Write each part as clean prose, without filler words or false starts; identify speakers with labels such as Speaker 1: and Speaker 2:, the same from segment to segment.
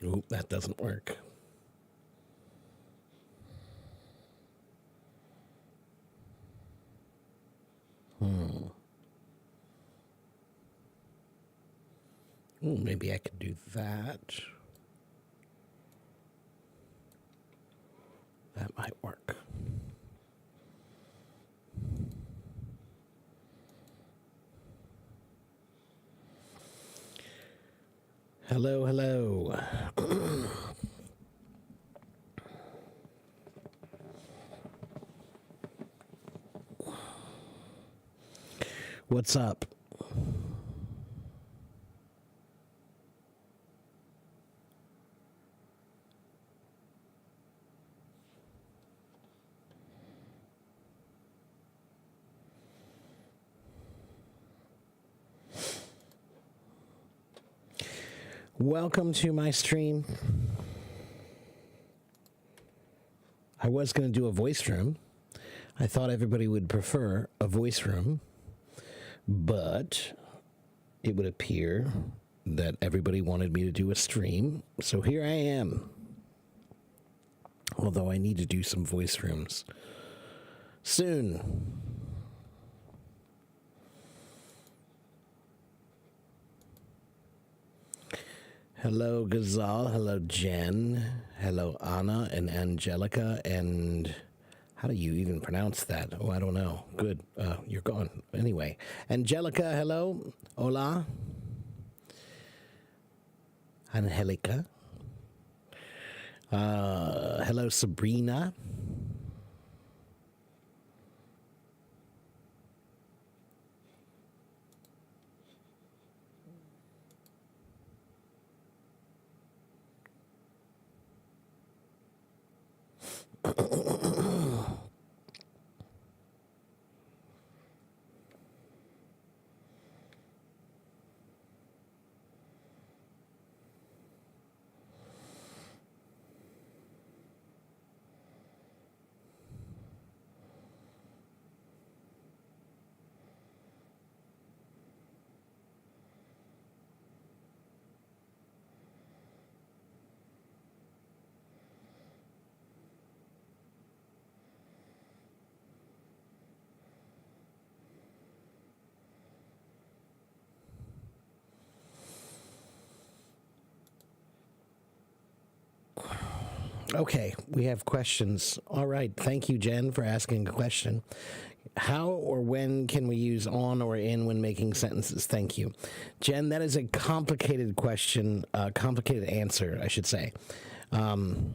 Speaker 1: Oop, that doesn't work. Ooh, maybe I could do that. That might work. Hello, hello. What's up? Welcome to my stream. I was going to do a voice room. I thought everybody would prefer a voice room, but it would appear that everybody wanted me to do a stream. So here I am. Although I need to do some voice rooms soon. Hello, Gazal. Hello, Jen. Hello, Anna and Angelica. And how do you even pronounce that? Oh, I don't know. Good. You're gone. Anyway, Angelica, hello. Hola. Angelica. Hello, Sabrina. Okay, we have questions. All right, thank you, Jen, for asking a question. How or when can we use on or in when making sentences? Thank you. Jen, that is a complicated question, complicated answer, I should say. On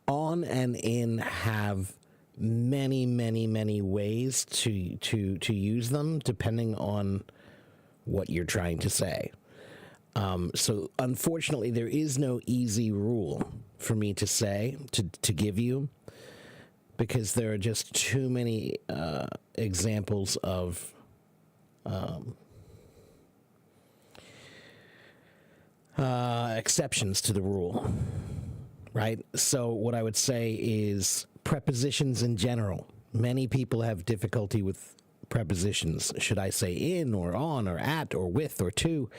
Speaker 1: and in have many ways to use them depending on what you're trying to say. So unfortunately, there is no easy rule for me to say, to give you, because there are just too many examples of exceptions to the rule, right? So what I would say is prepositions in general. Many people have difficulty with prepositions. Should I say in or on or at or with or to?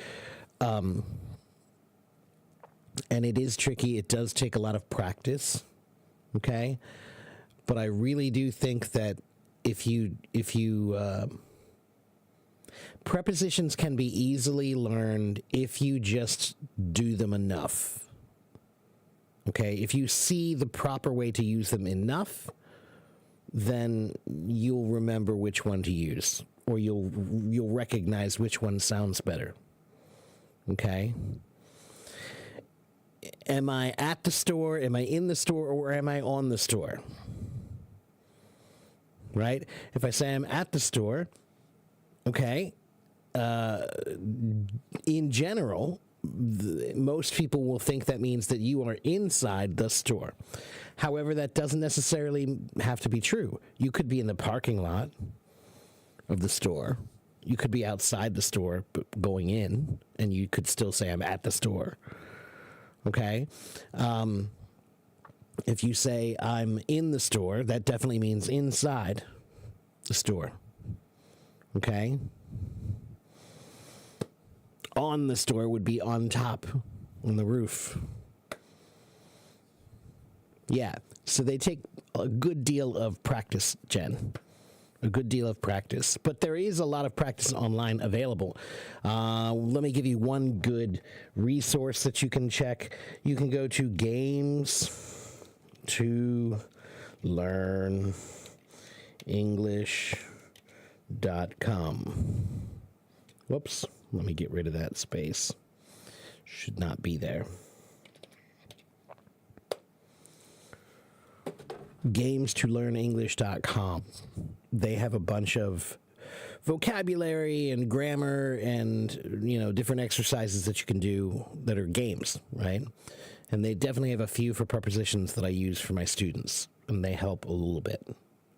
Speaker 1: And it is tricky. It does take a lot of practice. Okay. But I really do think that if you prepositions can be easily learned if you just do them enough. Okay. If you see the proper way to use them enough, then you'll remember which one to use, or you'll recognize which one sounds better. Okay. Am I at the store? Am I in the store? Or am I on the store? Right? If I say I'm at the store, okay, in general, most people will think that means that you are inside the store. However, that doesn't necessarily have to be true. You could be in the parking lot of the store. You could be outside the store but going in, and you could still say I'm at the store. Okay? If you say I'm in the store, that definitely means inside the store. Okay? On the store would be on top, on the roof. Yeah, so they take a good deal of practice, Jen. A good deal of practice. But there is a lot of practice online available. Let me give you one good resource that you can check. You can go to Games to Learn English.com. Whoops, let me get rid of that space. Should not be there. GamesToLearnEnglish.com. They have a bunch of vocabulary and grammar and, you know, different exercises that you can do that are games, right? And they definitely have a few for prepositions that I use for my students, and they help a little bit,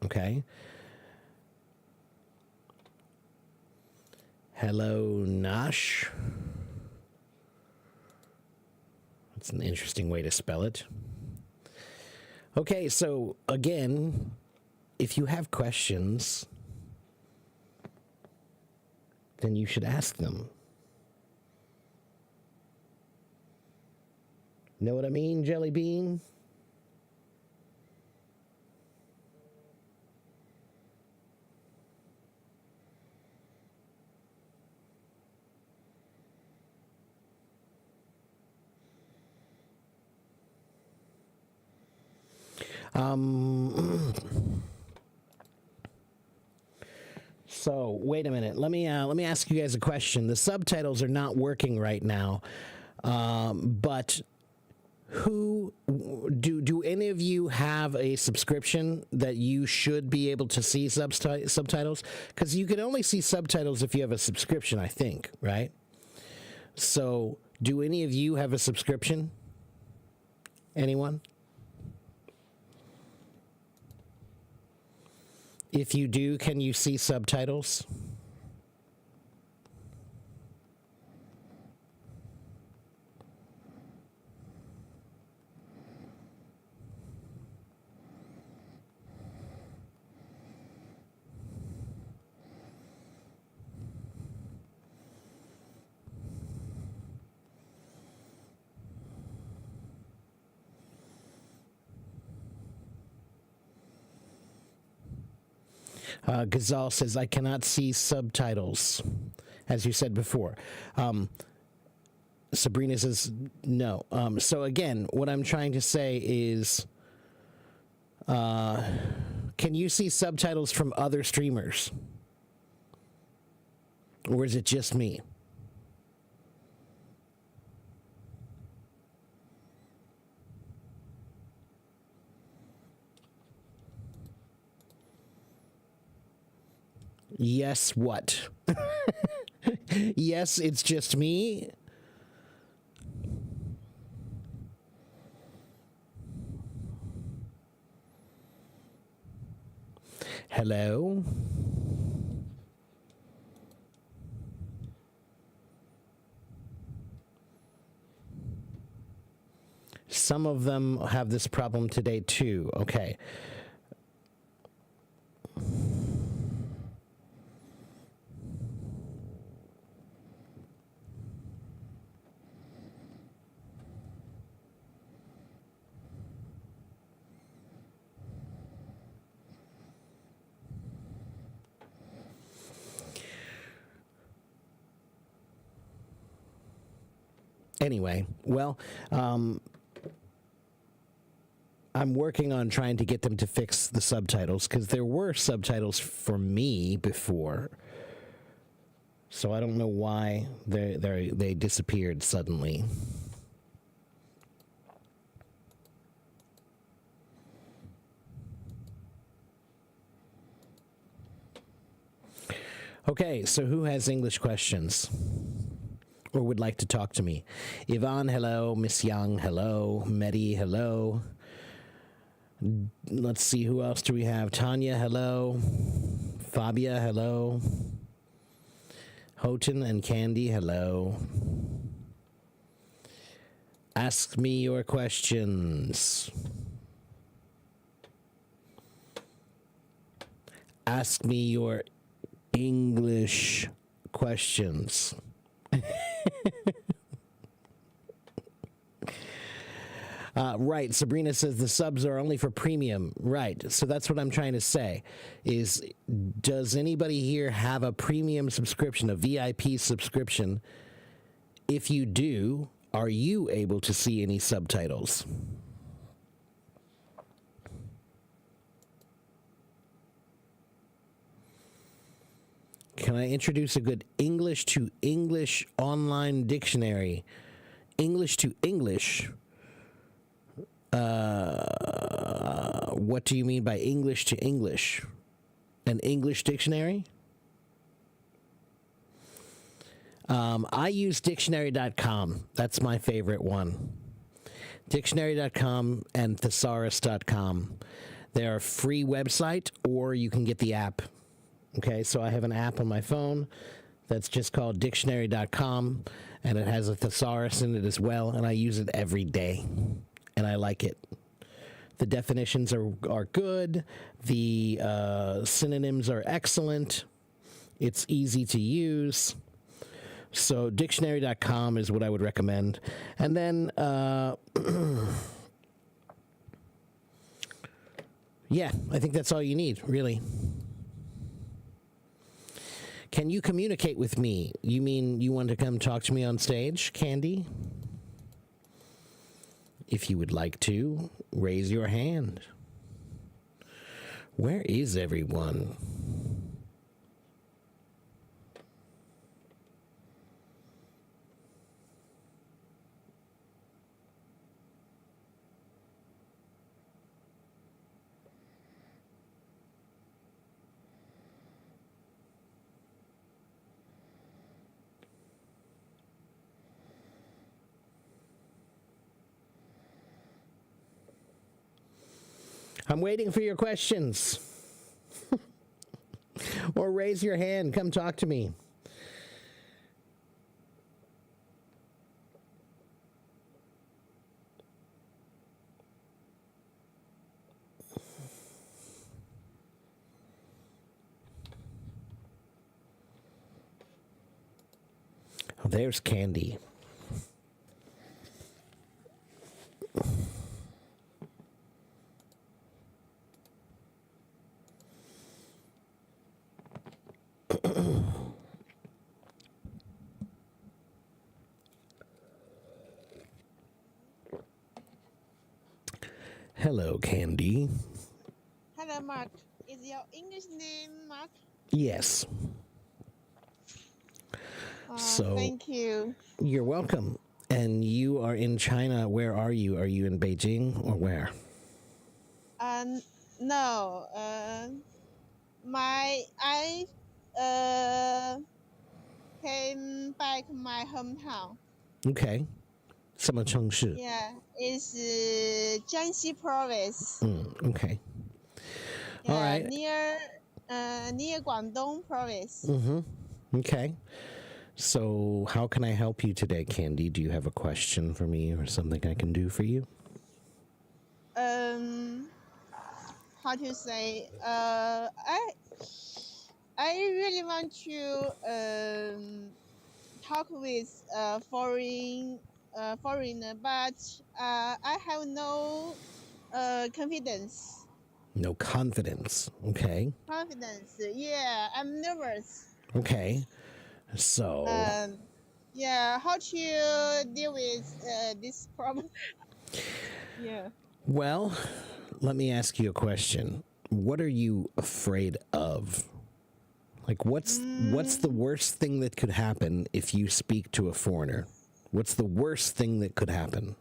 Speaker 1: okay? Hello, Nash. That's an interesting way to spell it. Okay, so again, if you have questions, then you should ask them. Know what I mean, Jelly Bean? So wait a minute. Let me ask you guys a question. The subtitles are not working right now, but who do any of you have a subscription that you should be able to see subtitles? Because you can only see subtitles if you have a subscription, I think, right? So do any of you have a subscription? Anyone? If you do, can you see subtitles? Ghazal says, I cannot see subtitles, as you said before. Sabrina says, no. So again, what I'm trying to say is, can you see subtitles from other streamers? Or is it just me? Yes, what? Yes, it's just me. Hello? Some of them have this problem today too. Okay. Anyway, well, I'm working on trying to get them to fix the subtitles because there were subtitles for me before. So I don't know why they disappeared suddenly. Okay, so who has English questions? Or would like to talk to me? Yvonne, hello. Miss Young, hello. Medi, hello. Let's see, who else do we have? Tanya, hello. Fabia, hello. Houghton and Candy, hello. Ask me your questions. Ask me your English questions. Right, Sabrina says the subs are only for premium. Right, so that's what I'm trying to say. Is does anybody here have a premium subscription, a VIP subscription? If you do, are you able to see any subtitles? Can I introduce a good English to English online dictionary? English to English. What do you mean by English to English? An English dictionary? I use dictionary.com. That's my favorite one. Dictionary.com and thesaurus.com. They're a free website, or you can get the app. Okay, so I have an app on my phone that's just called dictionary.com, and it has a thesaurus in it as well, and I use it every day, and I like it. The definitions are good. The synonyms are excellent. It's easy to use. So dictionary.com is what I would recommend. And then, yeah, I think that's all you need, really. Can you communicate with me? You mean you want to come talk to me on stage, Candy? If you would like to, raise your hand. Where is everyone? I'm waiting for your questions. Or raise your hand. Come talk to me. Oh, there's Candy. Hello, Candy.
Speaker 2: Hello, Mark. Is your English name Mark?
Speaker 1: Yes. So
Speaker 2: Thank you.
Speaker 1: You're welcome. And you are in China. Where are you? Are you in Beijing or where?
Speaker 2: No. I came back my hometown.
Speaker 1: Okay. 什么城市?
Speaker 2: Yeah, it's Jiangxi province.
Speaker 1: Okay.
Speaker 2: Yeah,
Speaker 1: All right.
Speaker 2: near Guangdong province.
Speaker 1: Okay. So how can I help you today, Candy? Do you have a question for me or something I can do for you?
Speaker 2: How to say? I really want to talk with foreigner, but I have no confidence.
Speaker 1: No confidence. Okay.
Speaker 2: Confidence. Yeah, I'm nervous.
Speaker 1: Okay. So
Speaker 2: yeah, how to deal with this problem? Yeah.
Speaker 1: Well, let me ask you a question. What are you afraid of? Like what's the worst thing that could happen if you speak to a foreigner? What's the worst thing that could happen?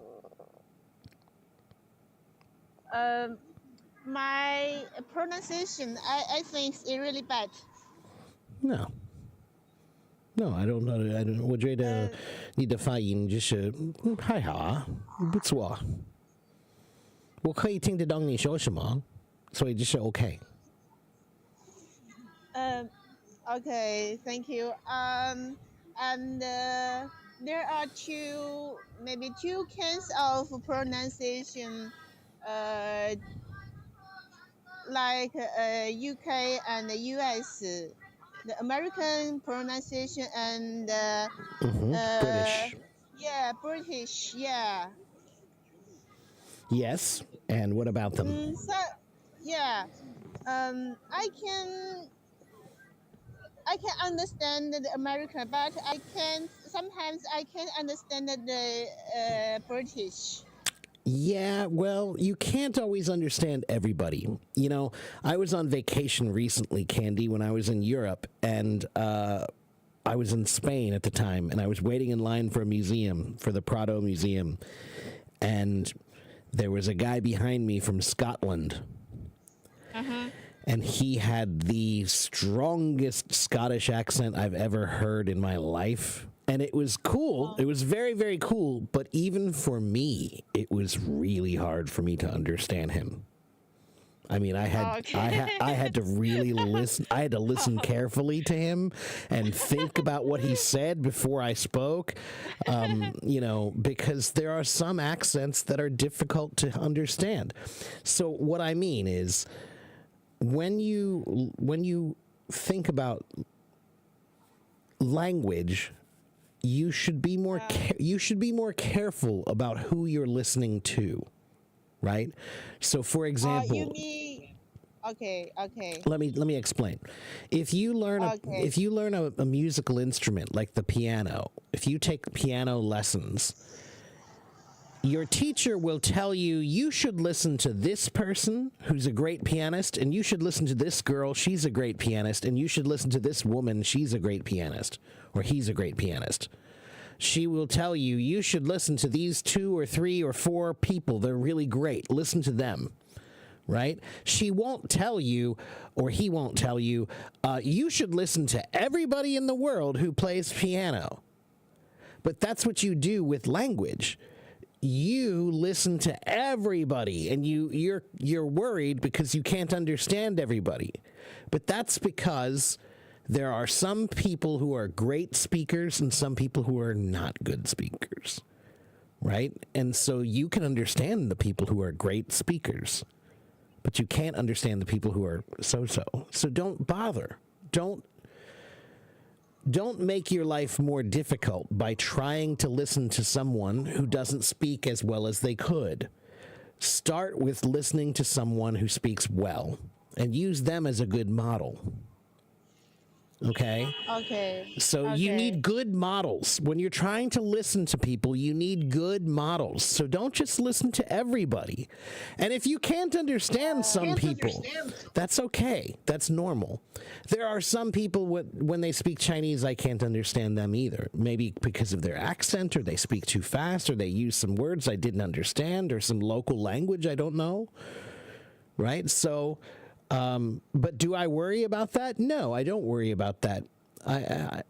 Speaker 2: My pronunciation, I think is really bad.
Speaker 1: No. No, I don't know. I don't. 我觉得你的发音就是还好啊，不错。我可以听得懂你说什么，所以就是 OK。Okay,
Speaker 2: thank you. And there are maybe two kinds of pronunciation. like UK and the US, the American pronunciation and
Speaker 1: British.
Speaker 2: yeah, British, yeah.
Speaker 1: Yes. And what about them?
Speaker 2: So yeah, I can understand the American, but I can sometimes I can understand the British.
Speaker 1: Yeah, well, you can't always understand everybody. You know, I was on vacation recently, Candy, when I was in Europe, and I was in Spain at the time, and I was waiting in line for a museum, for the Prado Museum, and there was a guy behind me from Scotland. And he had the strongest Scottish accent I've ever heard in my life. And it was cool. It was very, very cool. But even for me, it was really hard for me to understand him. I mean, I had to really listen. I had to listen carefully to him and think about what he said before I spoke. You know, because there are some accents that are difficult to understand. So what I mean is, when you think about language, you should be more careful about who you're listening to, right? So, for example,
Speaker 2: You mean okay?
Speaker 1: let me explain. If you learn a musical instrument like the piano, if you take piano lessons, your teacher will tell you, you should listen to this person who's a great pianist, and you should listen to this girl, she's a great pianist, and you should listen to this woman, she's a great pianist, or he's a great pianist. She will tell you, you should listen to these 2 or 3 or 4 people, they're really great, listen to them, right? She won't tell you, or he won't tell you, you should listen to everybody in the world who plays piano. But that's what you do with language. You listen to everybody, and you're worried because you can't understand everybody. But that's because there are some people who are great speakers and some people who are not good speakers, right? And so you can understand the people who are great speakers, but you can't understand the people who are so-so. So don't bother. Don't make your life more difficult by trying to listen to someone who doesn't speak as well as they could. Start with listening to someone who speaks well and use them as a good model. Okay? So you need good models. When you're trying to listen to people, you need good models. So don't just listen to everybody. And if you can't understand some people, that's okay. That's normal. There are some people, when they speak Chinese, I can't understand them either. Maybe because of their accent, or they speak too fast, or they use some words I didn't understand, or some local language I don't know. Right? So... but do I worry about that? No, I don't worry about that.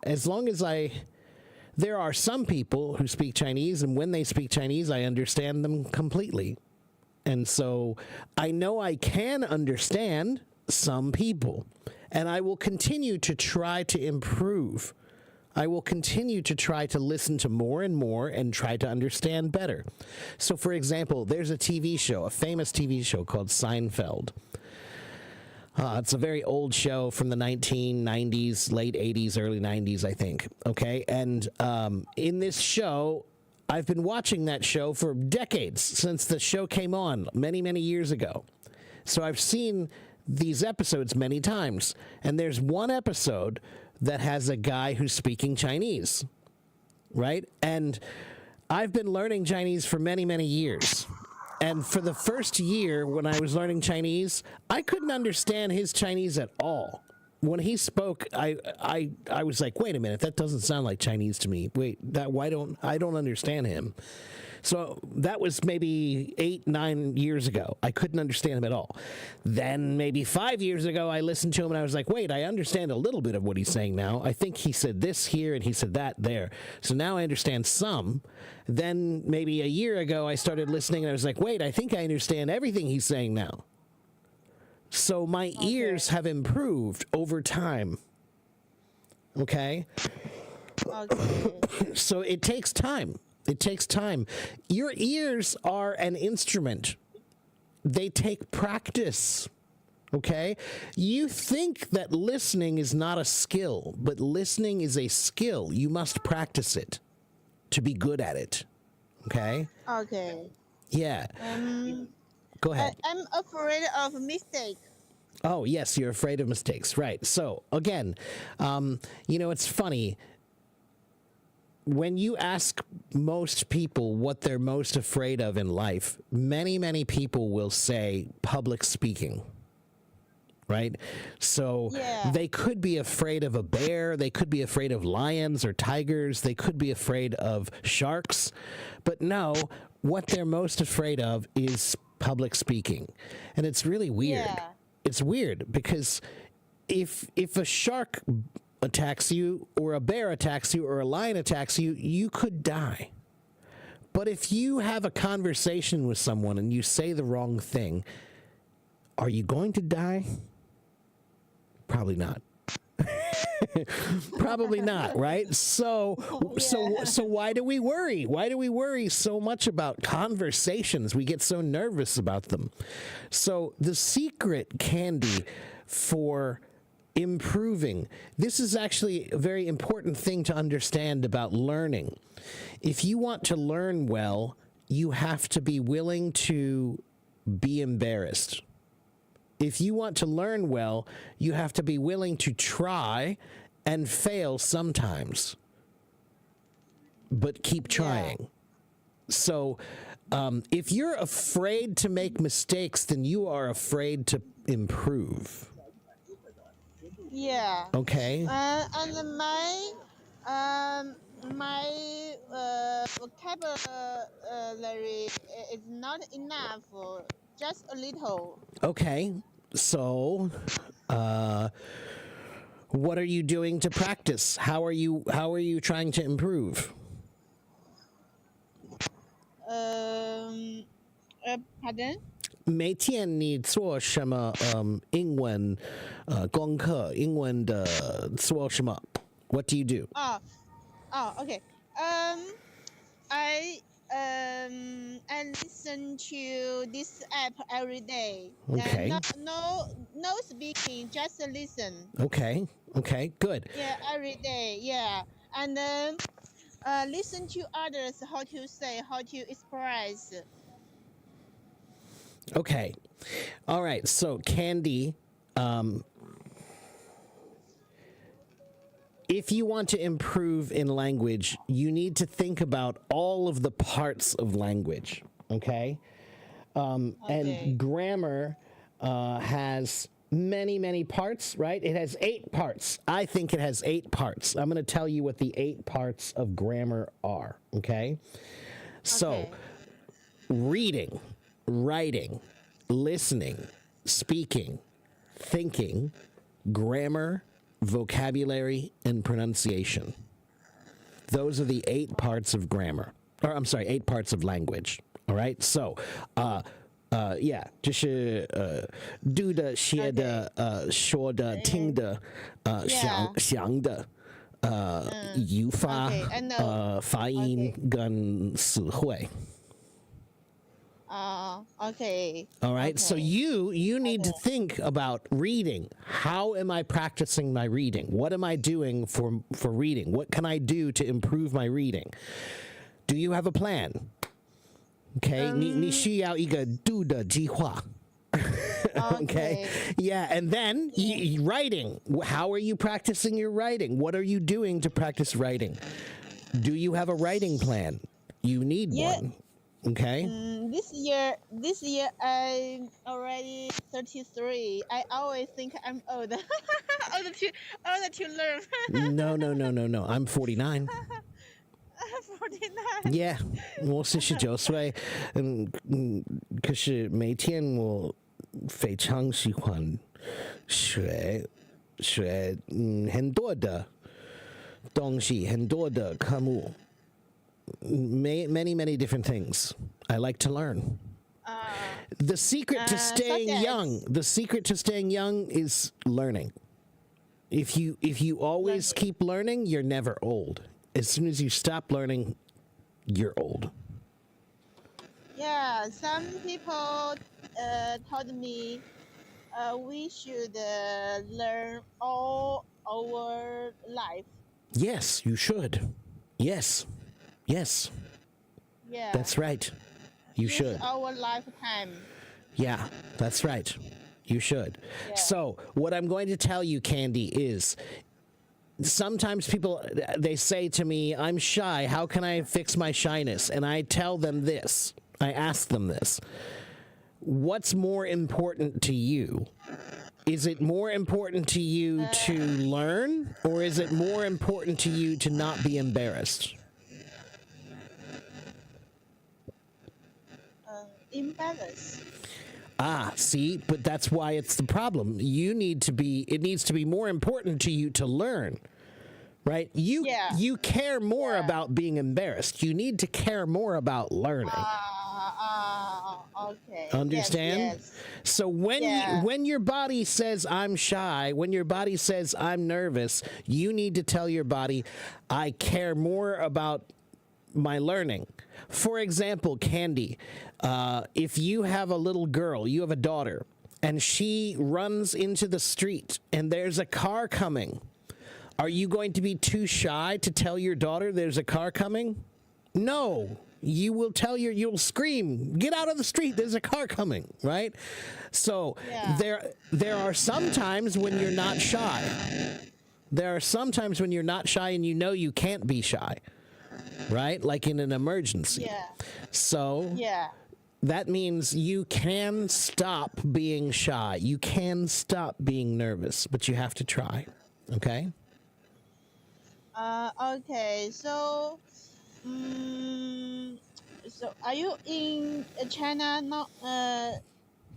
Speaker 1: As long as there are some people who speak Chinese, and when they speak Chinese, I understand them completely. And so I know I can understand some people, and I will continue to try to improve. I will continue to try to listen to more and more and try to understand better. So, for example, there's a TV show, a famous TV show called Seinfeld. It's a very old show from the 1990s, late 80s, early 90s, I think. Okay, and in this show, I've been watching that show for decades, since the show came on many, many years ago. So I've seen these episodes many times, and there's one episode that has a guy who's speaking Chinese, right? And I've been learning Chinese for many, many years. And for the first year when I was learning Chinese, I couldn't understand his Chinese at all. When he spoke, I was like, wait a minute, that doesn't sound like Chinese to me. Wait, I don't understand him. So that was maybe 8, 9 years ago. I couldn't understand him at all. Then maybe 5 years ago, I listened to him and I was like, wait, I understand a little bit of what he's saying now. I think he said this here and he said that there. So now I understand some. Then maybe a year ago, I started listening and I was like, wait, I think I understand everything he's saying now. So my ears have improved over time. Okay? So it takes time. It takes time. Your ears are an instrument. They take practice. Okay? You think that listening is not a skill, but listening is a skill. You must practice it to be good at it. Okay?
Speaker 2: Okay.
Speaker 1: Yeah. Go ahead.
Speaker 2: I'm afraid of mistake.
Speaker 1: Oh, yes, you're afraid of mistakes. Right. So, again, it's funny. When you ask most people what they're most afraid of in life, many, many people will say public speaking. Right? So
Speaker 2: Yeah.
Speaker 1: they could be afraid of a bear, they could be afraid of lions or tigers, they could be afraid of sharks. But no, what they're most afraid of is public speaking. And it's really weird.
Speaker 2: Yeah.
Speaker 1: It's weird because if a shark attacks you or a bear attacks you or a lion attacks you, you could die. But if you have a conversation with someone and you say the wrong thing, are you going to die? Probably not. Probably not, right? So why do we worry? Why do we worry so much about conversations? We get so nervous about them. So the secret, Candy, for improving, this is actually a very important thing to understand about learning. If you want to learn well, you have to be willing to be embarrassed. If you want to learn well, you have to be willing to try and fail sometimes, but keep trying. So if you're afraid to make mistakes, then you are afraid to improve.
Speaker 2: Yeah.
Speaker 1: Okay?
Speaker 2: And my vocabulary is not enough. Just a little.
Speaker 1: Okay. So what are you doing to practice? How are you trying to improve?
Speaker 2: Pardon?
Speaker 1: 每天你做什么英文功课英文的做什么 What do you do?
Speaker 2: Okay. I listen to this app every day.
Speaker 1: Okay.
Speaker 2: No speaking, just listen.
Speaker 1: Okay, good.
Speaker 2: Yeah, every day. Yeah, and then listen to others how to say, how to express.
Speaker 1: Okay. All right. So, Candy, if you want to improve in language, you need to think about all of the parts of language. Okay. And grammar has many, many parts, right? It has 8 parts. I think it has 8 parts. I'm going to tell you what the 8 parts of grammar are. Okay. So, reading, writing, listening, speaking, thinking, grammar, vocabulary, and pronunciation. Those are the 8 parts of grammar. Or, I'm sorry, 8 parts of language. All right? So, yeah, 就是读的、写的、说的、听的、想的、语法、发音跟词汇。
Speaker 2: Okay.
Speaker 1: All right. So you need to think about reading. How am I practicing my reading? What am I doing for reading? What can I do to improve my reading? Do you have a plan? Okay. 你需要一个读的计划。Okay. Yeah. And then writing. How are you practicing your writing? What are you doing to practice writing? Do you have a writing plan? You need one. Okay.
Speaker 2: This year I'm already 33. I always think I'm old. older to learn.
Speaker 1: No. I'm 49.
Speaker 2: 49.
Speaker 1: Yeah, 我是19岁，可是每天我非常喜欢学很多的东西，很多的科目。Many different things I like to learn. The secret to staying young is learning. If you always keep learning, you're never old. As soon as you stop learning, you're old.
Speaker 2: Yeah, some people told me we should learn all our life.
Speaker 1: Yes, you should. Yes. Yes.
Speaker 2: Yeah.
Speaker 1: That's right. You
Speaker 2: Use
Speaker 1: should.
Speaker 2: our lifetime.
Speaker 1: Yeah, that's right. You should.
Speaker 2: Yeah.
Speaker 1: So, what I'm going to tell you, Candy, is sometimes people they say to me, "I'm shy. How can I fix my shyness?" And I tell them this. I ask them this. What's more important to you? Is it more important to you to learn, or is it more important to you to not be embarrassed?
Speaker 2: Imbalance.
Speaker 1: Ah, see, but that's why it's the problem. It needs to be more important to you to learn. Right?
Speaker 2: Yeah.
Speaker 1: You care more about being embarrassed. You need to care more about learning.
Speaker 2: Okay.
Speaker 1: Understand?
Speaker 2: Yes.
Speaker 1: So when your body says I'm shy, when your body says I'm nervous, you need to tell your body I care more about my learning. For example, Candy, if you have a little girl, you have a daughter, and she runs into the street and there's a car coming, are you going to be too shy to tell your daughter there's a car coming? No. You'll scream, get out of the street, there's a car coming, right? So there are some times when you're not shy. There are some times when you're not shy and you know you can't be shy, right? Like in an emergency.
Speaker 2: Yeah.
Speaker 1: So
Speaker 2: Yeah.
Speaker 1: that means you can stop being shy. You can stop being nervous, but you have to try, okay?
Speaker 2: Okay. So, so are you in China? No.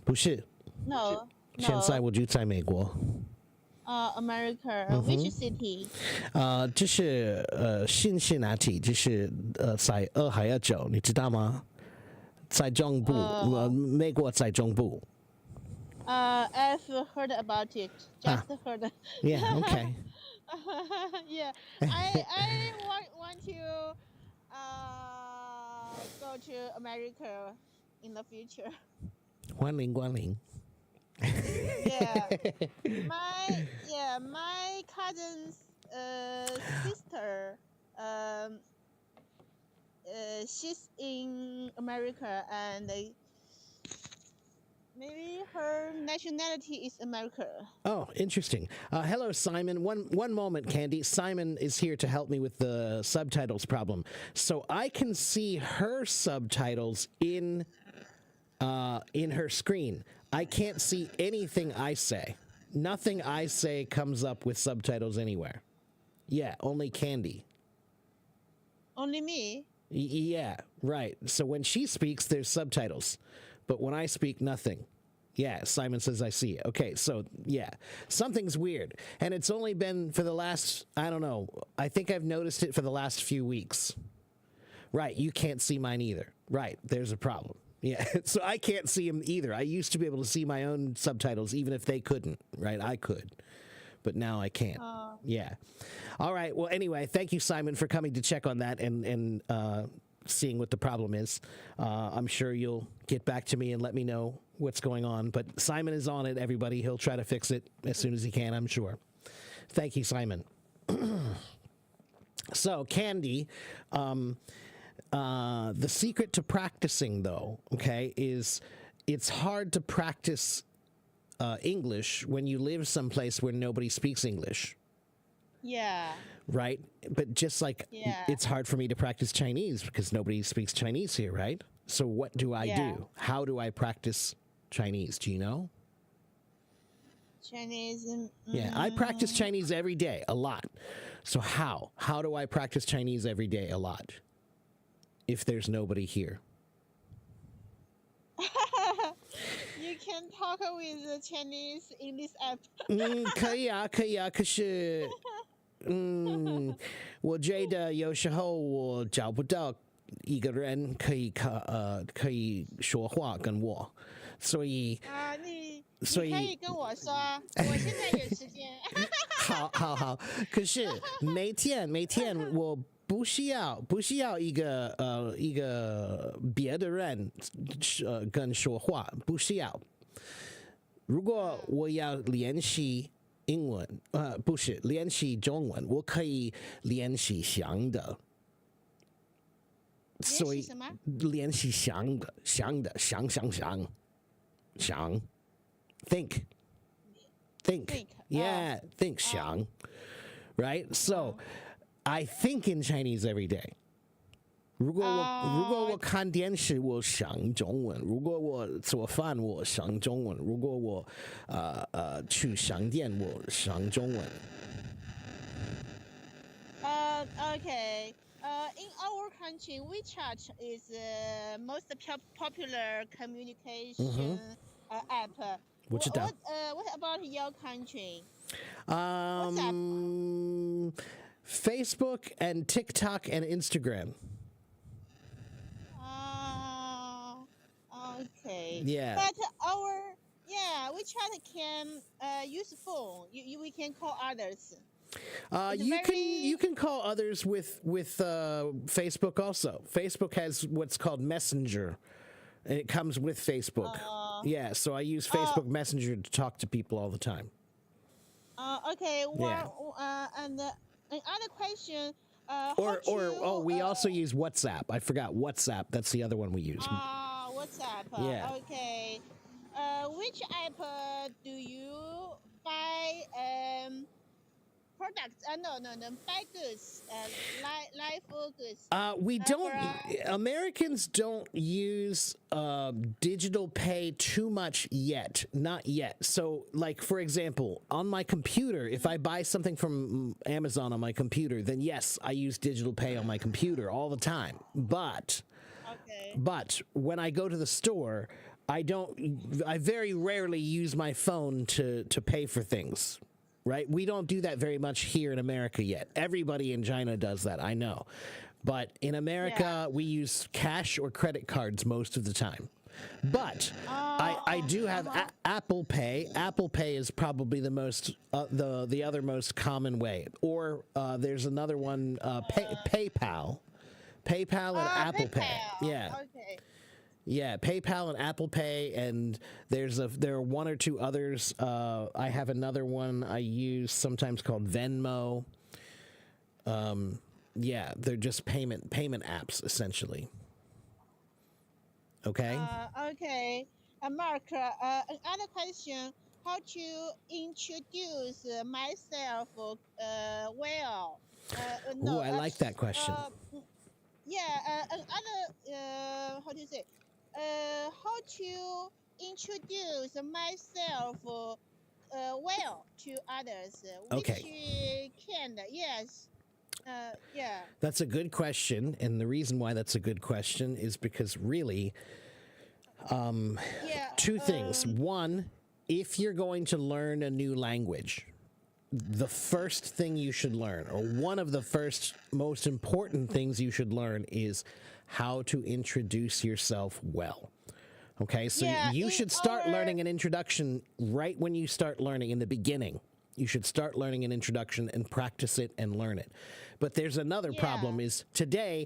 Speaker 1: 不是，
Speaker 2: No.
Speaker 1: 现在
Speaker 2: No.
Speaker 1: 我就在美国。
Speaker 2: America. Which city?
Speaker 1: 这是新西兰体，就是在俄亥俄州，你知道吗？在中部，美国在中部。
Speaker 2: I've heard about it. Just heard.
Speaker 1: Yeah, okay.
Speaker 2: Yeah. I want to go to America in the future.
Speaker 1: 欢迎光临。
Speaker 2: Yeah. My cousin's sister she's in America and maybe her nationality is America.
Speaker 1: Oh, interesting. Hello, Simon. One moment, Candy. Simon is here to help me with the subtitles problem. So I can see her subtitles in her screen. I can't see anything I say. Nothing I say comes up with subtitles anywhere. Yeah, only Candy.
Speaker 2: Only me?
Speaker 1: Yeah, right. So when she speaks, there's subtitles. But when I speak, nothing. Yeah, Simon says I see it. Okay, so yeah, something's weird. And it's only been for the last, I don't know, I think I've noticed it for the last few weeks. Right, you can't see mine either. Right, there's a problem. Yeah, so I can't see them either. I used to be able to see my own subtitles even if they couldn't, right? I could, but now I can't. Yeah. All right, well, anyway, thank you, Simon, for coming to check on that and seeing what the problem is. I'm sure you'll get back to me and let me know what's going on. But Simon is on it, everybody. He'll try to fix it as soon as he can, I'm sure. Thank you, Simon. So, Candy, the secret to practicing, though, okay, is it's hard to practice English when you live someplace where nobody speaks English.
Speaker 2: Yeah.
Speaker 1: Right? But just like it's hard for me to practice Chinese because nobody speaks Chinese here, right? So what do I do? How do I practice Chinese? Do you know?
Speaker 2: Chinese.
Speaker 1: Yeah, I practice Chinese every day, a lot. So how? How do I practice Chinese every day, a lot? If there's nobody here.
Speaker 2: You can talk with the Chinese in this app.
Speaker 1: 可以啊，可以啊，可是我觉得有时候我找不到一个人可以说话跟我，所以
Speaker 2: 你
Speaker 1: 所以
Speaker 2: 可以跟我说，我现在有时间。
Speaker 1: 好，可是每天我不需要一个别的人跟说话，不需要。如果我要联系英文，不是联系中文，我可以联系想的。所以
Speaker 2: 什么？
Speaker 1: 联系想的，想，think,
Speaker 2: Think.
Speaker 1: yeah, think 想 right? So I think in Chinese every day. 如果我看电视，我想中文；如果我做饭，我想中文；如果我去商店，我想中文。
Speaker 2: Okay. In our country, WeChat is the most popular communication app.
Speaker 1: 我知道。
Speaker 2: What about your country?
Speaker 1: Facebook and TikTok and Instagram.
Speaker 2: Okay.
Speaker 1: Yeah.
Speaker 2: But WeChat can use phone. We can call others.
Speaker 1: You can call others with Facebook also. Facebook has what's called Messenger, and it comes with Facebook. Yeah, so I use Facebook Messenger to talk to people all the time.
Speaker 2: Okay. Well, and another question.
Speaker 1: We also use WhatsApp. I forgot WhatsApp. That's the other one we use.
Speaker 2: WhatsApp.
Speaker 1: Yeah.
Speaker 2: Okay. Which app do you buy products? No. Buy goods. Life goods.
Speaker 1: We don't. Americans don't use digital pay too much yet. Not yet. So, like for example, on my computer, if I buy something from Amazon on my computer, then yes, I use digital pay on my computer all the time. But when I go to the store, I very rarely use my phone to pay for things. Right? We don't do that very much here in America yet. Everybody in China does that, I know. But in America, we use cash or credit cards most of the time. But I do have Apple Pay. Apple Pay is probably the most the other most common way. Or there's another one, PayPal. PayPal and Apple Pay. Yeah.
Speaker 2: Okay.
Speaker 1: Yeah, PayPal and Apple Pay, and there are one or two others. I have another one I use sometimes called Venmo. Yeah, they're just payment apps essentially. Okay.
Speaker 2: Okay. Mark, another question: how to introduce myself well?
Speaker 1: No, I like that question.
Speaker 2: How do you say? How to introduce myself well to others?
Speaker 1: Okay.
Speaker 2: Yes. Yeah.
Speaker 1: That's a good question, and the reason why that's a good question is because really, two things. One, if you're going to learn a new language, the first thing you should learn, or one of the first most important things you should learn, is how to introduce yourself well. Okay, so you should start learning an introduction right when you start learning in the beginning. You should start learning an introduction and practice it and learn it. But there's another problem is today,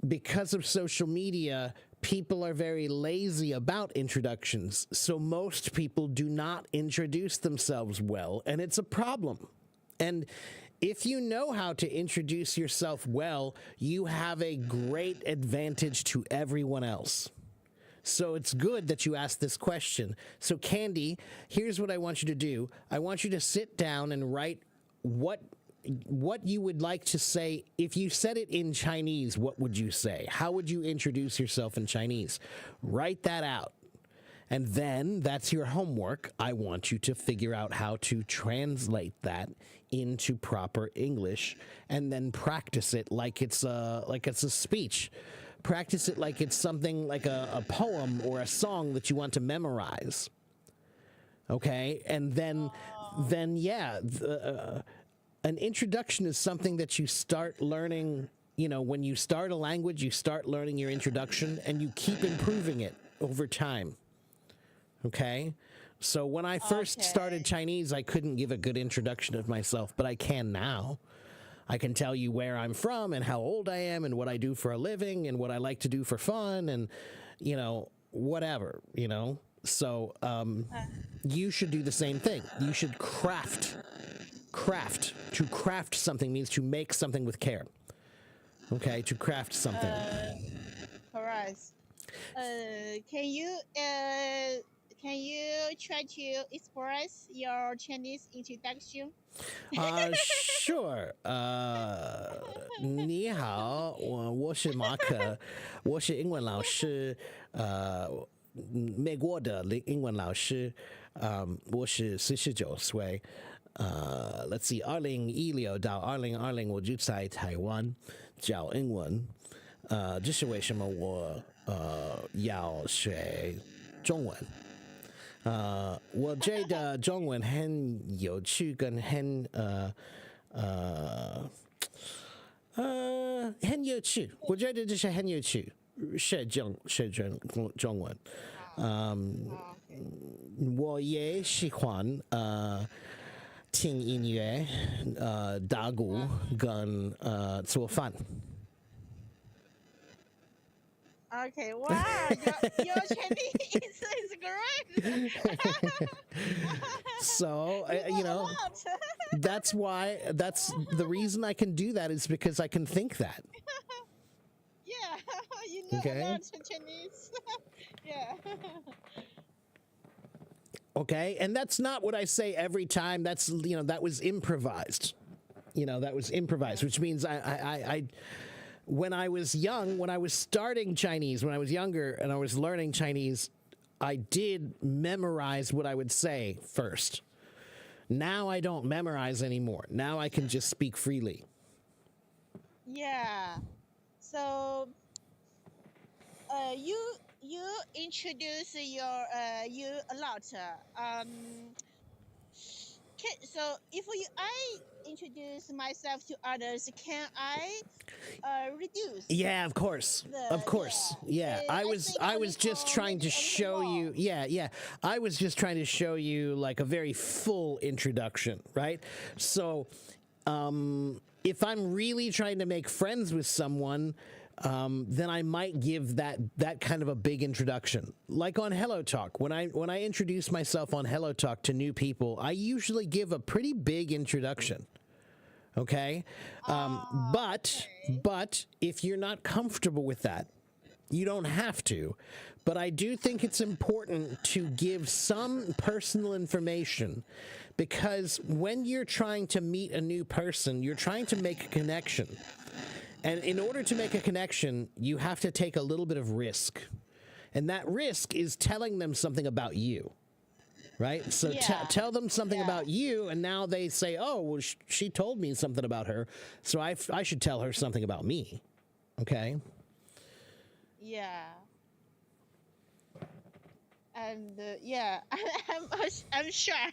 Speaker 1: because of social media, people are very lazy about introductions. So most people do not introduce themselves well, and it's a problem. And if you know how to introduce yourself well, you have a great advantage to everyone else. So it's good that you asked this question. So Candy, here's what I want you to do. I want you to sit down and write what you would like to say. If you said it in Chinese, what would you say? How would you introduce yourself in Chinese? Write that out. And then that's your homework. I want you to figure out how to translate that into proper English and then practice it like it's a speech. Practice it like it's something like a poem or a song that you want to memorize. Okay? And then an introduction is something that you start learning. You know, when you start a language, you start learning your introduction and you keep improving it over time. Okay? So when I first started Chinese, I couldn't give a good introduction of myself, but I can now. I can tell you where I'm from and how old I am and what I do for a living and what I like to do for fun and, you know, whatever, you know. So you should do the same thing. You should craft. Craft. To craft something means to make something with care. Okay, to craft something.
Speaker 2: Correct. Can you try to express your Chinese introduction?
Speaker 1: Sure. 你好，我是马可，我是英文老师，美国的英文老师，我是49岁。let's see，2016到2020我就在台湾教英文。这是为什么我要学中文。我觉得中文很有趣，跟很有趣。我觉得这是很有趣，学中文。我也喜欢听音乐，打鼓跟做饭。
Speaker 2: Okay, wow, your Chinese is great.
Speaker 1: So, that's the reason I can do that is because I can think that.
Speaker 2: Yeah, you know
Speaker 1: Okay.
Speaker 2: a lot of Chinese. Yeah.
Speaker 1: Okay, and that's not what I say every time. That's that was improvised. That was improvised, which means I when I was young, when I was starting Chinese, when I was younger and I was learning Chinese, I did memorize what I would say first. Now I don't memorize anymore. Now I can just speak freely.
Speaker 2: Yeah. So, you introduce you a lot. So if I introduce myself to others, can I reduce?
Speaker 1: Yeah, of course. Of course. Yeah. I was just trying to show you. Yeah. I was just trying to show you like a very full introduction, right? So, if I'm really trying to make friends with someone, then I might give that kind of a big introduction. Like on Hello Talk, when I introduce myself on Hello Talk to new people, I usually give a pretty big introduction. Okay, but if you're not comfortable with that, you don't have to. But I do think it's important to give some personal information, because when you're trying to meet a new person, you're trying to make a connection. And in order to make a connection, you have to take a little bit of risk. And that risk is telling them something about you, right? So tell them something about you, and now they say, oh, well, she told me something about her, so I should tell her something about me, okay?
Speaker 2: Yeah. And I'm shy.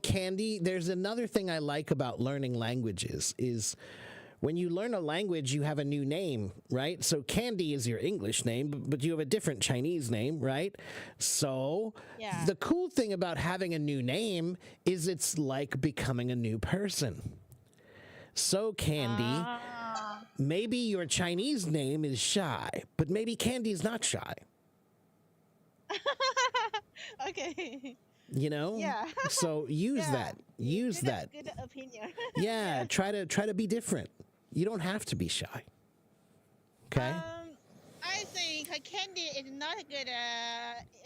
Speaker 1: Candy, there's another thing I like about learning languages is when you learn a language, you have a new name, right? So Candy is your English name, but you have a different Chinese name, right? So the cool thing about having a new name is it's like becoming a new person. So Candy, maybe your Chinese name is Shy, but maybe Candy's not shy.
Speaker 2: Okay.
Speaker 1: Yeah. So use that. Use that.
Speaker 2: Good opinion.
Speaker 1: Yeah. Try to be different. You don't have to be shy. Okay.
Speaker 2: I think Candy is not a good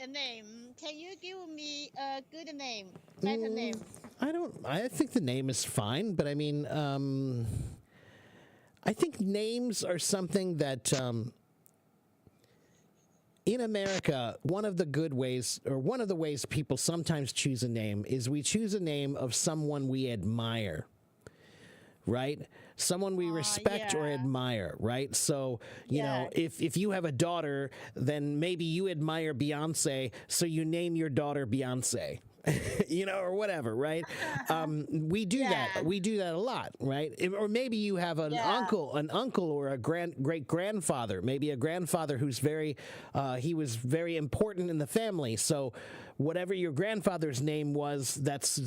Speaker 2: name. Can you give me a good name, better name?
Speaker 1: I think the name is fine, but I mean, I think names are something that. In America, one of the ways people sometimes choose a name is we choose a name of someone we admire, right? Someone we respect or admire, right? So, if you have a daughter, then maybe you admire Beyonce, so you name your daughter Beyonce. Or whatever, right? We do that. We do that a lot, right? Or maybe you have an uncle or a great grandfather, maybe a grandfather who's he was very important in the family. So whatever your grandfather's name was, that's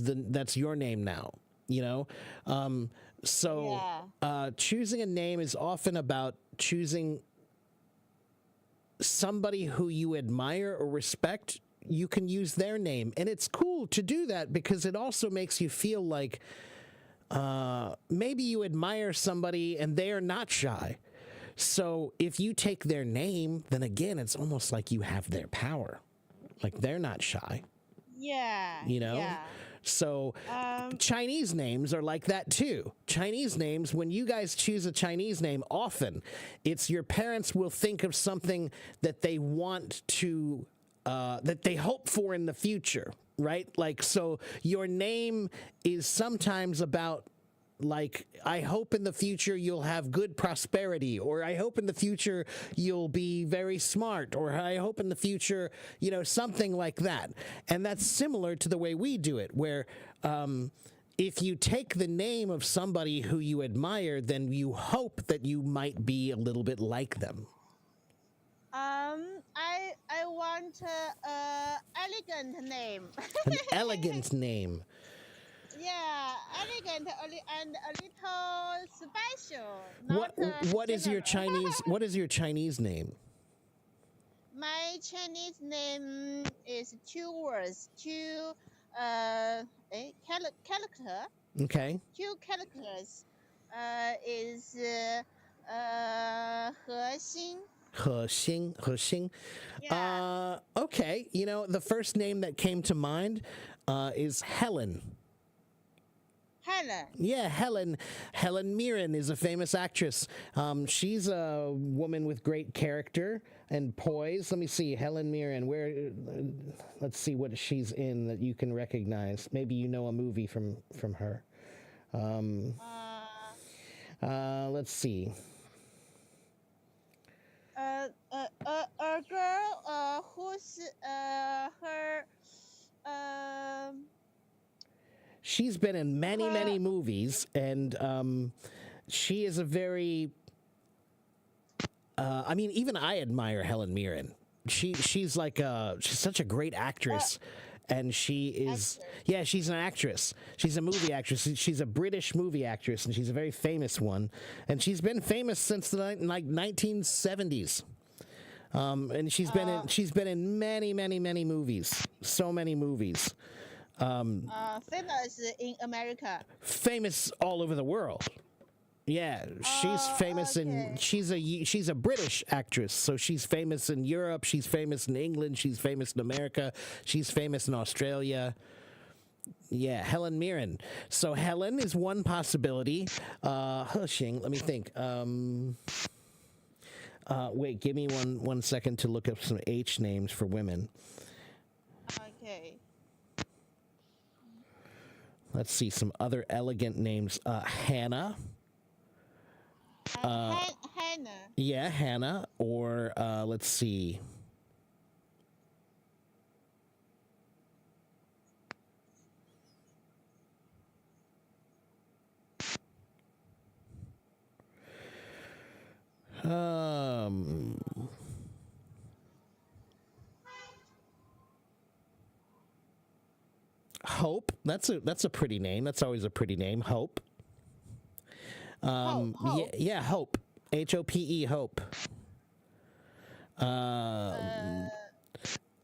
Speaker 1: your name now. So,
Speaker 2: Yeah.
Speaker 1: choosing a name is often about choosing somebody who you admire or respect. You can use their name, and it's cool to do that because it also makes you feel like maybe you admire somebody and they are not shy. So if you take their name, then again, it's almost like you have their power. Like they're not shy,
Speaker 2: Yeah.
Speaker 1: you know?
Speaker 2: Yeah.
Speaker 1: So Chinese names are like that too. Chinese names, when you guys choose a Chinese name, often it's your parents will think of something that they want to, that they hope for in the future, right? Like, so your name is sometimes about, like, I hope in the future you'll have good prosperity, or I hope in the future you'll be very smart, or I hope in the future, you know, something like that. And that's similar to the way we do it, where if you take the name of somebody who you admire, then you hope that you might be a little bit like them.
Speaker 2: I want elegant name.
Speaker 1: An elegant name.
Speaker 2: Yeah, elegant and a little special, not
Speaker 1: What is your
Speaker 2: general.
Speaker 1: Chinese name?
Speaker 2: My Chinese name is two words, character,
Speaker 1: Okay.
Speaker 2: two characters. Is 核心.
Speaker 1: He Xing.
Speaker 2: Yeah,
Speaker 1: Okay. You know, the first name that came to mind is Helen.
Speaker 2: Helen.
Speaker 1: Yeah, Helen. Helen Mirren is a famous actress. She's a woman with great character and poise. Let me see, Helen Mirren. Where? Let's see what she's in that you can recognize. Maybe you know a movie from her. Let's see.
Speaker 2: A girl who's her
Speaker 1: She's been in many movies, and she is a very. I mean, even I admire Helen Mirren. She's such a great actress, and she is
Speaker 2: actress.
Speaker 1: she's an actress. She's a movie actress. She's a British movie actress, and she's a very famous one. And she's been famous since the 1970s. And she's been in many movies, so many movies.
Speaker 2: Famous in America.
Speaker 1: Famous all over the world. Yeah, she's famous in
Speaker 2: Okay.
Speaker 1: she's a British actress, so she's famous in Europe, she's famous in England, she's famous in America, she's famous in Australia. Yeah, Helen Mirren. So Helen is one possibility. Hushing, let me think. Wait, give me one second to look up some H names for women.
Speaker 2: Okay.
Speaker 1: Let's see some other elegant names. Hannah.
Speaker 2: Hannah.
Speaker 1: Yeah, Hannah. Or let's see. Hope. That's a pretty name. That's always a pretty name. Hope.
Speaker 2: Hope.
Speaker 1: Yeah, Hope. HOPE. Hope.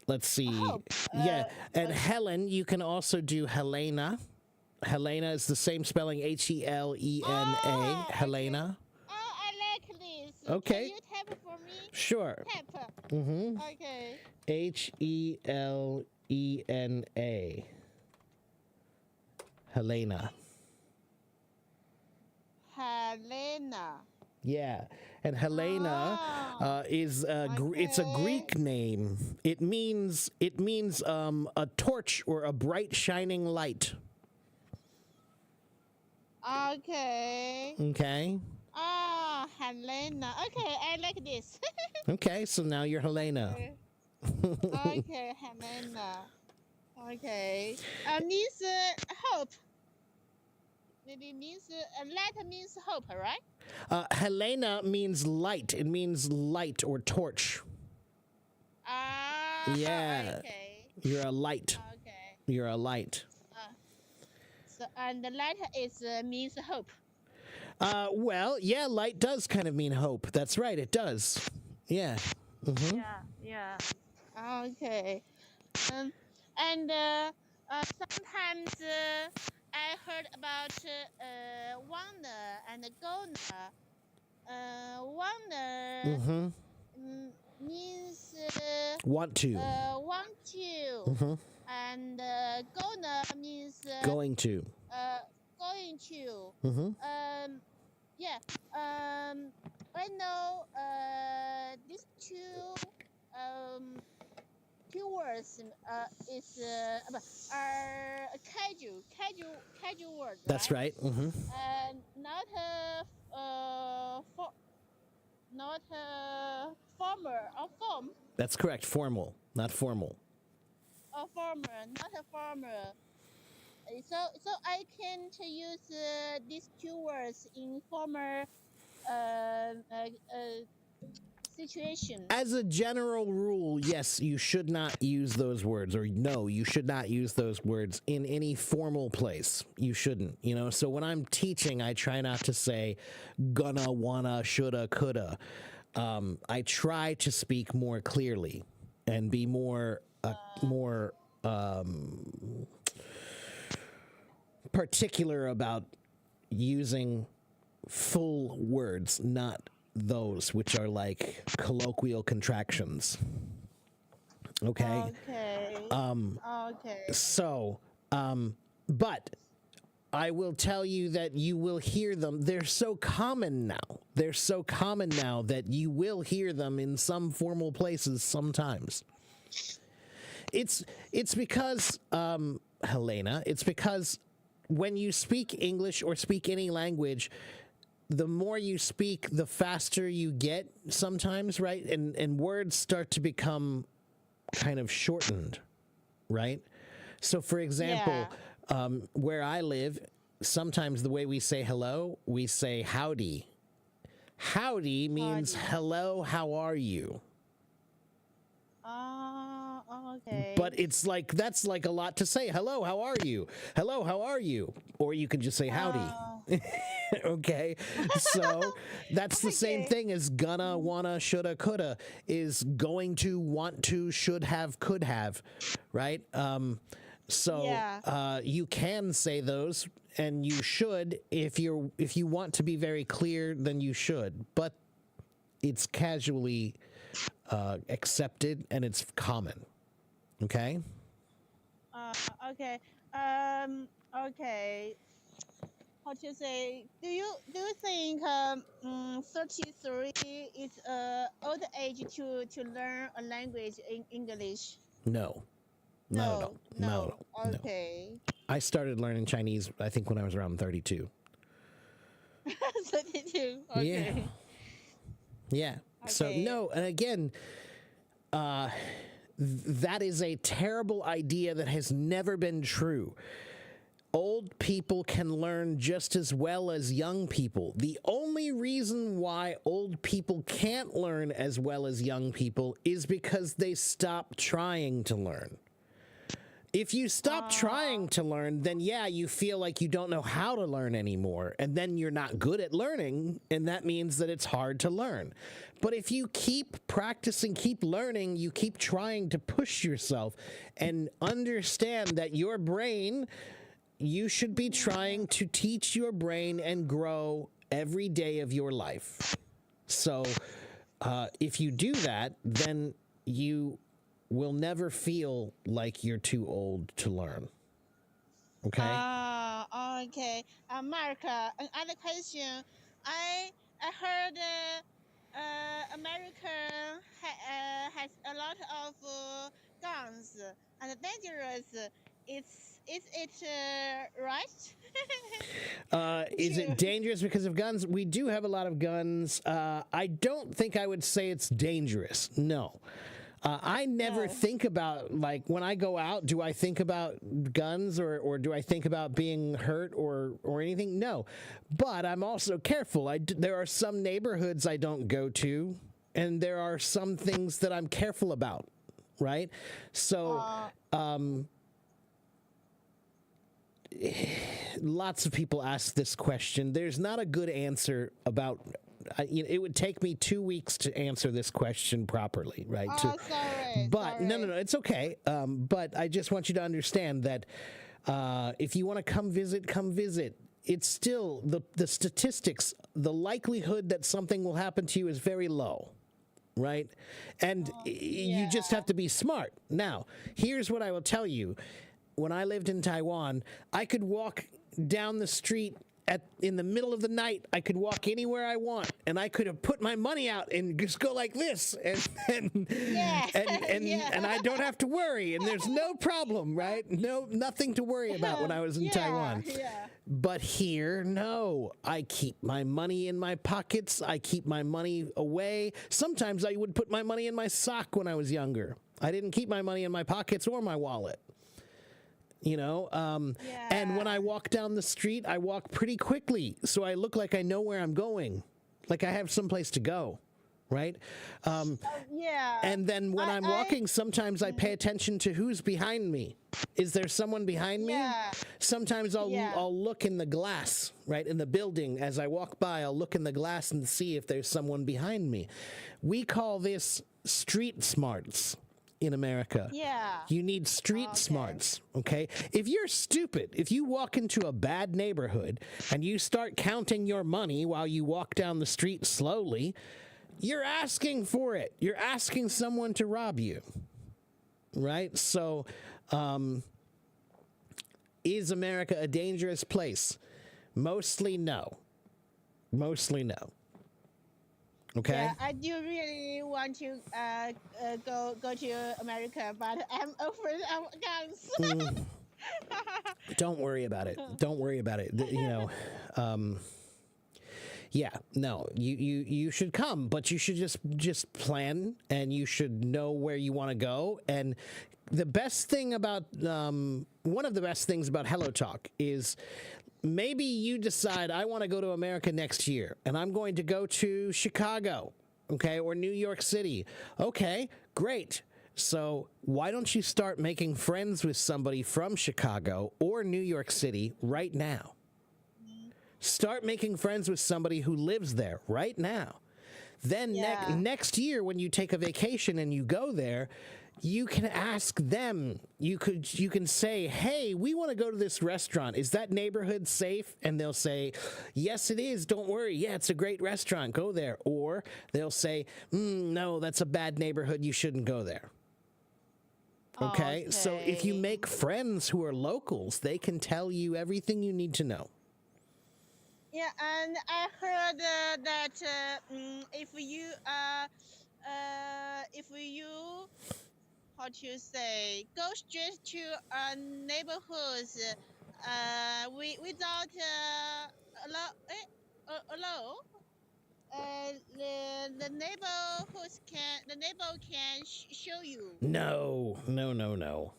Speaker 1: Let's see.
Speaker 2: Hope.
Speaker 1: Yeah, and Helen. You can also do Helena. Helena is the same spelling. HELENA.
Speaker 2: Oh,
Speaker 1: Helena.
Speaker 2: Oh, I like this.
Speaker 1: Okay.
Speaker 2: Can you tap for me?
Speaker 1: Sure.
Speaker 2: Tap.
Speaker 1: Mm-hmm.
Speaker 2: Okay.
Speaker 1: HELENA. Helena.
Speaker 2: Helena.
Speaker 1: Yeah, and Helena is it's a
Speaker 2: Okay.
Speaker 1: Greek name. It means a torch or a bright shining light.
Speaker 2: Okay.
Speaker 1: Okay.
Speaker 2: Ah, Helena. Okay, I like this.
Speaker 1: Okay, so now you're Helena.
Speaker 2: Okay, Helena. Okay. Means hope. Maybe means light means hope, right?
Speaker 1: Helena means light. It means light or torch.
Speaker 2: Ah.
Speaker 1: Yeah.
Speaker 2: Okay.
Speaker 1: You're a light.
Speaker 2: Okay.
Speaker 1: You're a light.
Speaker 2: So and the light is means hope.
Speaker 1: Well, yeah, light does kind of mean hope. That's right, it does. Yeah.
Speaker 2: Yeah, yeah. Okay. Um, and sometimes I heard about wanna and gonna. Wanna
Speaker 1: Mm-hmm.
Speaker 2: means
Speaker 1: Want to.
Speaker 2: want to,
Speaker 1: Mm-hmm.
Speaker 2: and gonna means
Speaker 1: Going to.
Speaker 2: going to.
Speaker 1: Mm-hmm.
Speaker 2: Yeah. I know these two words is are a casual word,
Speaker 1: That's
Speaker 2: right?
Speaker 1: right. Mm-hmm.
Speaker 2: Not not former or form
Speaker 1: That's correct. Formal, not formal.
Speaker 2: or former, not a former. So I can to use these two words in former situation.
Speaker 1: As a general rule, yes, you should not use those words, or no, you should not use those words in any formal place. You shouldn't, So when I'm teaching, I try not to say gonna, wanna, shoulda, coulda. I try to speak more clearly and be more particular about using full words, not those which are like colloquial contractions. Okay.
Speaker 2: Okay. Okay.
Speaker 1: So, but I will tell you that you will hear them. They're so common now. They're so common now that you will hear them in some formal places sometimes. It's because, Helena, it's because when you speak English or speak any language, the more you speak, the faster you get sometimes, right? And words start to become kind of shortened, right? So, for example, where I live, sometimes the way we say hello, we say howdy. Howdy means hello, how are you?
Speaker 2: Okay.
Speaker 1: But it's like, that's like a lot to say. Hello, how are you? Hello, how are you? Or you can just say howdy. Okay. So that's the same thing as gonna, wanna, shoulda, coulda, is going to, want to, should have, could have, right? You can say those, and you should. If you want to be very clear, then you should. But it's casually accepted, and it's common. Okay.
Speaker 2: Okay. Okay. How to say? Do you think 33 is old age to learn a language in English?
Speaker 1: No. Not at all.
Speaker 2: No.
Speaker 1: No.
Speaker 2: Okay.
Speaker 1: I started learning Chinese, I think, when I was around 32.
Speaker 2: 32. Okay.
Speaker 1: Yeah. So,
Speaker 2: Okay.
Speaker 1: no. And again, that is a terrible idea that has never been true. Old people can learn just as well as young people. The only reason why old people can't learn as well as young people is because they stop trying to learn. If you stop trying to learn, then yeah, you feel like you don't know how to learn anymore, and then you're not good at learning, and that means that it's hard to learn. But if you keep practicing, keep learning, you keep trying to push yourself and understand that your brain, you should be trying to teach your brain and grow every day of your life. So if you do that, then you will never feel like you're too old to learn. Okay?
Speaker 2: Okay. Mark, another question. I heard America has a lot of guns and dangerous. Is it right?
Speaker 1: Is it dangerous because of guns? We do have a lot of guns. I don't think I would say it's dangerous. No. I never think about, like, when I go out, do I think about guns or do I think about being hurt or anything? No. But I'm also careful. There are some neighborhoods I don't go to, and there are some things that I'm careful about, right? So, lots of people ask this question. There's not a good answer about. It would take me 2 weeks to answer this question properly, right?
Speaker 2: Sorry.
Speaker 1: But no, it's okay. But I just want you to understand that if you want to come visit. It's still the statistics. The likelihood that something will happen to you is very low, right? And you just have to be smart. Now, here's what I will tell you. When I lived in Taiwan, I could walk down the street in the middle of the night. I could walk anywhere I want, and I could have put my money out and just go like this, and I don't have to worry, and there's no problem, right? Nothing to worry about when I was in Taiwan.
Speaker 2: Yeah.
Speaker 1: But here, no. I keep my money in my pockets. I keep my money away. Sometimes I would put my money in my sock when I was younger. I didn't keep my money in my pockets or my wallet. And when I walk down the street, I walk pretty quickly, so I look like I know where I'm going, like I have someplace to go, right? And then when I'm walking, sometimes I pay attention to who's behind me. Is there someone behind me? Sometimes I'll look in the glass, right, in the building. As I walk by, I'll look in the glass and see if there's someone behind me. We call this street smarts. In America. You need street smarts, okay? If you're stupid, if you walk into a bad neighborhood and you start counting your money while you walk down the street slowly, you're asking for it. You're asking someone to rob you, right? So, is America a dangerous place? Mostly no. Mostly no. Okay.
Speaker 2: Yeah, I do really want to go to America, but I'm afraid of guns.
Speaker 1: Don't worry about it. Don't worry about it. Yeah, no, you should come, but you should just plan, and you should know where you want to go. And the best thing about one of the best things about Hello Talk is, maybe you decide, I want to go to America next year, and I'm going to go to Chicago, okay, or New York City. Okay, great. So why don't you start making friends with somebody from Chicago or New York City right now? Start making friends with somebody who lives there right now. Then next year, when you take a vacation and you go there, you can ask them. You can say, hey, we want to go to this restaurant. Is that neighborhood safe? And they'll say, yes, it is. Don't worry. Yeah, it's a great restaurant. Go there. Or they'll say, no, that's a bad neighborhood. You shouldn't go there. Okay? So if you make friends who are locals, they can tell you everything you need to know.
Speaker 2: Yeah, and I heard that if you how to say, go straight to neighborhoods without allow the neighbor can show you.
Speaker 1: No.
Speaker 2: No.
Speaker 1: No.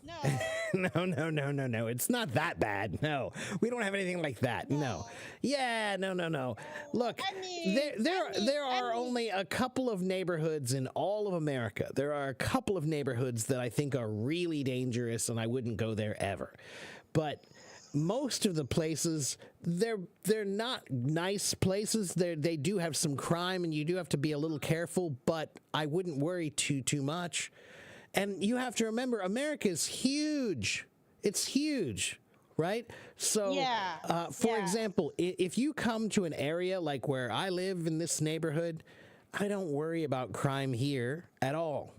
Speaker 1: It's not that bad. No, we don't have anything like that. No. Yeah, no. Look, there are only a couple of neighborhoods in all of America. There are a couple of neighborhoods that I think are really dangerous, and I wouldn't go there ever. But most of the places, they're not nice places. They do have some crime, and you do have to be a little careful, but I wouldn't worry too much. And you have to remember, America is huge. It's huge, right? So, for example, if you come to an area like where I live in this neighborhood, I don't worry about crime here at all.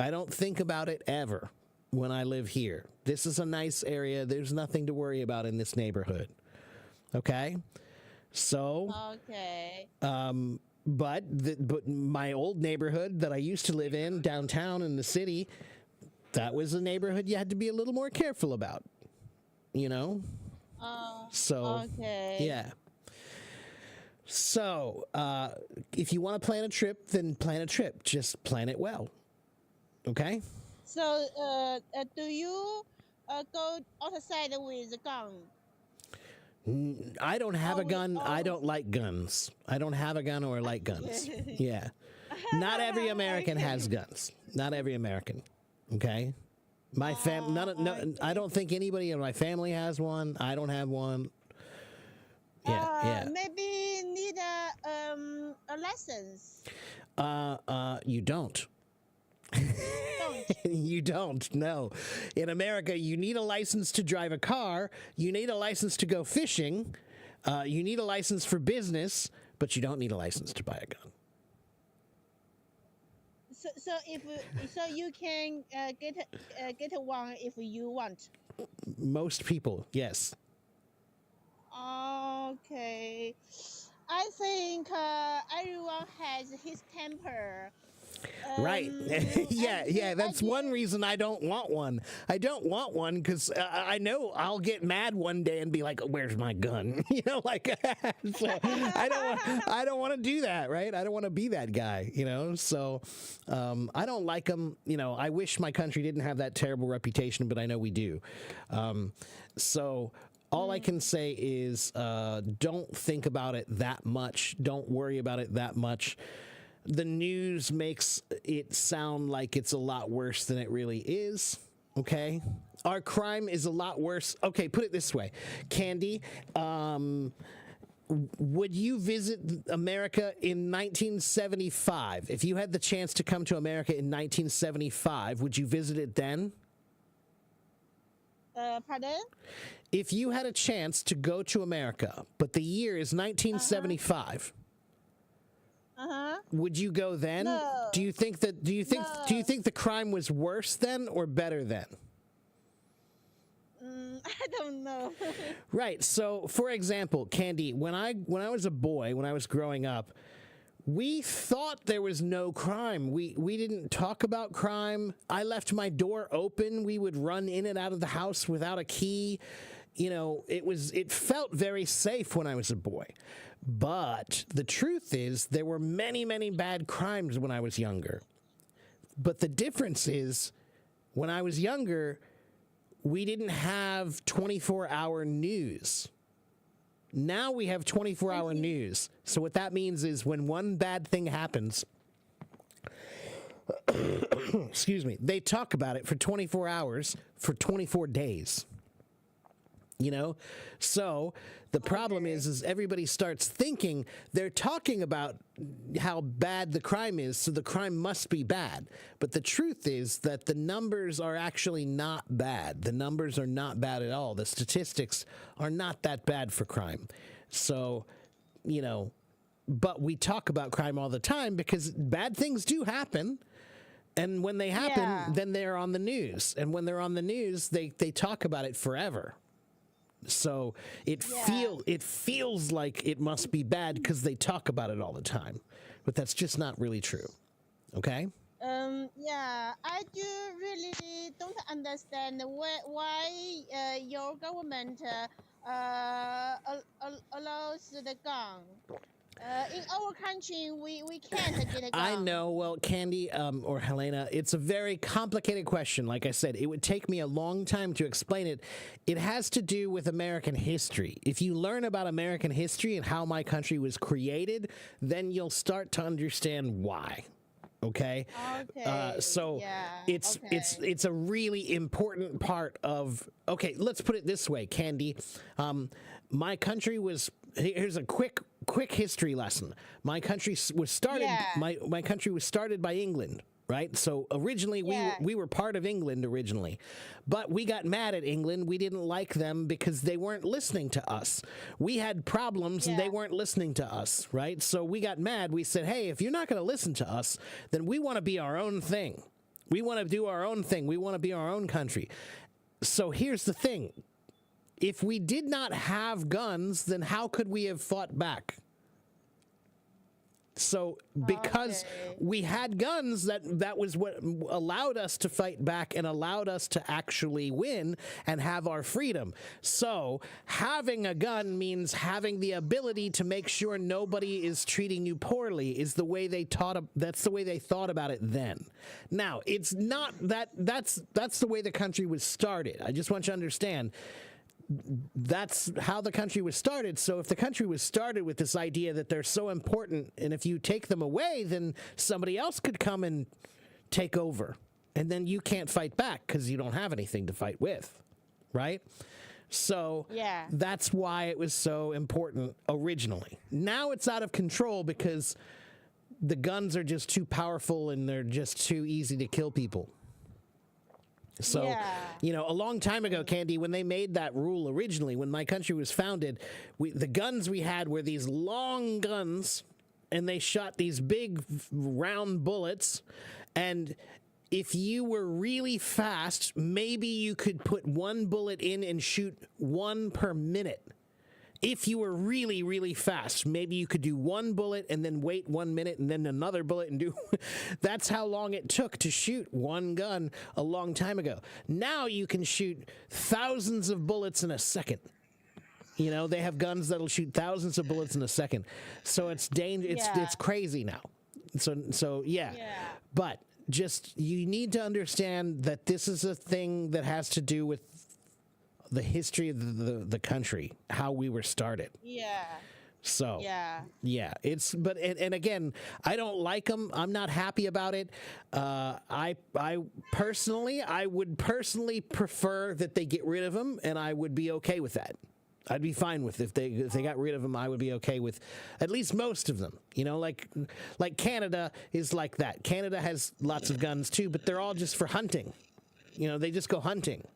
Speaker 1: I don't think about it ever when I live here. This is a nice area. There's nothing to worry about in this neighborhood. Okay? So, but my old neighborhood that I used to live in downtown in the city, that was a neighborhood you had to be a little more careful about, So, yeah. So, if you want to plan a trip, then plan a trip. Just plan it well. Okay?
Speaker 2: So, do you go outside with a gun?
Speaker 1: I don't have a gun. I don't like guns. I don't have a gun or like guns. Yeah. Not every American has guns. Not every American. Okay? My fam, none, of- no,
Speaker 2: I
Speaker 1: I
Speaker 2: see.
Speaker 1: don't think anybody in my family has one. I don't have one. Yeah, yeah.
Speaker 2: Maybe need a license.
Speaker 1: You don't.
Speaker 2: Don't.
Speaker 1: You don't. No. In America, you need a license to drive a car. You need a license to go fishing. You need a license for business, but you don't need a license to buy a gun.
Speaker 2: So you can get one if you want.
Speaker 1: Most people, yes.
Speaker 2: Okay. I think everyone has his temper.
Speaker 1: Right. Yeah, yeah. That's
Speaker 2: I
Speaker 1: one reason I don't want one. I don't want one because I know I'll get mad one day and be like, "Where's my gun?" You know, like so I don't want to do that, right? I don't want to be that guy, you know. So I don't like them. You know, I wish my country didn't have that terrible reputation, but I know we do. So. All I can say is don't think about it that much. Don't worry about it that much. The news makes it sound like it's a lot worse than it really is. Okay? Our crime is a lot worse. Okay, put it this way. Candy, would you visit America in 1975? If you had the chance to come to America in 1975, would you visit it then?
Speaker 2: Pardon?
Speaker 1: If you had a chance to go to America, but the year is 1975, would you go then?
Speaker 2: No.
Speaker 1: Do you think that do you think the crime was worse then or better then?
Speaker 2: I don't know.
Speaker 1: Right. So, for example, Candy, when I was a boy, when I was growing up, we thought there was no crime. We didn't talk about crime. I left my door open. We would run in and out of the house without a key. You know, it felt very safe when I was a boy. But the truth is there were many, many bad crimes when I was younger. But the difference is when I was younger, we didn't have 24-hour news. Now we have 24-hour news. So what that means is when one bad thing happens, excuse me, they talk about it for 24 hours for 24 days. You know? So the problem is everybody starts thinking they're talking about how bad the crime is, so the crime must be bad. But the truth is that the numbers are actually not bad. The numbers are not bad at all. The statistics are not that bad for crime. So, you know, but we talk about crime all the time because bad things do happen. And when they happen, then they're on the news. And when they're on the news, they talk about it forever. So it feels like it must be bad because they talk about it all the time, but that's just not really true. Okay.
Speaker 2: I do really don't understand why your government allows the gun. In our country, we can't get a gun.
Speaker 1: I know. Well, Candy or Helena, it's a very complicated question. Like I said, it would take me a long time to explain it. It has to do with American history. If you learn about American history and how my country was created, then you'll start to understand why. Okay. So it's a really important part of. Okay, let's put it this way, Candy. My country was. Here's a quick history lesson. My country was started. My country was started by England. Right. So originally we were part of England originally, but we got mad at England. We didn't like them because they weren't listening to us. We had problems and they weren't listening to us. Right. So we got mad. We said, hey, if you're not going to listen to us, then we want to be our own thing. We want to do our own thing. We want to be our own country. So here's the thing. If we did not have guns, then how could we have fought back? So because we had guns, that was what allowed us to fight back and allowed us to actually win and have our freedom. So having a gun means having the ability to make sure nobody is treating you poorly is the way they that's the way they thought about it then. Now, it's not that's the way the country was started. I just want you to understand. That's how the country was started. So if the country was started with this idea that they're so important, and if you take them away, then somebody else could come and take over. and then you can't fight back because you don't have anything to fight with, right? So
Speaker 2: Yeah.
Speaker 1: that's why it was so important originally. Now it's out of control because the guns are just too powerful and they're just too easy to kill people. So,
Speaker 2: Yeah.
Speaker 1: a long time ago, Candy, when they made that rule originally, when my country was founded, the guns we had were these long guns, and they shot these big round bullets. And if you were really fast, maybe you could put one bullet in and shoot one per minute. If you were really, really fast, maybe you could do one bullet and then wait 1 minute and then another bullet and do. That's how long it took to shoot one gun a long time ago. Now you can shoot thousands of bullets in a second. They have guns that'll shoot thousands of bullets in a second. So it's dangerous. It's crazy now. So yeah. But just you need to understand that this is a thing that has to do with the history of the country, how we were started.
Speaker 2: Yeah.
Speaker 1: So
Speaker 2: Yeah.
Speaker 1: but again, I don't like them. I'm not happy about it. I would personally prefer that they get rid of them, and I would be okay with that. I'd be fine with if they got rid of them. I would be okay with at least most of them. Like Canada is like that. Canada has lots of guns too, but they're all just for hunting. They just go hunting.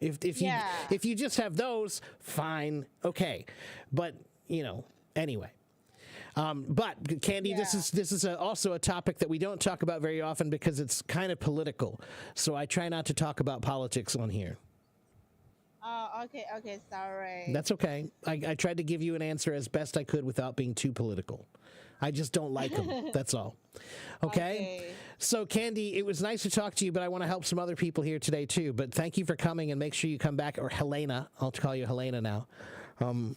Speaker 1: If you just have those, fine, okay, but anyway. But Candy, this is also a topic that we don't talk about very often because it's kind of political. So I try not to talk about politics on here.
Speaker 2: Oh, okay, sorry.
Speaker 1: That's okay. I tried to give you an answer as best I could without being too political. I just don't like them. That's all. Okay? So, Candy, it was nice to talk to you, but I want to help some other people here today, too. But thank you for coming, and make sure you come back. Or Helena. I'll call you Helena now.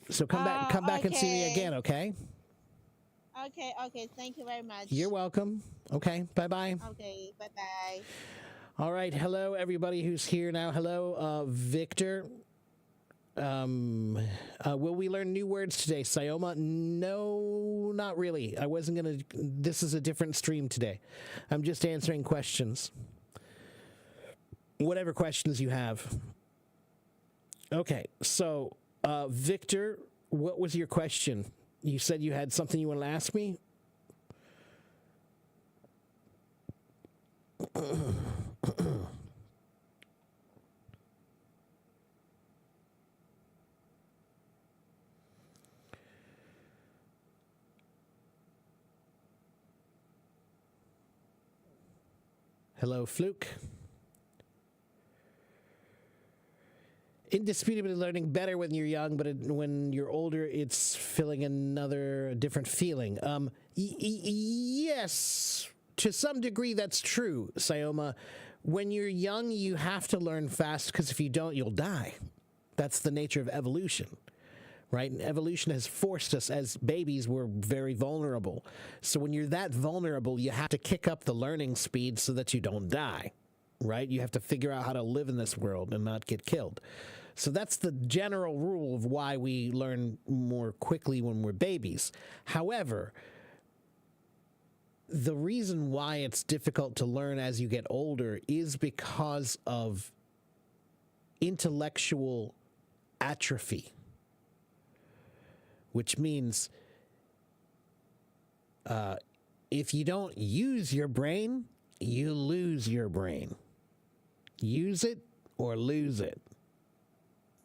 Speaker 1: So come back and see me again, okay?
Speaker 2: Okay. Thank you very much.
Speaker 1: You're welcome. Okay, bye-bye.
Speaker 2: Okay, bye-bye.
Speaker 1: All right, hello, everybody who's here now. Hello, Victor. Will we learn new words today, Sayoma? No, not really. I wasn't going to. This is a different stream today. I'm just answering questions. Whatever questions you have. Okay, so, Victor, what was your question? You said you had something you wanted to ask me? Hello, Fluke. Indisputably learning better when you're young, but when you're older, it's feeling a different feeling. Yes, to some degree, that's true, Sayoma. When you're young, you have to learn fast because if you don't, you'll die. That's the nature of evolution. Right? And evolution has forced us as babies, we're very vulnerable. So when you're that vulnerable, you have to kick up the learning speed so that you don't die, right? You have to figure out how to live in this world and not get killed. So that's the general rule of why we learn more quickly when we're babies. However, the reason why it's difficult to learn as you get older is because of intellectual atrophy. Which means if you don't use your brain, you lose your brain. Use it or lose it.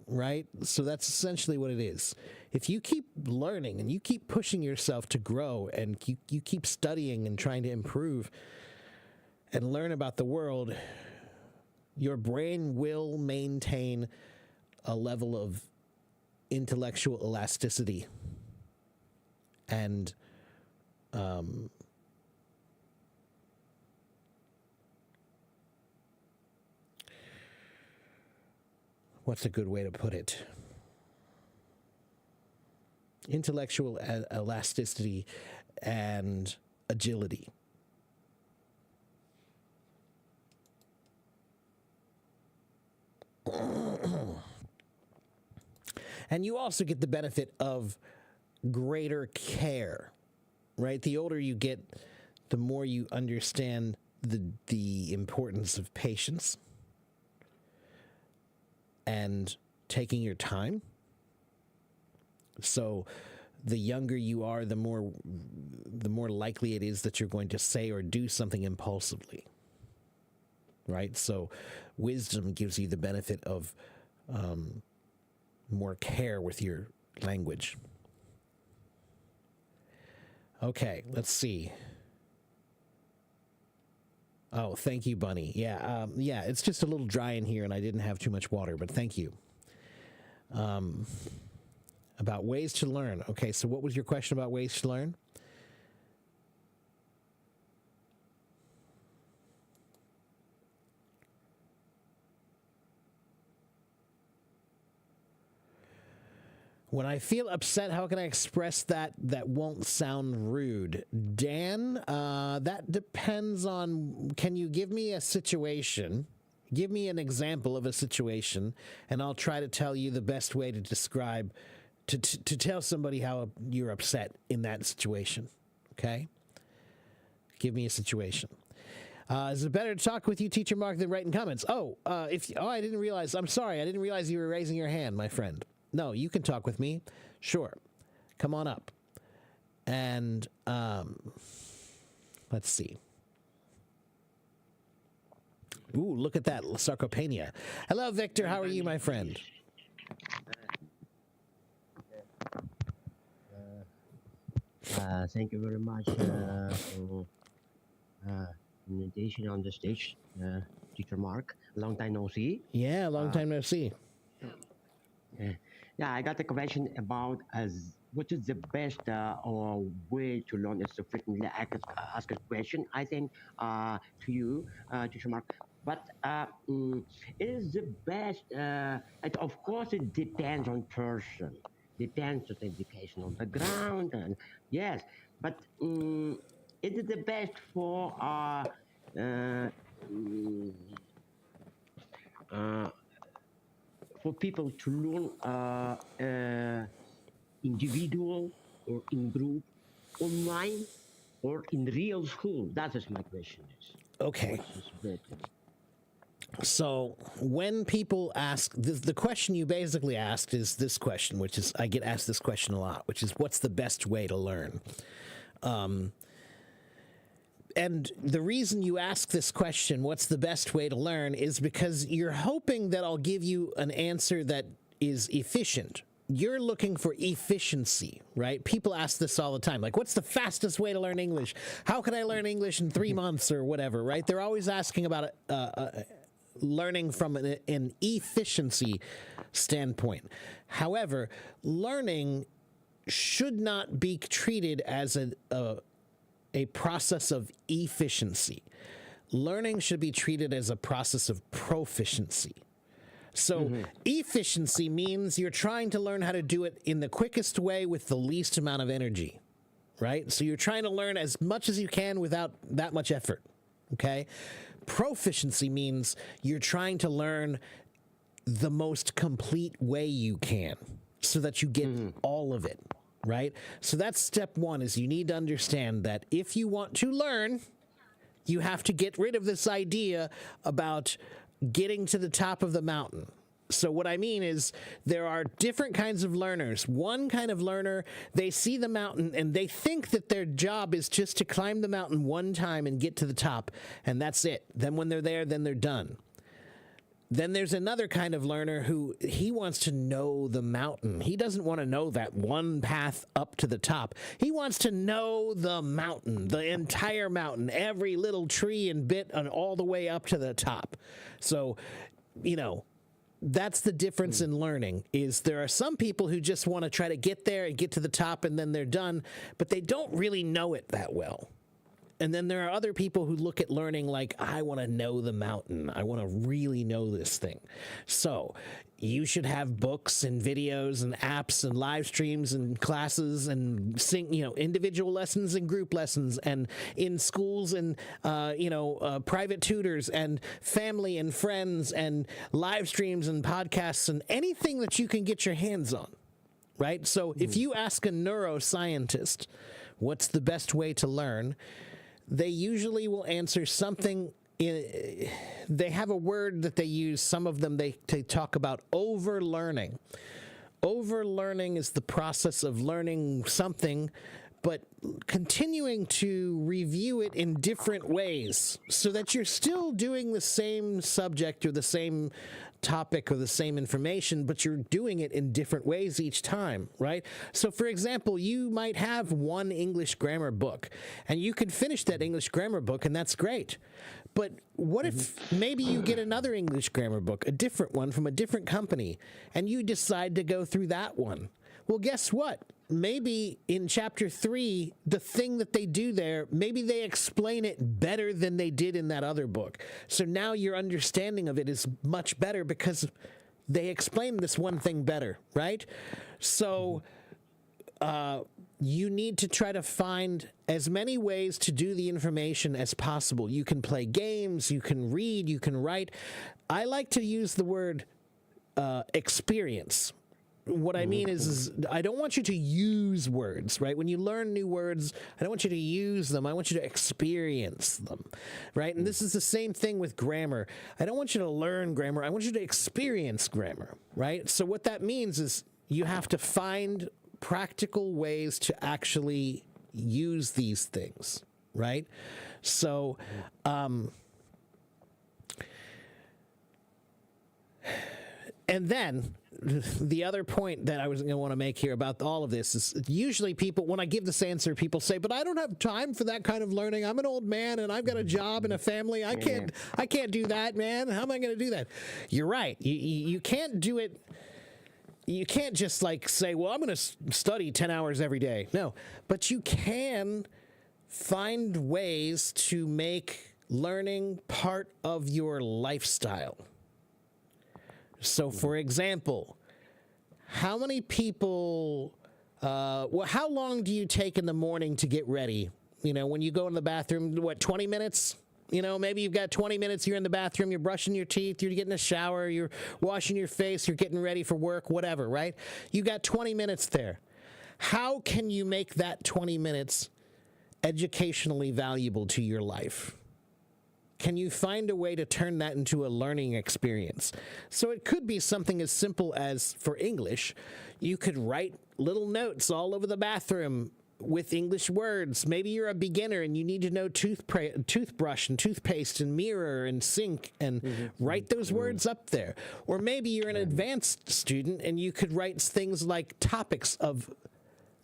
Speaker 1: Right? So that's essentially what it is. If you keep learning and you keep pushing yourself to grow and you keep studying and trying to improve and learn about the world, your brain will maintain a level of intellectual elasticity and what's a good way to put it? Intellectual elasticity and agility. And you also get the benefit of greater care, right? The older you get, the more you understand the importance of patience and taking your time. So the younger you are, the more likely it is that you're going to say or do something impulsively. Right? So wisdom gives you the benefit of more care with your language. Okay, let's see. Oh, thank you, Bunny. Yeah, it's just a little dry in here, and I didn't have too much water, but thank you. About ways to learn. Okay, so what was your question about ways to learn? When I feel upset, how can I express that won't sound rude? Dan, that depends on, can you give me a situation? Give me an example of a situation, and I'll try to tell you the best way to describe, to tell somebody how you're upset in that situation. Okay? Give me a situation. Is it better to talk with you, Teacher Mark, than write in comments? I didn't realize. I'm sorry. I didn't realize you were raising your hand, my friend. No, you can talk with me. Sure. Come on up. And let's see. Ooh, look at that. Sarcopenia. Hello, Victor. How are you, my friend?
Speaker 3: Thank you very much for invitation on the stage, Teacher Mark. Long time no see.
Speaker 1: Yeah, long time no see.
Speaker 3: Yeah, I got a question about what is the best way to learn. It's a frequently asked question, I think, to you, Teacher Mark. But it is the best. Of course, it depends on person. Depends on education on the ground, and yes. But it is the best for people to learn individual or in group, online or in real school. That is my question.
Speaker 1: Okay. So when people ask, the question you basically asked is this question, which is, I get asked this question a lot, which is, what's the best way to learn? And the reason you ask this question, what's the best way to learn, is because you're hoping that I'll give you an answer that is efficient. You're looking for efficiency, right? People ask this all the time. Like, what's the fastest way to learn English? How can I learn English in 3 months or whatever, right? They're always asking about learning from an efficiency standpoint. However, learning should not be treated as a process of efficiency. Learning should be treated as a process of proficiency. So efficiency means you're trying to learn how to do it in the quickest way with the least amount of energy, right? So you're trying to learn as much as you can without that much effort, okay? Proficiency means you're trying to learn the most complete way you can so that you get all of it, right? So that's step one, is you need to understand that if you want to learn, you have to get rid of this idea about getting to the top of the mountain. So what I mean is there are different kinds of learners. One kind of learner, they see the mountain and they think that their job is just to climb the mountain one time and get to the top, and that's it. Then when they're there, then they're done. Then there's another kind of learner who he wants to know the mountain. He doesn't want to know that one path up to the top. He wants to know the mountain, the entire mountain, every little tree and bit, and all the way up to the top. So, that's the difference in learning, is there are some people who just want to try to get there and get to the top and then they're done, but they don't really know it that well. And then there are other people who look at learning like, I want to know the mountain. I want to really know this thing. So you should have books and videos and apps and live streams and classes and individual lessons and group lessons, and in schools and, private tutors and family and friends and live streams and podcasts and anything that you can get your hands on, right? So if you ask a neuroscientist, what's the best way to learn? they usually will answer something. They have a word that they use. Some of them they talk about overlearning. Overlearning is the process of learning something, but continuing to review it in different ways so that you're still doing the same subject or the same topic or the same information, but you're doing it in different ways each time, right? So, for example, you might have one English grammar book, and you could finish that English grammar book, and that's great. But what if maybe you get another English grammar book, a different one from a different company, and you decide to go through that one? Well, guess what? Maybe in chapter 3, the thing that they do there, maybe they explain it better than they did in that other book. So now your understanding of it is much better because they explained this one thing better, right? So you need to try to find as many ways to do the information as possible. You can play games, you can read, you can write. I like to use the word experience. What I mean is I don't want you to use words, right? When you learn new words, I don't want you to use them. I want you to experience them, right? And this is the same thing with grammar. I don't want you to learn grammar. I want you to experience grammar, right? So what that means is you have to find practical ways to actually use these things, right? So, and then the other point that I was going to want to make here about all of this is usually people, when I give this answer, people say, but I don't have time for that kind of learning. I'm an old man and I've got a job and a family. I can't do that, man. How am I going to do that? You're right. You can't do it. You can't just like say, well, I'm going to study 10 hours every day. No, but you can find ways to make learning part of your lifestyle. So, for example, how many people, how long do you take in the morning to get ready? You know, when you go in the bathroom, what, 20 minutes? You know, maybe you've got 20 minutes, you're in the bathroom, you're brushing your teeth, you're getting a shower, you're washing your face, you're getting ready for work, whatever, right? You got 20 minutes there. How can you make that 20 minutes educationally valuable to your life? Can you find a way to turn that into a learning experience? So it could be something as simple as, for English, you could write little notes all over the bathroom with English words. Maybe you're a beginner and you need to know toothbrush and toothpaste and mirror and sink and write those words up there. Or maybe you're an advanced student and you could write things like topics of,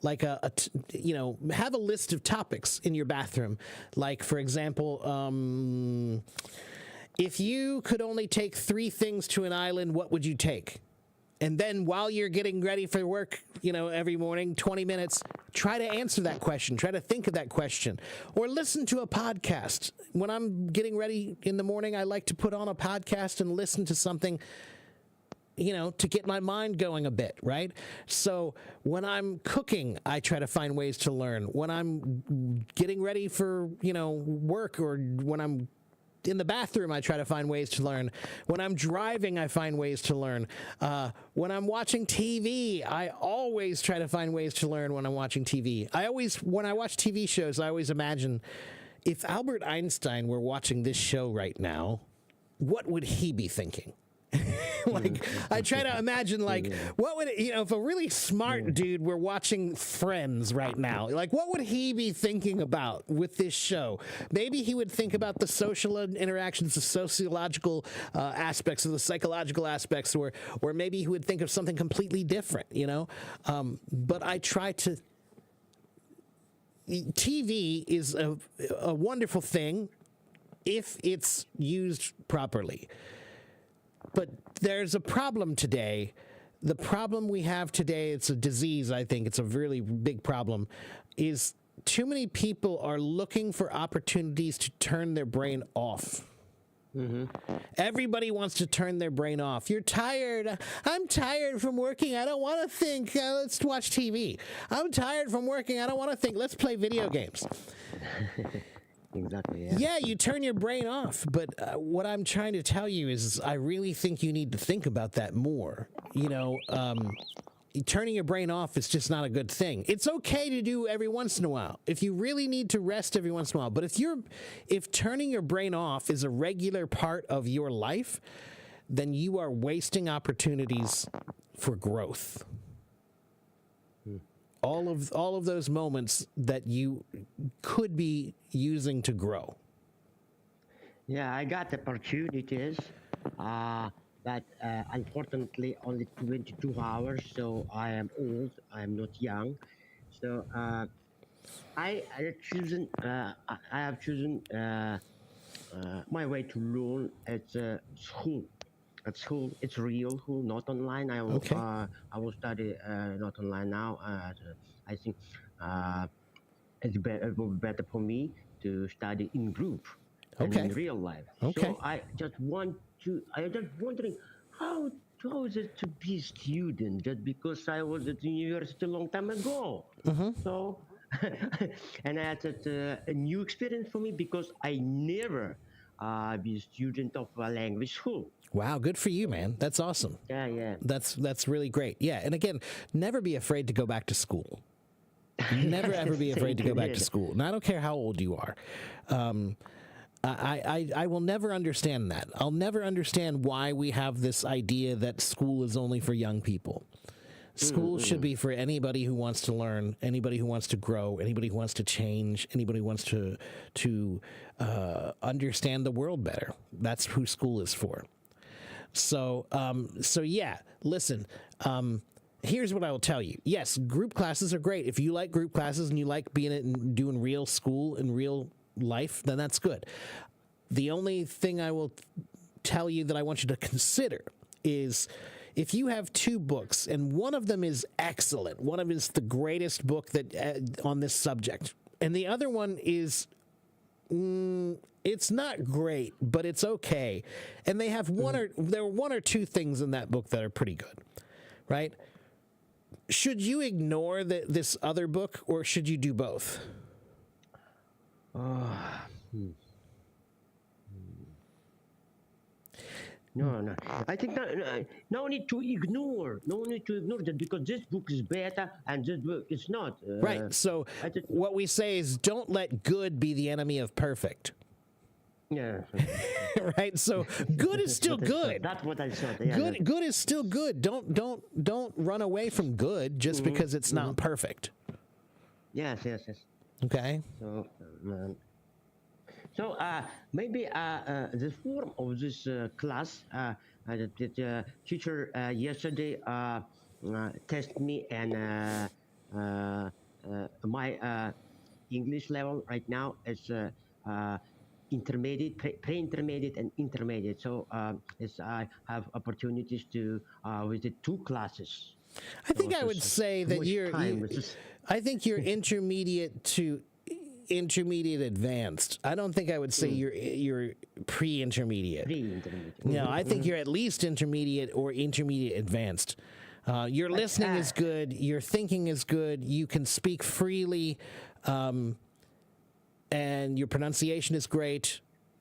Speaker 1: like have a list of topics in your bathroom. Like, for example, if you could only take 3 things to an island, what would you take? And then while you're getting ready for work, every morning, 20 minutes, try to answer that question. Try to think of that question. Or listen to a podcast. When I'm getting ready in the morning, I like to put on a podcast and listen to something, to get my mind going a bit, right? So when I'm cooking, I try to find ways to learn. When I'm getting ready for, work, or when I'm in the bathroom, I try to find ways to learn. When I'm driving, I find ways to learn. When I'm watching TV, I always try to find ways to learn when I'm watching TV. When I watch TV shows, I always imagine if Albert Einstein were watching this show right now, what would he be thinking? I try to imagine, what would if a really smart dude were watching Friends right now, what would he be thinking about with this show? Maybe he would think about the social interactions, the sociological aspects, or the psychological aspects, or maybe he would think of something completely different, But I try to. TV is a wonderful thing if it's used properly. But there's a problem today. The problem we have today, it's a disease, I think. It's a really big problem, is too many people are looking for opportunities to turn their brain off. Everybody wants to turn their brain off. You're tired. I'm tired from working. I don't want to think. Let's watch TV. I'm tired from working. I don't want to think. Let's play video games.
Speaker 3: Exactly.
Speaker 1: Yeah, you turn your brain off. But what I'm trying to tell you is I really think you need to think about that more. turning your brain off is just not a good thing. It's okay to do every once in a while if you really need to rest every once in a while. But if turning your brain off is a regular part of your life, then you are wasting opportunities for growth. All of those moments that you could be using to grow.
Speaker 3: Yeah, I got opportunities, but unfortunately only 22 hours. So I am old. I am not young. So I have chosen my way to learn at school. At school, it's real school, not online.
Speaker 1: Okay.
Speaker 3: I will study not online now. I think uh, it will be better for me to study in group and
Speaker 1: Okay.
Speaker 3: in real life.
Speaker 1: Okay.
Speaker 3: So I just wondering how how is it to be a student just because I was at the university a long time ago. So and that's a new experience for me because I never be a student of a language school.
Speaker 1: Wow, good for you, man. That's awesome.
Speaker 3: Yeah, yeah.
Speaker 1: That's really great. Yeah, and again, never be afraid to go back to school. Never ever be afraid to go back to school. And I don't care how old you are. I will never understand that. I'll never understand why we have this idea that school is only for young people. School should be for anybody who wants to learn, anybody who wants to grow, anybody who wants to change, anybody who wants to understand the world better. That's who school is for. So yeah, listen, here's what I will tell you. Yes, group classes are great. If you like group classes and you like being and doing real school and real life, then that's good. The only thing I will tell you that I want you to consider is if you have two books and one of them is excellent, one of them is the greatest book that on this subject, and the other one is it's not great, but it's okay. And they have there are one or two things in that book that are pretty good, right? Should you ignore this other book or should you do both?
Speaker 3: No. I think no need to ignore. No need to ignore that because this book is better and this book is not.
Speaker 1: Right. So what we say is don't let good be the enemy of perfect.
Speaker 3: Yeah.
Speaker 1: Right. So good is still good.
Speaker 3: That's what I thought. Yeah,
Speaker 1: Good is still good. Don't run away from good just because it's not perfect.
Speaker 3: Yes.
Speaker 1: Okay.
Speaker 3: So maybe the form of this class, the teacher yesterday tested me and my English level right now is intermediate, pre-intermediate, and intermediate. So I have opportunities to visit two classes.
Speaker 1: I think I would say that I think you're intermediate to intermediate advanced. I don't think I would say you're pre-intermediate.
Speaker 3: Pre-intermediate.
Speaker 1: No, I think you're at least intermediate or intermediate advanced. Your listening is good. Your thinking is good. You can speak freely, and your pronunciation is great.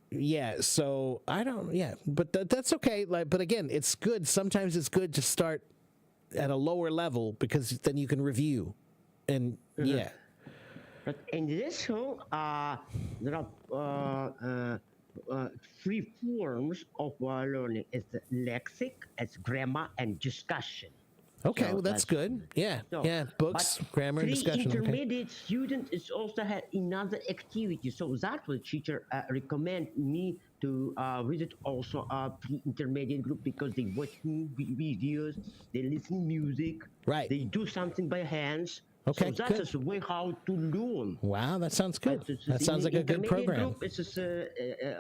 Speaker 1: Yeah. So I don't. Yeah, but that's okay. But again, it's good. Sometimes it's good to start at a lower level because then you can review, and yeah.
Speaker 3: But in this show, there are three forms of learning. It's the lexic, it's grammar, and discussion.
Speaker 1: Okay,
Speaker 3: So
Speaker 1: well that's good. Yeah,
Speaker 3: so,
Speaker 1: yeah. Books,
Speaker 3: but
Speaker 1: grammar, discussion. Okay.
Speaker 3: Intermediate student is also have another activity. So that will teacher recommend me to visit also a pre-intermediate group because they watch videos, they listen music,
Speaker 1: Right.
Speaker 3: They do something by hands.
Speaker 1: Okay,
Speaker 3: so
Speaker 1: good.
Speaker 3: that's a way how to learn.
Speaker 1: Wow, that sounds good.
Speaker 3: But it's
Speaker 1: That sounds like a good
Speaker 3: intermediate
Speaker 1: program.
Speaker 3: Group, it's just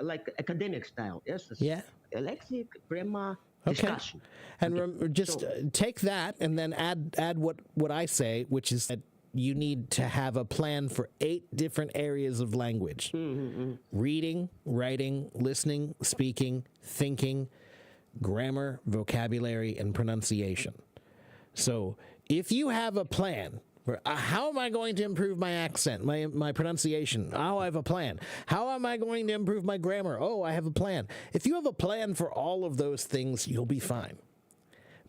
Speaker 3: like academic style. Yes. It's
Speaker 1: Yeah.
Speaker 3: lexic, grammar,
Speaker 1: Okay.
Speaker 3: discussion.
Speaker 1: And just take that and then add what I say, which is that you need to have a plan for 8 different areas of language: reading, writing, listening, speaking, thinking, grammar, vocabulary, and pronunciation. So if you have a plan. How am I going to improve my accent, my pronunciation? Oh, I have a plan. How am I going to improve my grammar? Oh, I have a plan. If you have a plan for all of those things, you'll be fine.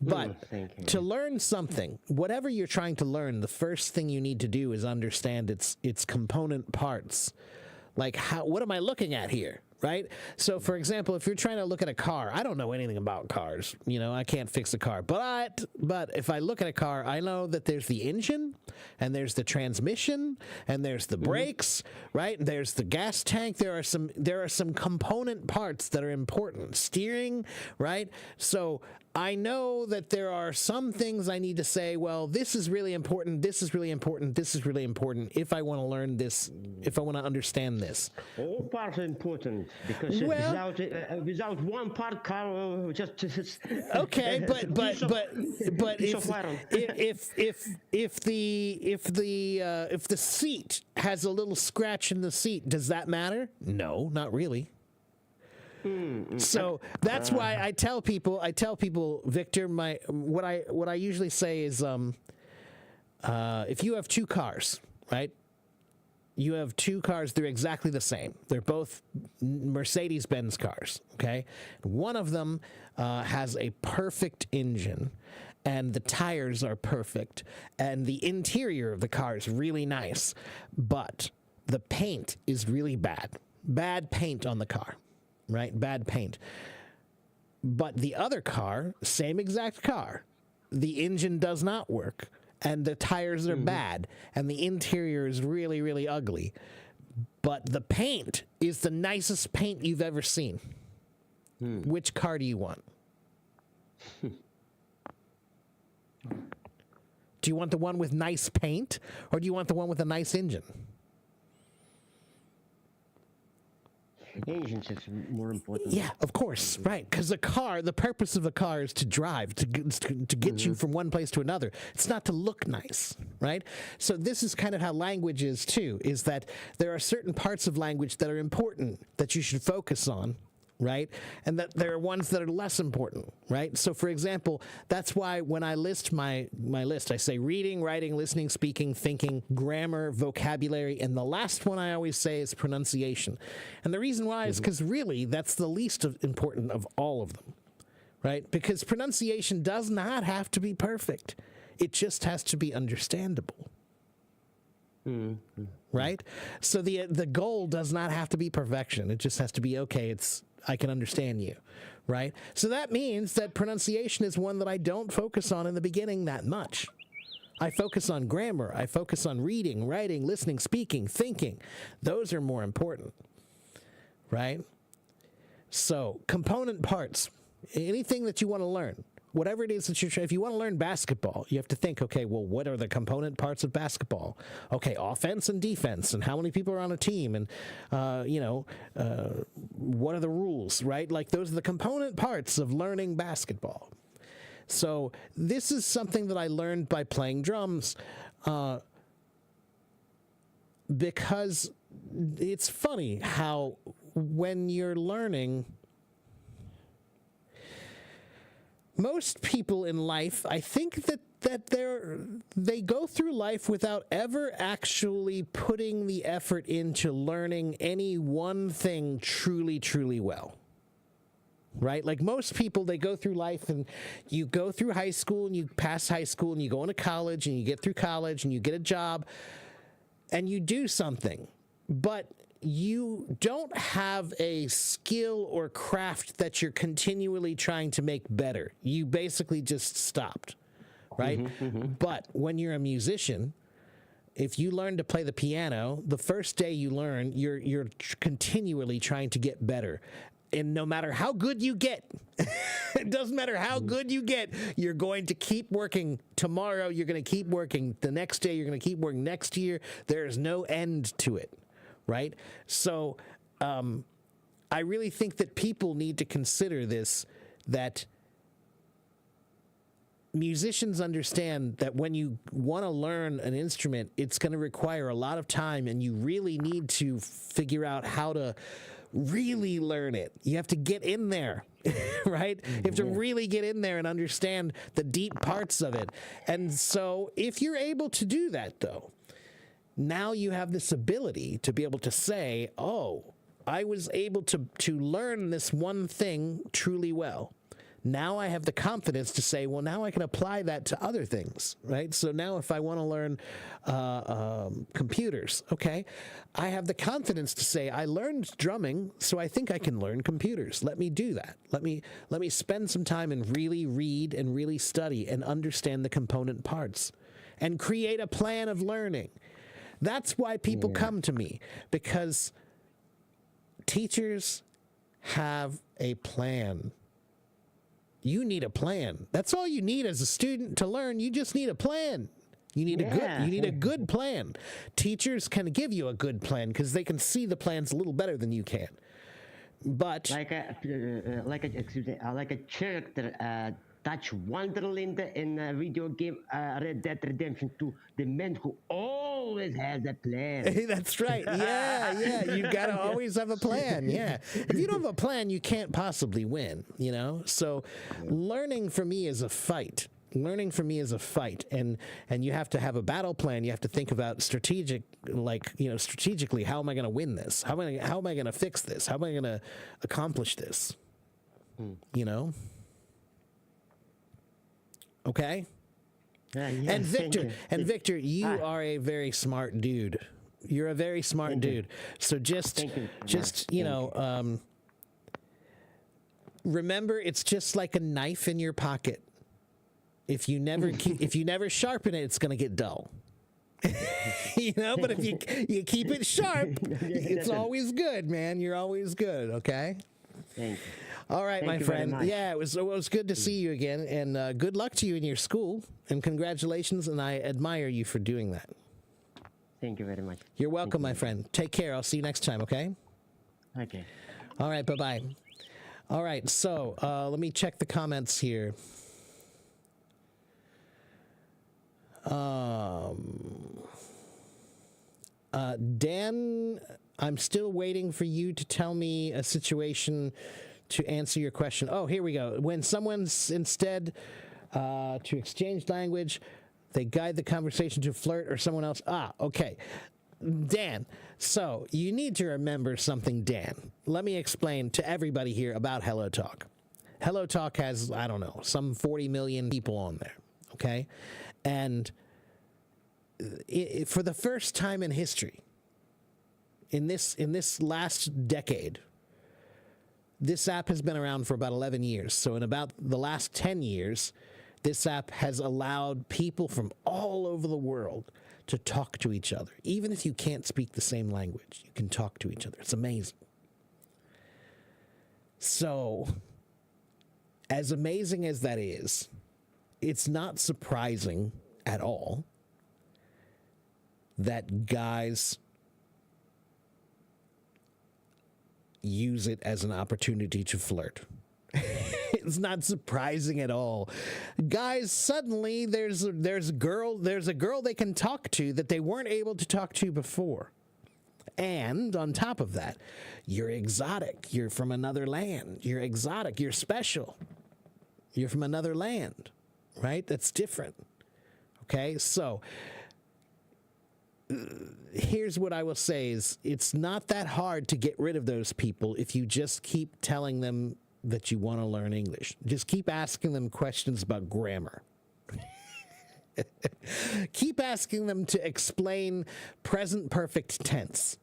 Speaker 1: But
Speaker 3: Thank you.
Speaker 1: to learn something, whatever you're trying to learn, the first thing you need to do is understand its component parts. Like, what am I looking at here? Right? So, for example, if you're trying to look at a car, I don't know anything about cars. You know, I can't fix a car. But if I look at a car, I know that there's the engine, and there's the transmission, and there's the brakes, right? There's the gas tank. There are some component parts that are important. Steering, right? So I know that there are some things I need to say, well, this is really important, this is really important, this is really important if I want to learn this, if I want to understand this.
Speaker 3: All parts are important because
Speaker 1: Well-
Speaker 3: without one part, car just
Speaker 1: Okay, but
Speaker 3: piece of iron.
Speaker 1: if the seat has a little scratch in the seat, does that matter? No, not really. So that's why I tell people, Victor, what I usually say is, if you have two cars, right? You have two cars, they're exactly the same. They're both Mercedes-Benz cars, okay? One of them has a perfect engine, and the tires are perfect, and the interior of the car is really nice, but the paint is really bad. Bad paint on the car. Right? Bad paint. But the other car, same exact car, the engine does not work, and the tires are bad, and the interior is really, really ugly. But the paint is the nicest paint you've ever seen. Which car do you want? Do you want the one with nice paint, or do you want the one with a nice engine?
Speaker 3: Engines is more important.
Speaker 1: Yeah, of course, right? Because the purpose of a car is to drive, to get you from one place to another. It's not to look nice, right? So this is kind of how language is too, is that there are certain parts of language that are important that you should focus on, right? And that there are ones that are less important, right? So for example, that's why when I list my list, I say reading, writing, listening, speaking, thinking, grammar, vocabulary, and the last one I always say is pronunciation. And the reason why is because really that's the least important of all of them, right? Because pronunciation does not have to be perfect. It just has to be understandable. Right? So the goal does not have to be perfection. It just has to be, okay, I can understand you, right? So that means that pronunciation is one that I don't focus on in the beginning that much. I focus on grammar. I focus on reading, writing, listening, speaking, thinking. Those are more important, right? So component parts, anything that you want to learn, whatever it is that if you want to learn basketball, you have to think, okay, well, what are the component parts of basketball? Okay, offense and defense, and how many people are on a team, and, what are the rules, right? Like, those are the component parts of learning basketball. So this is something that I learned by playing drums, because it's funny how when you're learning, most people in life, I think that they go through life without ever actually putting the effort into learning any one thing truly, truly well. Right? Like most people, they go through life, and you go through high school, and you pass high school, and you go into college, and you get through college, and you get a job, and you do something. But you don't have a skill or craft that you're continually trying to make better. You basically just stopped, right? But when you're a musician, if you learn to play the piano, the first day you learn, you're continually trying to get better. And no matter how good you get, it doesn't matter how good you get, you're going to keep working. Tomorrow, you're going to keep working. The next day, you're going to keep working. Next year, there's no end to it. Right? So I really think that people need to consider this, that musicians understand that when you want to learn an instrument, it's going to require a lot of time, and you really need to figure out how to really learn it. You have to get in there, right? You have to really get in there and understand the deep parts of it. And so if you're able to do that, though, now you have this ability to be able to say, oh, I was able to learn this one thing truly well. Now I have the confidence to say, well, now I can apply that to other things, right? So now if I want to learn computers, okay, I have the confidence to say, I learned drumming, so I think I can learn computers. Let me do that. Let me spend some time and really read and really study and understand the component parts and create a plan of learning. That's why people come to me, because teachers have a plan. You need a plan. That's all you need as a student to learn. You just need a plan. You need a good plan. Teachers can give you a good plan because they can see the plans a little better than you can. But
Speaker 3: like a character Dutch Wonderland in a video game Red Dead Redemption 2, the man who always has a plan.
Speaker 1: That's right. Yeah. You got to always have a plan. Yeah. If you don't have a plan, you can't possibly win, you know? So learning for me is a fight. And you have to have a battle plan. You have to think about strategically, how am I going to win this? How am I going to fix this? How am I going to accomplish this? You know? Okay? And Victor, you are a very smart dude. You're a very smart dude. So just remember, it's just like a knife in your pocket. If you never sharpen it, it's going to get dull. You know, but if you keep it sharp, it's always good, man. You're always good, okay?
Speaker 3: Thank you.
Speaker 1: All right, my
Speaker 3: Thank you very
Speaker 1: friend.
Speaker 3: much.
Speaker 1: Yeah, it was good to see you again, and good luck to you in your school, and congratulations, and I admire you for doing that.
Speaker 3: Thank you very much.
Speaker 1: You're welcome, my friend. Take care. I'll see you next time, okay?
Speaker 3: Okay.
Speaker 1: All right, bye-bye. All right, so let me check the comments here. Dan, I'm still waiting for you to tell me a situation to answer your question. Oh, here we go. When someone's instead to exchange language, they guide the conversation to flirt or someone else. Okay. Dan, so you need to remember something, Dan. Let me explain to everybody here about Hello Talk. Hello Talk has, I don't know, some 40 million people on there, okay? And for the first time in history, in this last decade, this app has been around for about 11 years. So in about the last 10 years, this app has allowed people from all over the world to talk to each other. Even if you can't speak the same language, you can talk to each other. It's amazing. So, as amazing as that is, it's not surprising at all that guys use it as an opportunity to flirt. It's not surprising at all. Guys, suddenly there's a girl they can talk to that they weren't able to talk to before. And on top of that, you're exotic. You're from another land. You're exotic. You're special. You're from another land, right? That's different. Okay? So here's what I will say is it's not that hard to get rid of those people if you just keep telling them that you want to learn English. Just keep asking them questions about grammar. Keep asking them to explain present perfect tense.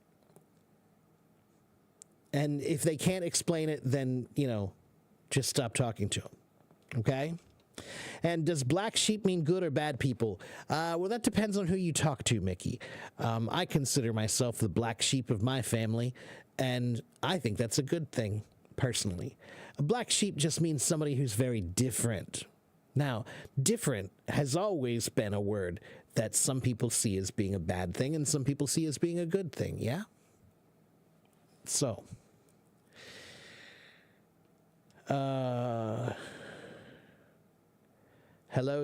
Speaker 1: And if they can't explain it, then, just stop talking to them. Okay? And does black sheep mean good or bad people? Well, that depends on who you talk to, Mickey. I consider myself the black sheep of my family, and I think that's a good thing, personally. A black sheep just means somebody who's very different. Now, different has always been a word that some people see as being a bad thing and some people see as being a good thing, yeah? So, hello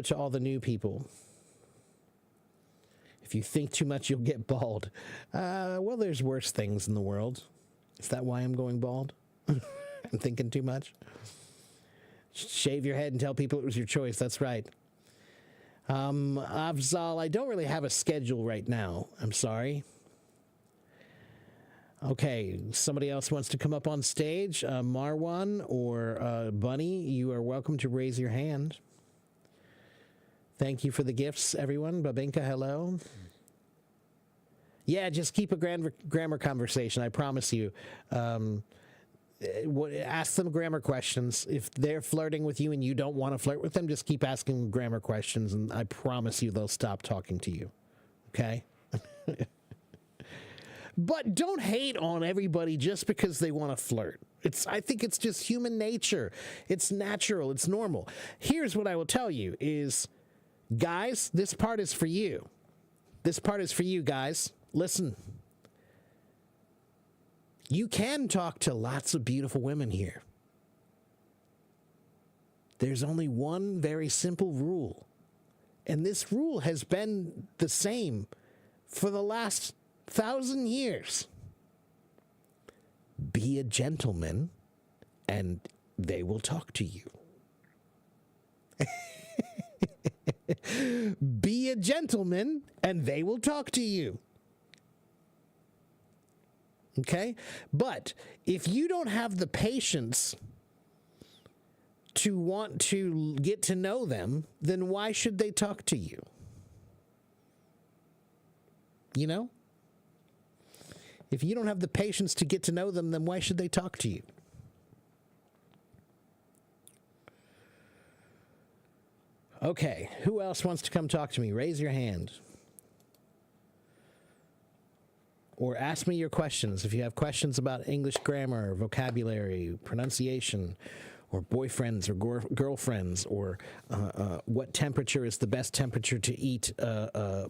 Speaker 1: to all the new people. If you think too much, you'll get bald. Well, there's worse things in the world. Is that why I'm going bald? I'm thinking too much? Shave your head and tell people it was your choice. That's right. Afzal, I don't really have a schedule right now. I'm sorry. Okay, somebody else wants to come up on stage. Marwan or Bunny, you are welcome to raise your hand. Thank you for the gifts, everyone. Babinka, hello. Yeah, just keep a grammar conversation. I promise you. Ask them grammar questions. If they're flirting with you and you don't want to flirt with them, just keep asking them grammar questions, and I promise you they'll stop talking to you. Okay? But don't hate on everybody just because they want to flirt. I think it's just human nature. It's natural. It's normal. Here's what I will tell you is, guys, this part is for you. This part is for you, guys. Listen. You can talk to lots of beautiful women here. There's only one very simple rule. And this rule has been the same for the last 1,000 years. Be a gentleman, and they will talk to you. Be a gentleman, and they will talk to you. Okay? But if you don't have the patience to want to get to know them, then why should they talk to you? You know? If you don't have the patience to get to know them, then why should they talk to you? Okay, who else wants to come talk to me? Raise your hand. Or ask me your questions. If you have questions about English grammar, vocabulary, pronunciation, or boyfriends or girlfriends, or what temperature is the best temperature to eat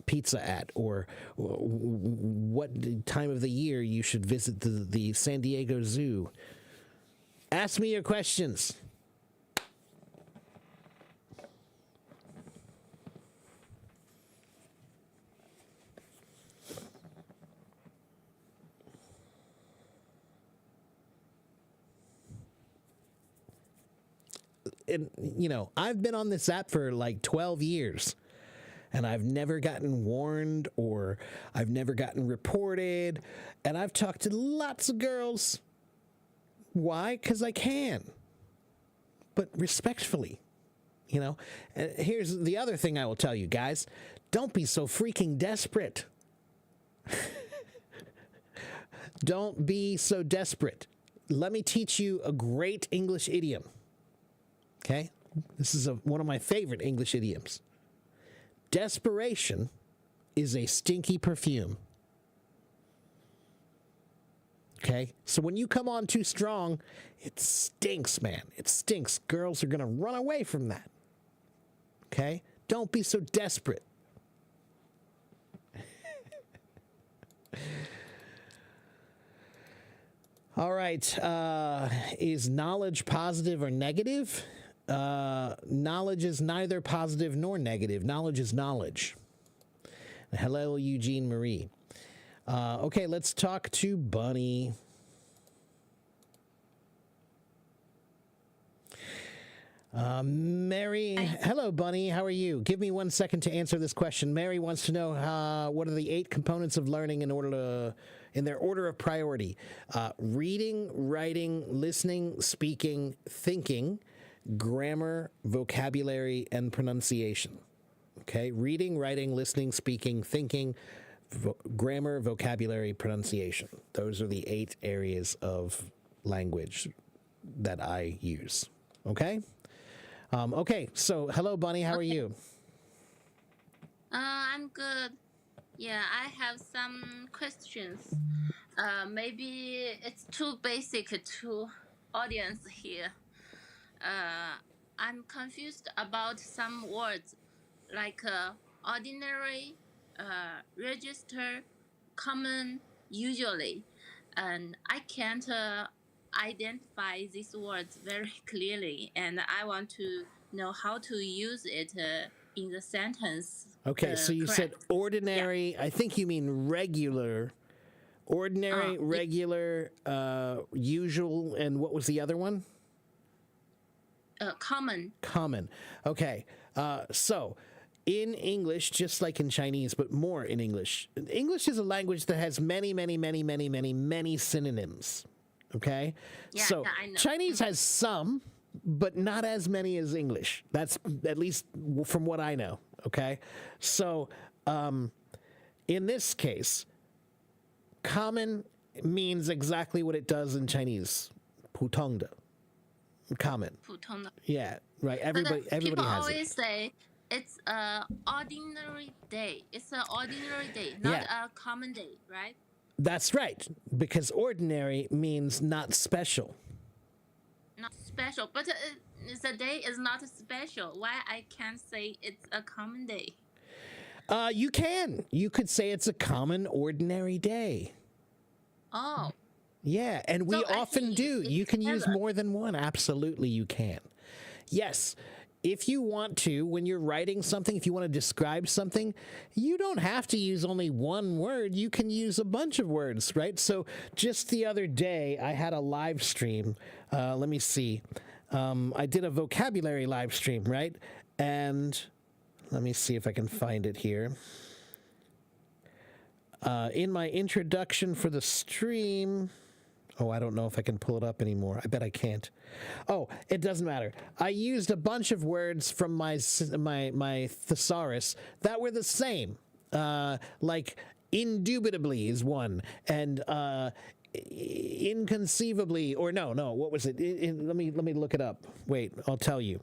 Speaker 1: pizza at, or what time of the year you should visit the San Diego Zoo. Ask me your questions. And, you know, I've been on this app for like 12 years, and I've never gotten warned, or I've never gotten reported, and I've talked to lots of girls. Why? Because I can. But respectfully, you know. And here's the other thing I will tell you, guys. Don't be so freaking desperate. Don't be so desperate. Let me teach you a great English idiom. Okay? This is one of my favorite English idioms. Desperation is a stinky perfume. Okay? So when you come on too strong, it stinks, man. It stinks. Girls are going to run away from that. Okay? Don't be so desperate. All right. Is knowledge positive or negative? Knowledge is neither positive nor negative. Knowledge is knowledge. Hello, Eugene Marie. Okay, let's talk to Bunny. Mary, hello, Bunny. How are you? Give me 1 second to answer this question. Mary wants to know what are the 8 components of learning in their order of priority: reading, writing, listening, speaking, thinking, grammar, vocabulary, and pronunciation. Okay, reading, writing, listening, speaking, thinking, grammar, vocabulary, pronunciation. Those are the 8 areas of language that I use. Okay? Okay, so hello, Bunny. How are you?
Speaker 4: I'm good. Yeah, I have some questions. Maybe it's too basic to audience here. I'm confused about some words like ordinary, register, common, usually, and I can't identify these words very clearly, and I want to know how to use it in the sentence.
Speaker 1: Okay, so you said ordinary. Yeah. I think you mean regular. Ordinary, regular, usual, and what was the other one?
Speaker 4: Common.
Speaker 1: Common. Okay. So in English, just like in Chinese, but more in English. English is a language that has many, many, many, many, many, many synonyms. Okay?
Speaker 4: Yeah,
Speaker 1: So
Speaker 4: yeah, I know.
Speaker 1: Chinese has some, but not as many as English. That's at least from what I know. Okay? So in this case, common means exactly what it does in Chinese. 普通的. Common.
Speaker 4: 普通的.
Speaker 1: Yeah, right.
Speaker 4: But
Speaker 1: Everybody
Speaker 4: people
Speaker 1: has
Speaker 4: always
Speaker 1: it.
Speaker 4: say it's a ordinary day. It's an ordinary day, not
Speaker 1: Yeah.
Speaker 4: a common day, right?
Speaker 1: That's right, because ordinary means not special.
Speaker 4: Not special, but the day is not special. Why I can't say it's a common day?
Speaker 1: You can. You could say it's a common, ordinary day.
Speaker 4: Oh,
Speaker 1: Yeah, and we
Speaker 4: So
Speaker 1: often
Speaker 4: actually,
Speaker 1: do.
Speaker 4: it's
Speaker 1: You can use
Speaker 4: never-
Speaker 1: more than one. Absolutely, you can. Yes. If you want to, when you're writing something, if you want to describe something, you don't have to use only one word. You can use a bunch of words, right? So just the other day, I had a live stream. Let me see. I did a vocabulary live stream, right? And let me see if I can find it here. In my introduction for the stream, oh, I don't know if I can pull it up anymore. I bet I can't. Oh, it doesn't matter. I used a bunch of words from my thesaurus that were the same. Like indubitably is one, and inconceivably, or no, what was it? Let me look it up. Wait, I'll tell you.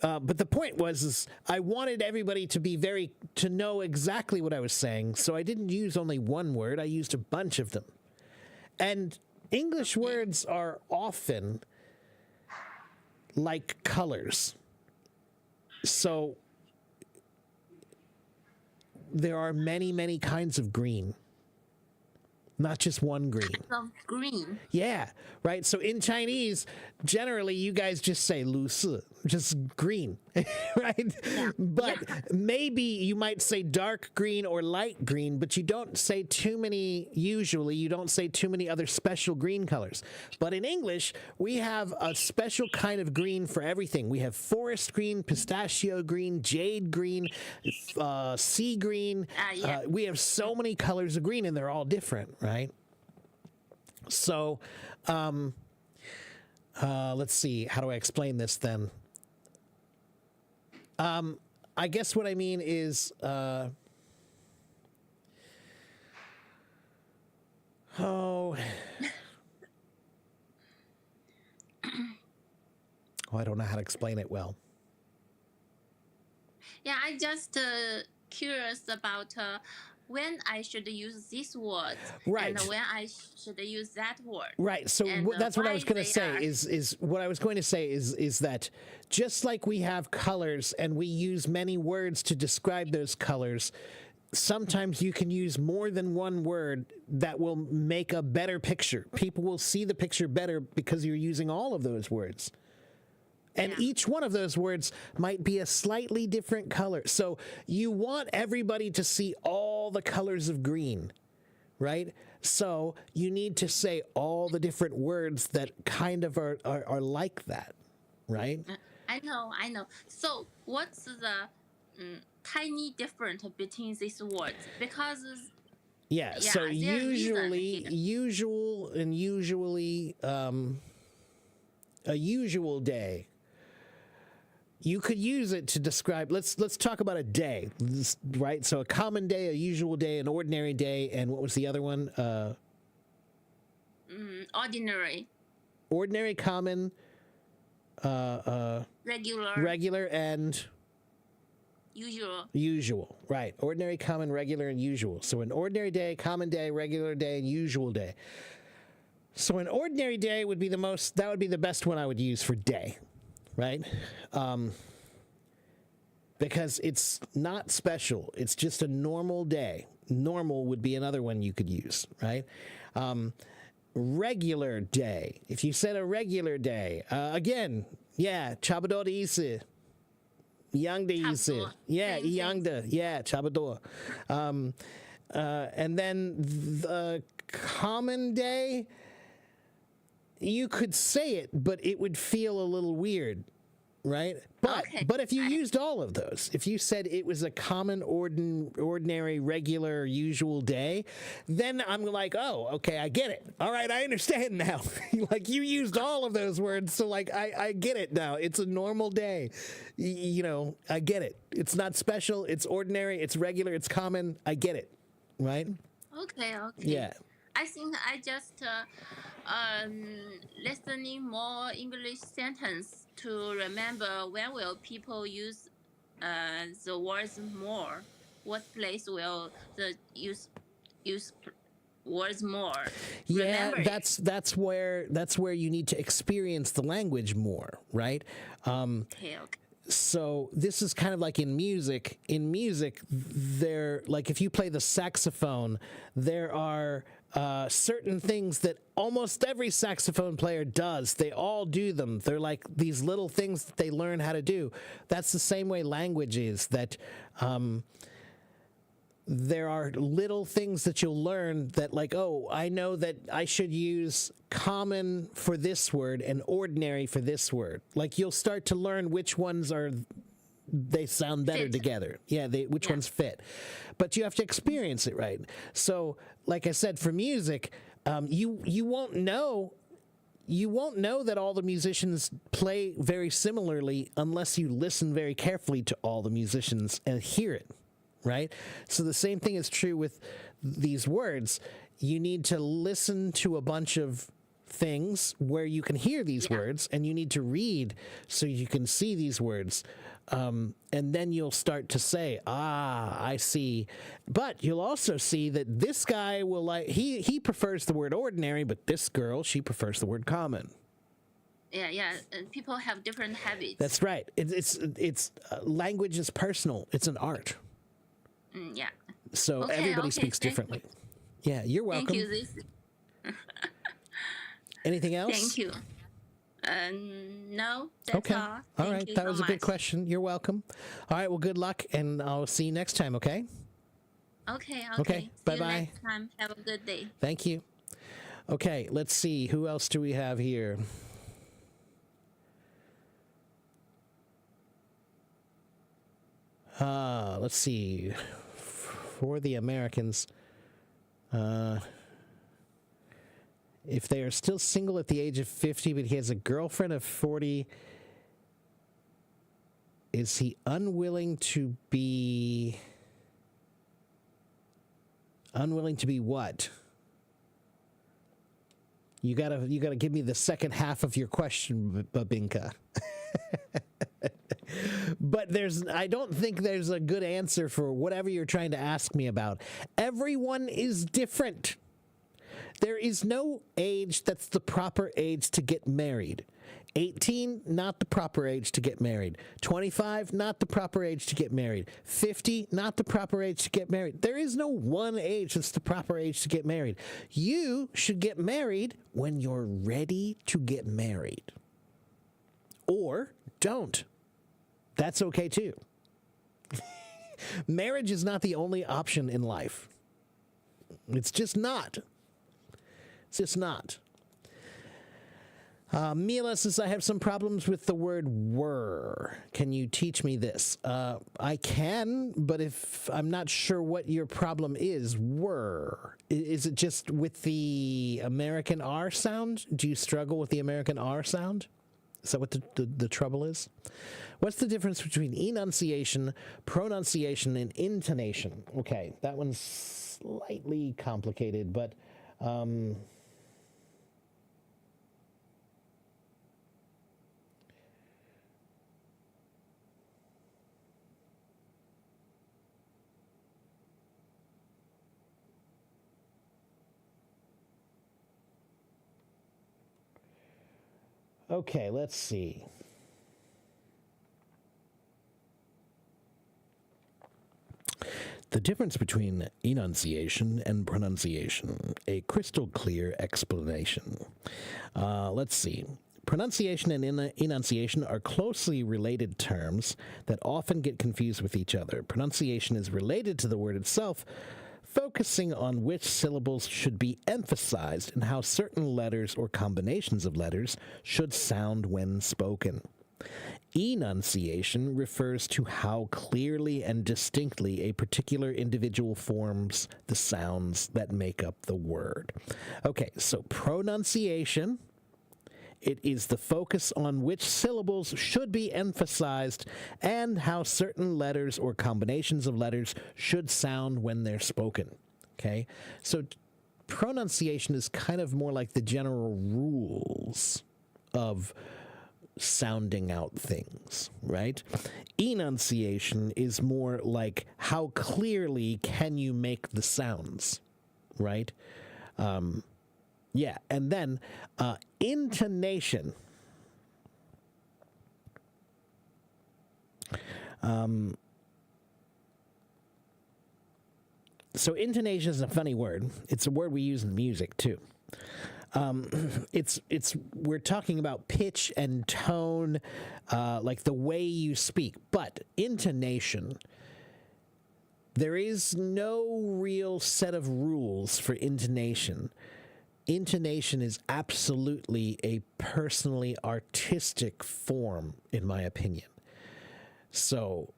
Speaker 1: But the point was, is I wanted everybody to know exactly what I was saying, so I didn't use only one word. I used a bunch of them. And English words are often like colors. So there are many, many kinds of green. Not just one green.
Speaker 4: some green.
Speaker 1: Yeah, right. So in Chinese, generally you guys just say lu si, just green, right? But maybe you might say dark green or light green, but you don't say too many, usually you don't say too many other special green colors. But in English, we have a special kind of green for everything. We have forest green, pistachio green, jade green, sea green.
Speaker 4: Yeah.
Speaker 1: We have so many colors of green and they're all different, right? So, let's see. How do I explain this then? I guess what I mean is, oh, I don't know how to explain it well.
Speaker 4: Yeah, I just curious about when I should use this word
Speaker 1: Right.
Speaker 4: and when I should use that word.
Speaker 1: Right. So
Speaker 4: And,
Speaker 1: that's what I
Speaker 4: why
Speaker 1: was going to
Speaker 4: they
Speaker 1: say
Speaker 4: are-
Speaker 1: is what I was going to say is that just like we have colors and we use many words to describe those colors, sometimes you can use more than one word that will make a better picture. People will see the picture better because you're using all of those words. And
Speaker 4: Yeah.
Speaker 1: each one of those words might be a slightly different color. So you want everybody to see all the colors of green, right? So you need to say all the different words that kind of are like that, right?
Speaker 4: I know. So what's the tiny difference between these words? Because
Speaker 1: Yeah. So
Speaker 4: Yeah, there is
Speaker 1: usually,
Speaker 4: a-
Speaker 1: usual and usually, a usual day. You could use it to describe. Let's talk about a day, right? So a common day, a usual day, an ordinary day, and what was the other one?
Speaker 4: ordinary,
Speaker 1: Ordinary, common,
Speaker 4: regular,
Speaker 1: regular, and
Speaker 4: usual.
Speaker 1: usual. Right. Ordinary, common, regular, and usual. So an ordinary day, common day, regular day, and usual day. So an ordinary day would be that would be the best one I would use for day, right? Because it's not special. It's just a normal day. Normal would be another one you could use, right? Regular day. If you said a regular day, again, yeah, 差不多的意思。一样的意思。
Speaker 4: 差不多。
Speaker 1: Yeah,
Speaker 4: Same
Speaker 1: 一样的。Yeah, 差不多。And then the common day, you could say it, but it would feel a little weird, right? But
Speaker 4: Okay.
Speaker 1: but if you used all of those, if you said it was a common, ordinary, regular, usual day, then I'm like, oh, okay, I get it. All right, I understand now. Like you used all of those words, so like I get it now. It's a normal day. You know, I get it. It's not special. It's ordinary. It's regular. It's common. I get it. Right?
Speaker 4: Okay.
Speaker 1: Yeah.
Speaker 4: I think I just listening more English sentence to remember when will people use the words more. What place will the use words more?
Speaker 1: Yeah,
Speaker 4: Remember it.
Speaker 1: that's where you need to experience the language more, right?
Speaker 4: Okay.
Speaker 1: So this is kind of like in music. In music, there, like if you play the saxophone, there are certain things that almost every saxophone player does. They all do them. They're like these little things that they learn how to do. That's the same way language is. That there are little things that you'll learn that like, oh, I know that I should use common for this word and ordinary for this word. Like you'll start to learn which ones they sound better
Speaker 4: Fit.
Speaker 1: together. Yeah, which ones fit. But you have to experience it, right? So, like I said, for music, you won't know. You won't know that all the musicians play very similarly unless you listen very carefully to all the musicians and hear it. Right? So the same thing is true with these words. You need to listen to a bunch of things where you can hear these words, and you need to read so you can see these words. And then you'll start to say, I see. But you'll also see that this guy will like, he prefers the word ordinary, but this girl, she prefers the word common.
Speaker 4: Yeah. People have different habits.
Speaker 1: That's right. It's language is personal. It's an art.
Speaker 4: Yeah.
Speaker 1: So everybody speaks differently. Yeah, you're welcome.
Speaker 4: Thank you. This.
Speaker 1: Anything else?
Speaker 4: Thank you. No, that's
Speaker 1: Okay.
Speaker 4: all.
Speaker 1: All right.
Speaker 4: You
Speaker 1: That
Speaker 4: so
Speaker 1: was a good
Speaker 4: much.
Speaker 1: question. You're welcome. All right. Well, good luck, and I'll see you next time, okay?
Speaker 4: Okay.
Speaker 1: Okay,
Speaker 4: See
Speaker 1: bye-bye.
Speaker 4: you next time. Have a good day.
Speaker 1: Thank you. Okay, let's see. Who else do we have here? Let's see. For the Americans, if they are still single at the age of 50, but he has a girlfriend of 40, is he unwilling to be what? You gotta give me the second half of your question, Babinka. But I don't think there's a good answer for whatever you're trying to ask me about. Everyone is different. There is no age that's the proper age to get married. 18, not the proper age to get married. 25, not the proper age to get married. 50, not the proper age to get married. There is no one age that's the proper age to get married. You should get married when you're ready to get married. Or don't. That's okay too. Marriage is not the only option in life. It's just not. It's just not. Mila says, I have some problems with the word were. Can you teach me this? I can, but if I'm not sure what your problem is, were. Is it just with the American R sound? Do you struggle with the American R sound? Is that what the trouble is? What's the difference between enunciation, pronunciation, and intonation? Okay, that one's slightly complicated, but okay, let's see. The difference between enunciation and pronunciation, a crystal clear explanation. Let's see. Pronunciation and enunciation are closely related terms that often get confused with each other. Pronunciation is related to the word itself, focusing on which syllables should be emphasized and how certain letters or combinations of letters should sound when spoken. Enunciation refers to how clearly and distinctly a particular individual forms the sounds that make up the word. Okay, so pronunciation, it is the focus on which syllables should be emphasized and how certain letters or combinations of letters should sound when they're spoken. Okay, so pronunciation is kind of more like the general rules of sounding out things, right? Enunciation is more like how clearly can you make the sounds, right? Yeah, and then intonation. So intonation is a funny word. It's a word we use in music too. We're talking about pitch and tone, like the way you speak. But intonation, there is no real set of rules for intonation. Intonation is absolutely a personally artistic form, in my opinion. So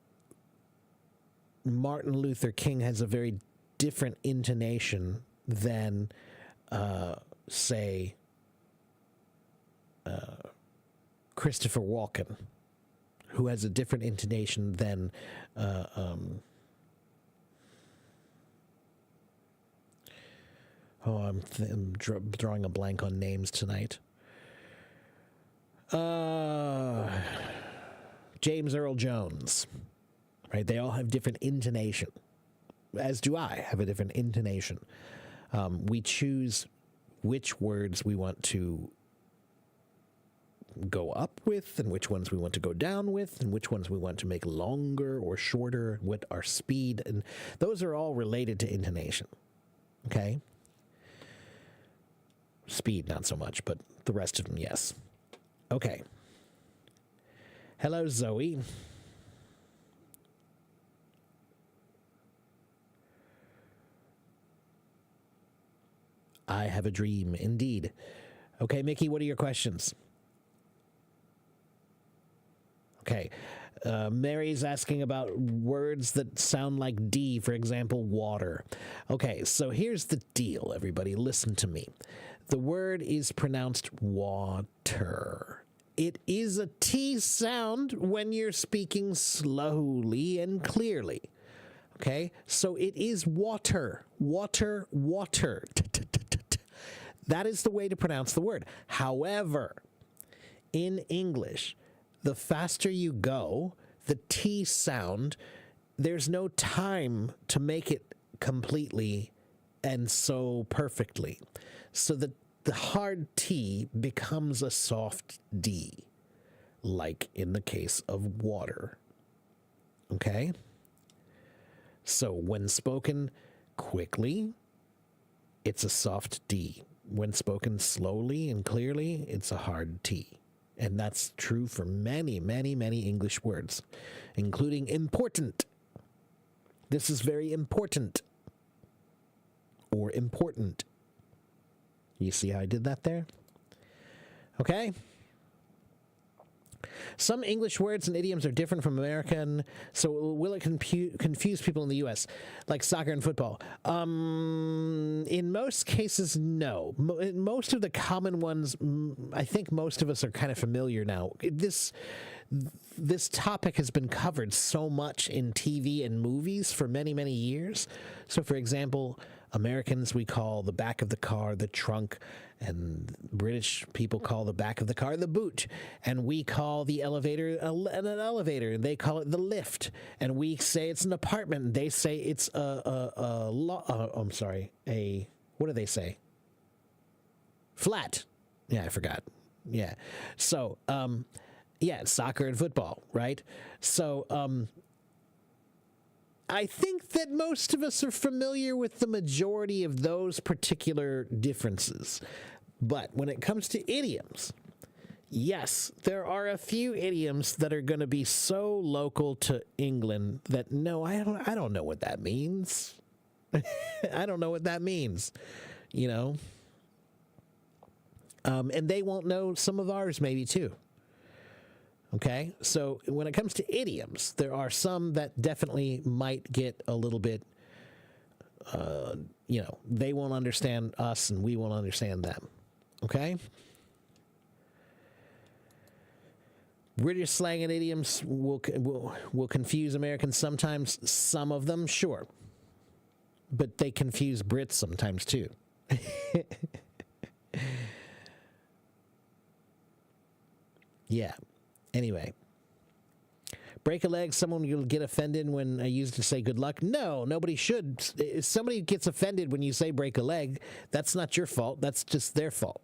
Speaker 1: Martin Luther King has a very different intonation than say, Christopher Walken, who has a different intonation than, I'm drawing a blank on names tonight. James Earl Jones, right? They all have different intonation, as do I have a different intonation. We choose which words we want to go up with and which ones we want to go down with and which ones we want to make longer or shorter, what our speed, and those are all related to intonation. Okay? Speed, not so much, but the rest of them, yes. Okay. Hello, Zoe. I have a dream, indeed. Okay, Mickey, what are your questions? Okay. Mary's asking about words that sound like D, for example, water. Okay, so here's the deal, everybody. Listen to me. The word is pronounced water. It is a T sound when you're speaking slowly and clearly. Okay, so it is water, water, water. That is the way to pronounce the word. However, in English, the faster you go, the T sound, there's no time to make it completely and so perfectly. So the hard T becomes a soft D, like in the case of water. Okay? So when spoken quickly, it's a soft D. When spoken slowly and clearly, it's a hard T. And that's true for many, many, many English words, including important. This is very important. Or important. You see how I did that there? Okay? Some English words and idioms are different from American, so will it confuse people in the U.S., like soccer and football? In most cases, no. Most of the common ones, I think most of us are kind of familiar now. This topic has been covered so much in TV and movies for many, many years. So, for example, Americans, we call the back of the car the trunk, and British people call the back of the car the boot, and we call the elevator an elevator, and they call it the lift, and we say it's an apartment, and they say it's what do they say? Flat. Yeah, I forgot. Yeah. So, yeah, soccer and football, right? So, I think that most of us are familiar with the majority of those particular differences. But when it comes to idioms, yes, there are a few idioms that are going to be so local to England that, no, I don't know what that means. I don't know what that means, you know? And they won't know some of ours maybe too. Okay, so when it comes to idioms, there are some that definitely might get a little bit, they won't understand us and we won't understand them. Okay? British slang and idioms will confuse Americans sometimes. Some of them, sure. But they confuse Brits sometimes too. Yeah. Anyway. Break a leg, someone will get offended when I used to say good luck. No, nobody should. If somebody gets offended when you say break a leg, that's not your fault. That's just their fault.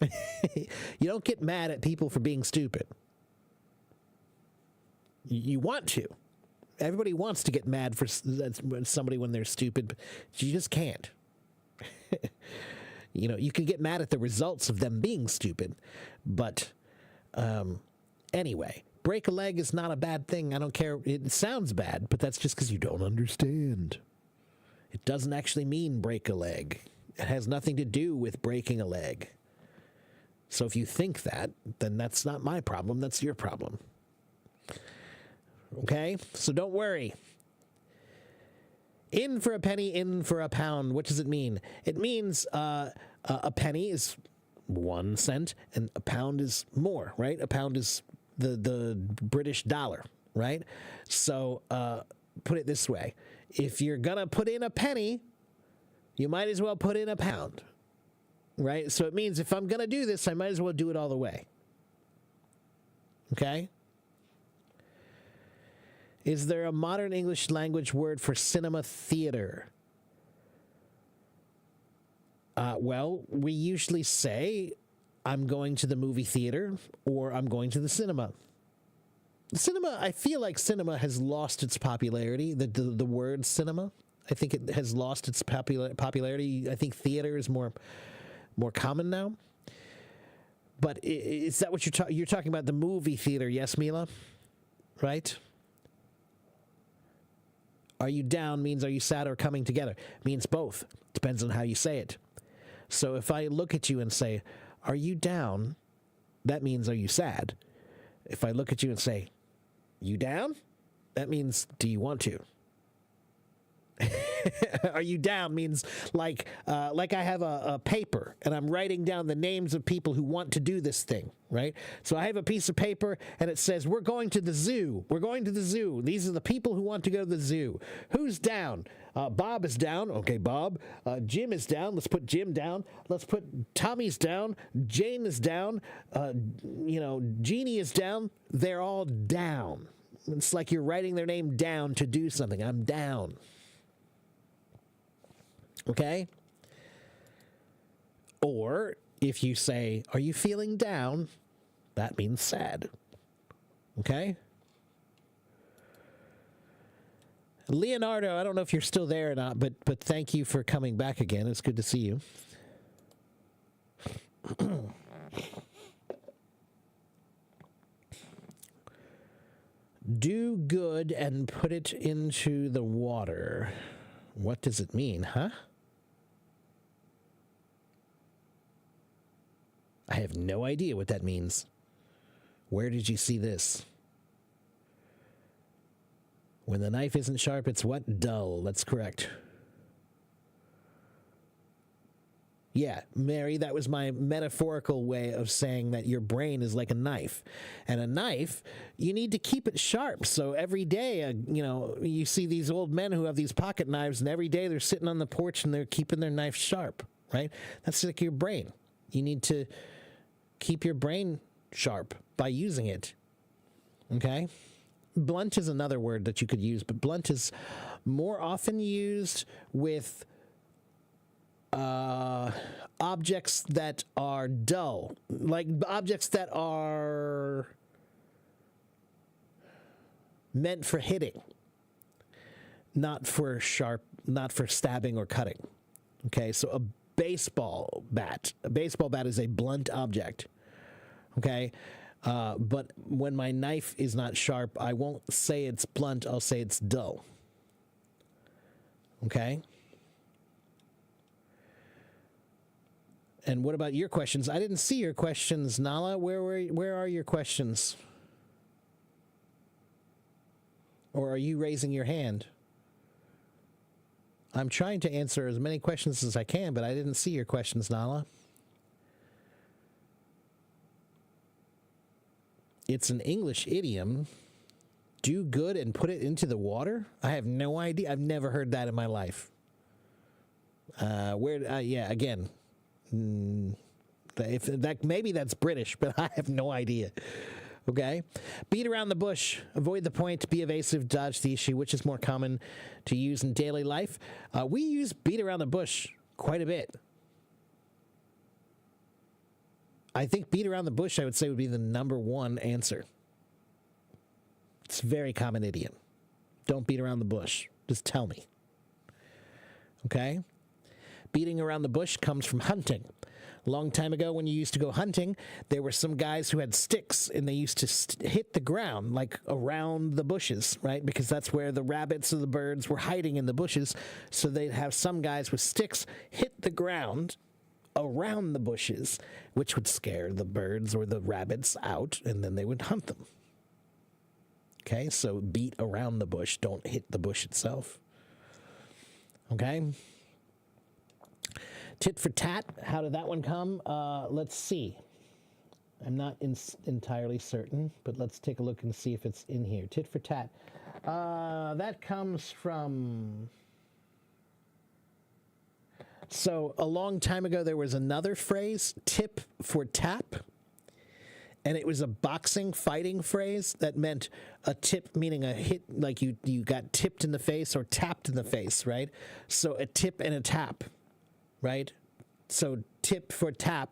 Speaker 1: You don't get mad at people for being stupid. You want to. Everybody wants to get mad for somebody when they're stupid, but you just can't. You can get mad at the results of them being stupid, but anyway, break a leg is not a bad thing. I don't care. It sounds bad, but that's just because you don't understand. It doesn't actually mean break a leg. It has nothing to do with breaking a leg. So if you think that, then that's not my problem. That's your problem. Okay? So don't worry. In for a penny, in for a pound. What does it mean? It means a penny is 1 cent and a pound is more, right? A pound is the British dollar, right? So put it this way. If you're going to put in a penny, you might as well put in a pound, right? So it means if I'm going to do this, I might as well do it all the way. Okay? Is there a modern English language word for cinema theater? Well, we usually say, I'm going to the movie theater or I'm going to the cinema. Cinema, I feel like cinema has lost its popularity. The word cinema, I think it has lost its popularity. I think theater is more common now. But is that what you're talking about? The movie theater, yes, Mila? Right? Are you down means are you sad or coming together? Means both. Depends on how you say it. So if I look at you and say, are you down? That means are you sad? If I look at you and say, you down? That means do you want to? Are you down means like I have a paper and I'm writing down the names of people who want to do this thing, right? So I have a piece of paper and it says, we're going to the zoo. We're going to the zoo. These are the people who want to go to the zoo. Who's down? Bob is down. Okay, Bob. Jim is down. Let's put Jim down. Let's put Tommy's down. Jane is down. Jeannie is down. They're all down. It's like you're writing their name down to do something. I'm down. Okay? Or if you say, are you feeling down? That means sad. Okay? Leonardo, I don't know if you're still there or not, but thank you for coming back again. It's good to see you. Do good and put it into the water. What does it mean, huh? I have no idea what that means. Where did you see this? When the knife isn't sharp, it's what? Dull. That's correct. Yeah, Mary, that was my metaphorical way of saying that your brain is like a knife. And a knife, you need to keep it sharp. So every day, you see these old men who have these pocket knives, and every day they're sitting on the porch and they're keeping their knife sharp, right? That's like your brain. You need to keep your brain sharp by using it, okay? Blunt is another word that you could use, but blunt is more often used with objects that are dull, like objects that are meant for hitting, not for stabbing or cutting. Okay, so a baseball bat is a blunt object. Okay, but when my knife is not sharp, I won't say it's blunt, I'll say it's dull. Okay? And what about your questions? I didn't see your questions, Nala. Where are your questions? Or are you raising your hand? I'm trying to answer as many questions as I can, but I didn't see your questions, Nala. It's an English idiom. Do good and put it into the water? I have no idea. I've never heard that in my life. Again. If that maybe that's British, but I have no idea. Okay? Beat around the bush. Avoid the point. Be evasive. Dodge the issue. Which is more common to use in daily life? We use beat around the bush quite a bit. I think beat around the bush, I would say, would be the number one answer. It's a very common idiom. Don't beat around the bush. Just tell me. Okay? Beating around the bush comes from hunting. A long time ago, when you used to go hunting, there were some guys who had sticks, and they used to hit the ground, like around the bushes, right? Because that's where the rabbits or the birds were hiding in the bushes. So they'd have some guys with sticks hit the ground around the bushes, which would scare the birds or the rabbits out, and then they would hunt them. Okay, so beat around the bush. Don't hit the bush itself. Okay? Tit for tat. How did that one come? Let's see. I'm not entirely certain, but let's take a look and see if it's in here. Tit for tat. That comes from... So a long time ago, there was another phrase, tip for tap. And it was a boxing fighting phrase that meant a tip, meaning a hit, like you got tipped in the face or tapped in the face, right? So a tip and a tap, right? So tip for tap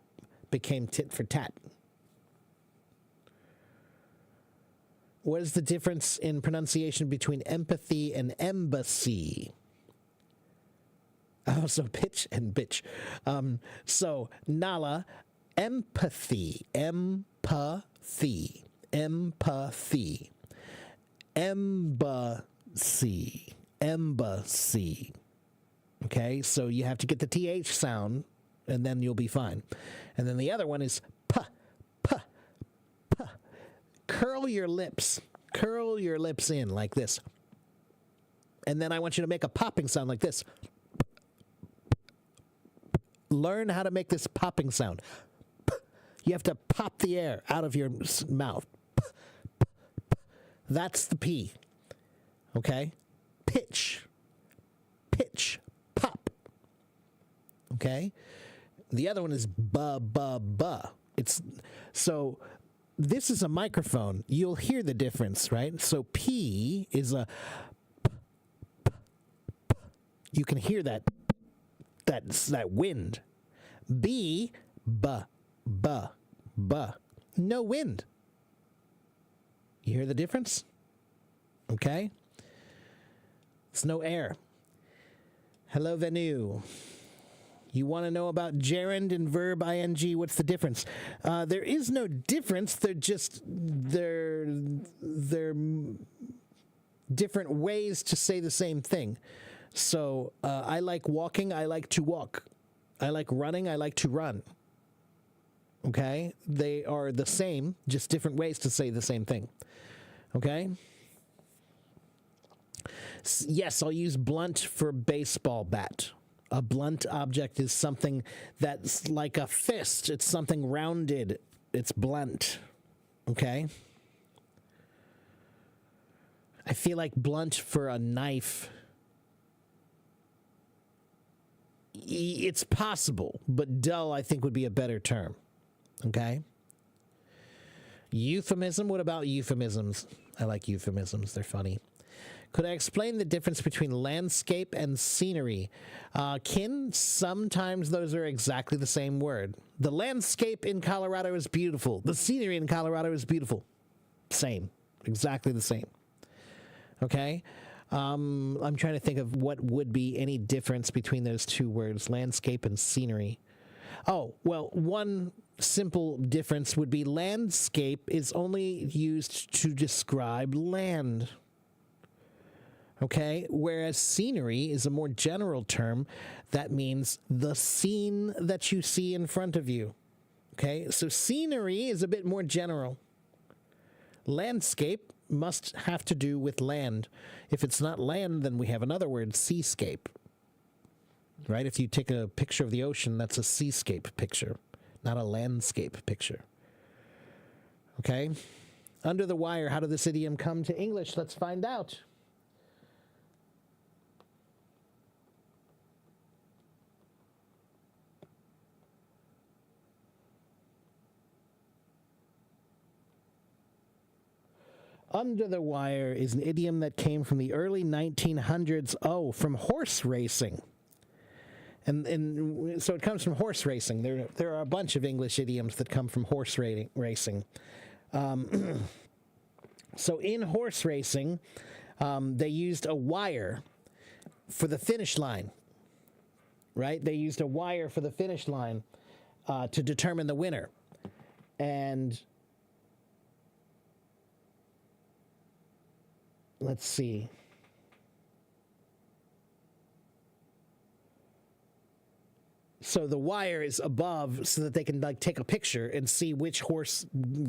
Speaker 1: became tit for tat. What is the difference in pronunciation between empathy and embassy? Oh, so pitch and bitch. So Nala, empathy, empathy, embassy, embassy. Okay, so you have to get the TH sound, and then you'll be fine. And then the other one is p. Curl your lips in like this. And then I want you to make a popping sound like this. Learn how to make this popping sound. You have to pop the air out of your mouth. That's the P. Okay? Pitch, pop. Okay? The other one is ba. It's so this is a microphone. You'll hear the difference, right? So P is a you can hear that wind. B, ba. No wind. You hear the difference? Okay? It's no air. Hello, Venu. You want to know about gerund and verb ing? What's the difference? There is no difference. They're different ways to say the same thing. So I like walking. I like to walk. I like running. I like to run. Okay? They are the same, just different ways to say the same thing. Okay? Yes, I'll use blunt for baseball bat. A blunt object is something that's like a fist. It's something rounded. It's blunt. Okay? I feel like blunt for a knife. It's possible, but dull, I think, would be a better term. Okay? Euphemism. What about euphemisms? I like euphemisms. They're funny. Could I explain the difference between landscape and scenery? Kin, sometimes those are exactly the same word. The landscape in Colorado is beautiful. The scenery in Colorado is beautiful. Same. Exactly the same. Okay? I'm trying to think of what would be any difference between those two words, landscape and scenery. Oh, well, one simple difference would be landscape is only used to describe land. Okay? Whereas scenery is a more general term that means the scene that you see in front of you. Okay? So scenery is a bit more general. Landscape must have to do with land. If it's not land, then we have another word, seascape. Right? If you take a picture of the ocean, that's a seascape picture, not a landscape picture. Okay? Under the wire, how did this idiom come to English? Let's find out. Under the wire is an idiom that came from the early 1900s. Oh, from horse racing. And so it comes from horse racing. There are a bunch of English idioms that come from horse racing. So in horse racing, they used a wire for the finish line, right? They used a wire for the finish line to determine the winner. And let's see. So the wire is above so that they can like take a picture and see which horse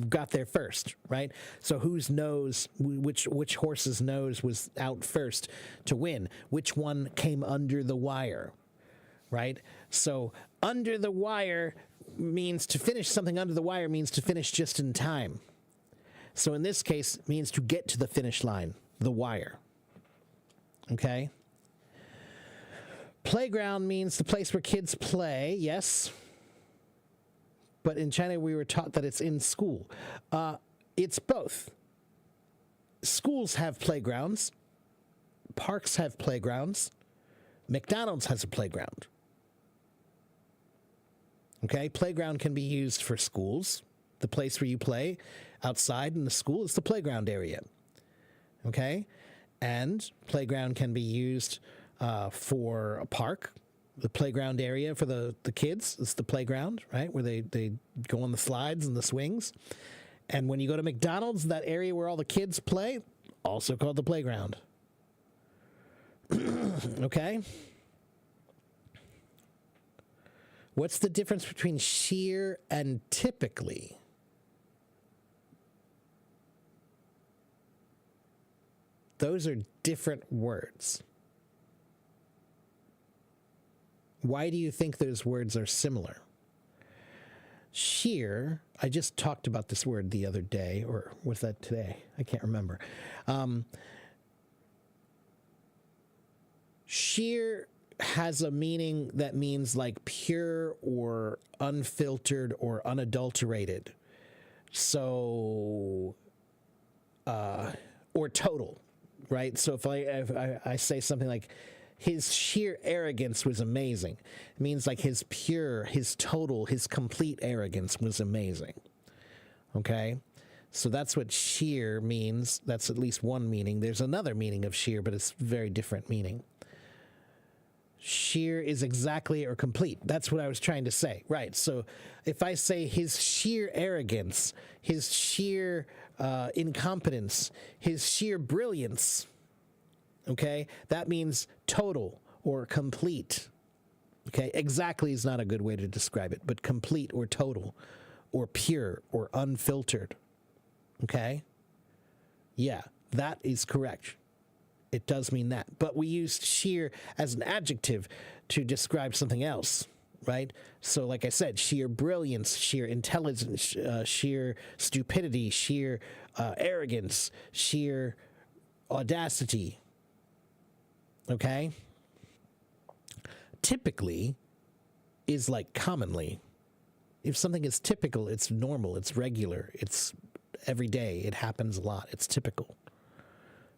Speaker 1: got there first, right? So which horse's nose was out first to win? Which one came under the wire, right? So under the wire means to finish something under the wire means to finish just in time. So in this case, it means to get to the finish line, the wire. Okay? Playground means the place where kids play, yes. But in China, we were taught that it's in school. It's both. Schools have playgrounds. Parks have playgrounds. McDonald's has a playground. Okay? Playground can be used for schools. The place where you play outside in the school is the playground area. Okay? And playground can be used for a park. The playground area for the kids is the playground, right? Where they go on the slides and the swings. And when you go to McDonald's, that area where all the kids play, also called the playground. Okay? What's the difference between sheer and typically? Those are different words. Why do you think those words are similar? Sheer, I just talked about this word the other day, or was that today? I can't remember. Sheer has a meaning that means like pure or unfiltered or unadulterated. So, or total, right? So if I say something like, his sheer arrogance was amazing. It means like his pure, his total, his complete arrogance was amazing. Okay? So that's what sheer means. That's at least one meaning. There's another meaning of sheer, but it's a very different meaning. Sheer is exactly or complete. That's what I was trying to say. Right. So if I say his sheer arrogance, his sheer incompetence, his sheer brilliance, okay, that means total or complete. Okay, exactly is not a good way to describe it, but complete or total or pure or unfiltered. Okay? Yeah, that is correct. It does mean that. But we used sheer as an adjective to describe something else, right? So like I said, sheer brilliance, sheer intelligence, sheer stupidity, sheer arrogance, sheer audacity. Okay? Typically is like commonly. If something is typical, it's normal, it's regular, it's every day, it happens a lot, it's typical.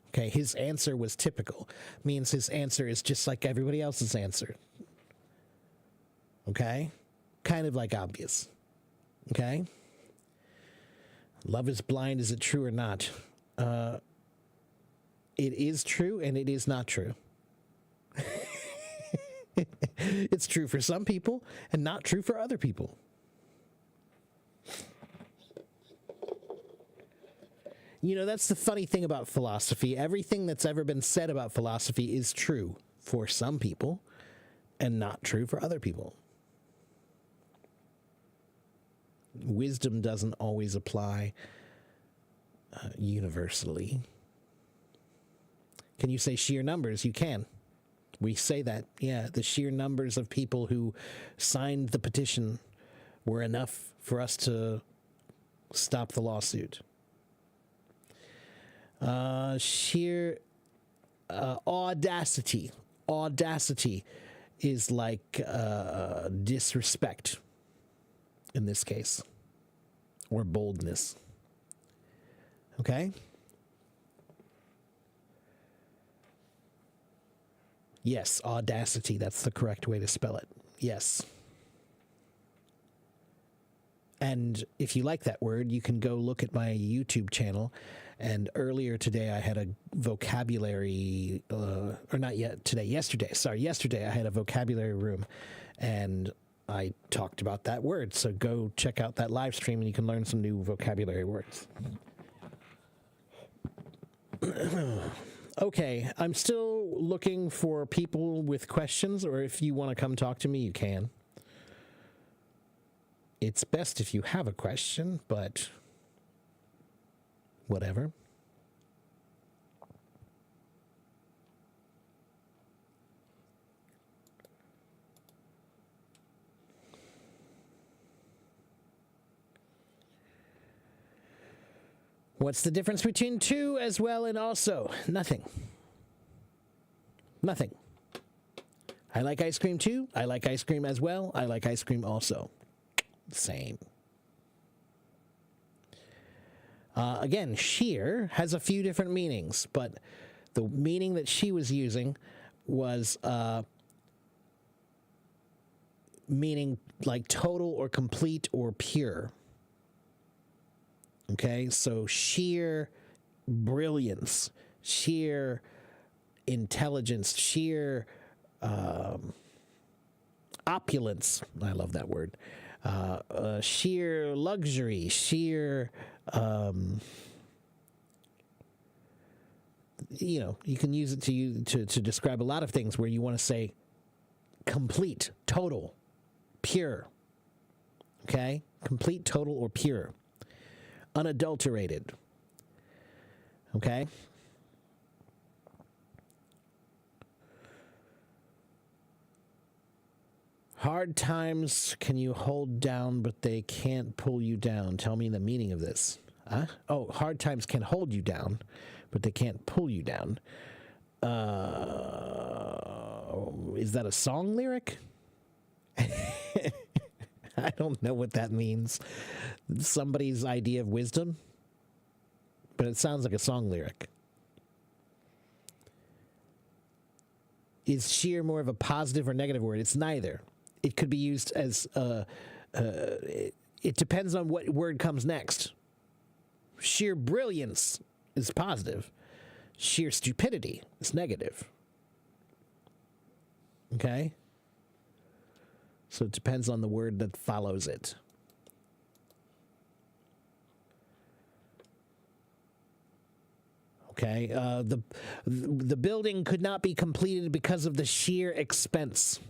Speaker 1: Okay, his answer was typical. Means his answer is just like everybody else's answer. Okay? Kind of like obvious. Okay? Love is blind, is it true or not? It is true and it is not true. It's true for some people and not true for other people. You know, that's the funny thing about philosophy. Everything that's ever been said about philosophy is true for some people and not true for other people. Wisdom doesn't always apply. universally. Can you say sheer numbers? You can. We say that, yeah, the sheer numbers of people who signed the petition were enough for us to stop the lawsuit. Sheer audacity. Audacity is like disrespect in this case, or boldness. Okay? Yes, audacity. That's the correct way to spell it. Yes. And if you like that word, you can go look at my YouTube channel. And earlier today, I had a vocabulary, or not yet today, yesterday. Sorry, yesterday I had a vocabulary room, and I talked about that word. So go check out that live stream, and you can learn some new vocabulary words. Okay, I'm still looking for people with questions, or if you want to come talk to me, you can. It's best if you have a question, but whatever. What's the difference between to, as well, and also? Nothing. Nothing. I like ice cream too. I like ice cream as well. I like ice cream also. Same. Again, sheer has a few different meanings, but the meaning that she was using was meaning like total or complete or pure. Okay, so sheer brilliance, sheer intelligence, sheer opulence. I love that word. Sheer luxury, sheer, you know, you can use it to describe a lot of things where you want to say complete, total, pure. Okay, complete, total, or pure. Unadulterated. Okay? Hard times can you hold down, but they can't pull you down. Tell me the meaning of this. Huh? Oh, hard times can hold you down, but they can't pull you down. Is that a song lyric? I don't know what that means. Somebody's idea of wisdom, but it sounds like a song lyric. Is sheer more of a positive or negative word? It's neither. It could be used as, it depends on what word comes next. Sheer brilliance is positive. Sheer stupidity is negative. Okay? So it depends on the word that follows it. Okay, the building could not be completed because of the sheer expense.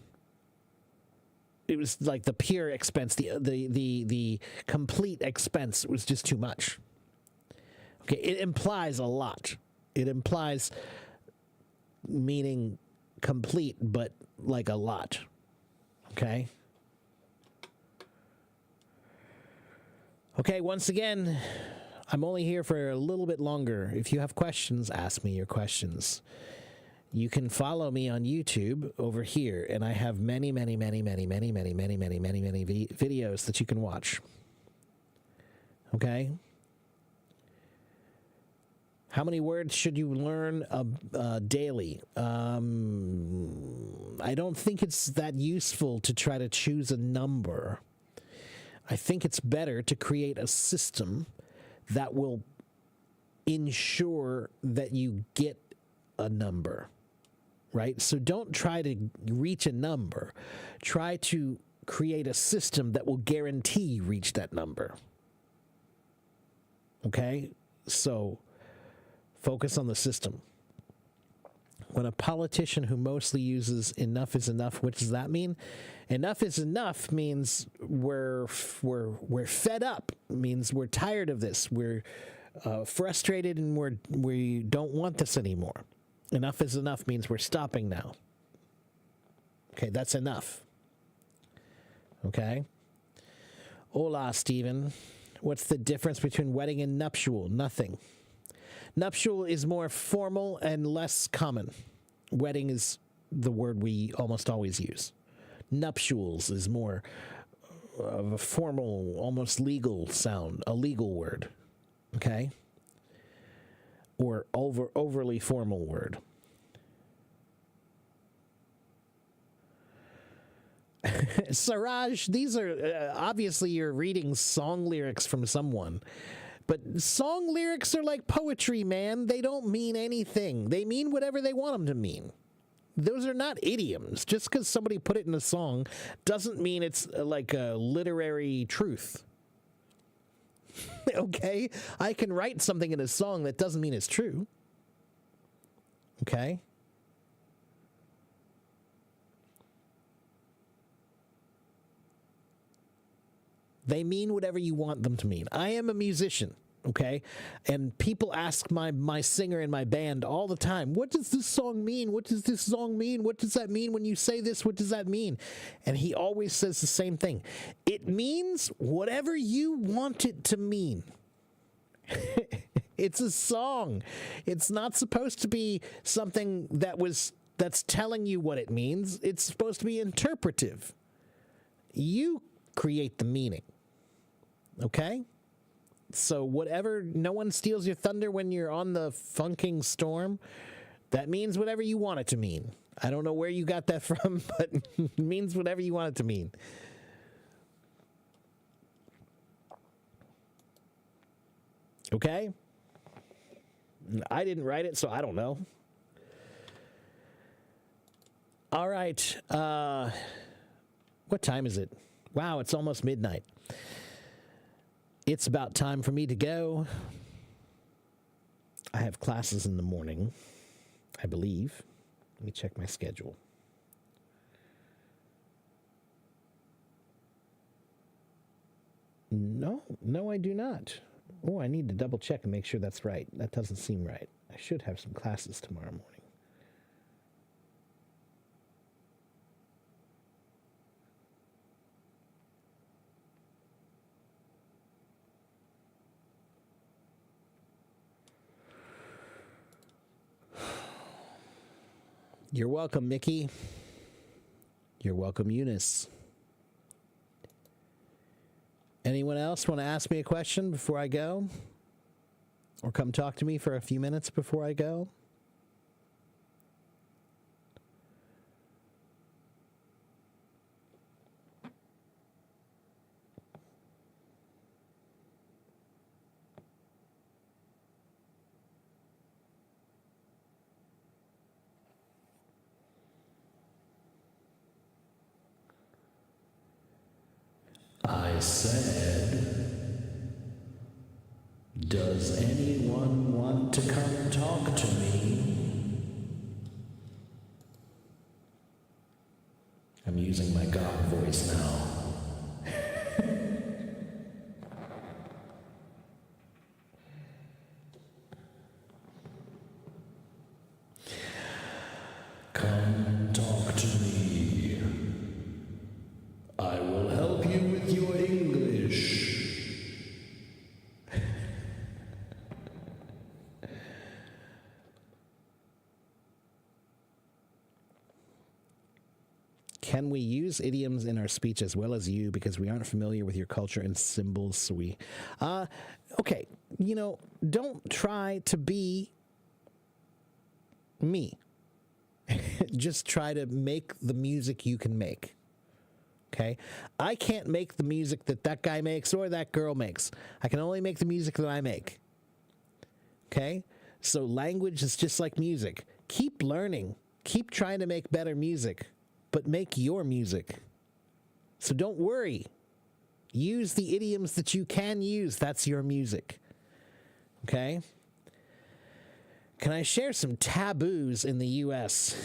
Speaker 1: It was like the pure expense, the complete expense was just too much. Okay, it implies a lot. It implies meaning complete, but like a lot. Okay. Okay, once again, I'm only here for a little bit longer. If you have questions, ask me your questions. You can follow me on YouTube over here, and I have many videos that you can watch. Okay? How many words should you learn daily? I don't think it's that useful to try to choose a number. I think it's better to create a system that will ensure that you get a number, right? So don't try to reach a number. Try to create a system that will guarantee you reach that number. Okay? So focus on the system. When a politician who mostly uses enough is enough, what does that mean? Enough is enough means we're fed up, means we're tired of this. We're frustrated and we don't want this anymore. Enough is enough means we're stopping now. Okay, that's enough. Okay? Hola, Stephen. What's the difference between wedding and nuptial? Nothing. Nuptial is more formal and less common. Wedding is the word we almost always use. Nuptials is more of a formal, almost legal sound, a legal word. Okay? Or overly formal word. Siraj, these are obviously you're reading song lyrics from someone. But song lyrics are like poetry, man. They don't mean anything. They mean whatever they want them to mean. Those are not idioms. Just because somebody put it in a song doesn't mean it's like a literary truth. Okay? I can write something in a song that doesn't mean it's true. Okay? They mean whatever you want them to mean. I am a musician, okay? And people ask my singer in my band all the time, what does this song mean? What does this song mean? What does that mean when you say this? What does that mean? And he always says the same thing. It means whatever you want it to mean. It's a song. It's not supposed to be something that's telling you what it means. It's supposed to be interpretive. You create the meaning. Okay? So whatever, no one steals your thunder when you're on the funking storm. That means whatever you want it to mean. I don't know where you got that from, but it means whatever you want it to mean. Okay? I didn't write it, so I don't know. All right. What time is it? Wow, it's almost midnight. It's about time for me to go. I have classes in the morning, I believe. Let me check my schedule. No, I do not. Oh, I need to double check and make sure that's right. That doesn't seem right. I should have some classes tomorrow morning. You're welcome, Mickey. You're welcome, Eunice. Anyone else want to ask me a question before I go? Or come talk to me for a few minutes before I go? I said, does anyone want to come talk to me? I'm using my God voice now. Come talk to me. I will help you with your English. Can we use idioms in our speech as well as you because we aren't familiar with your culture and symbols? So okay, don't try to be me. Just try to make the music you can make. Okay? I can't make the music that guy makes or that girl makes. I can only make the music that I make. Okay? So language is just like music. Keep learning. Keep trying to make better music, but make your music. So don't worry. Use the idioms that you can use. That's your music. Okay? Can I share some taboos in the U.S.?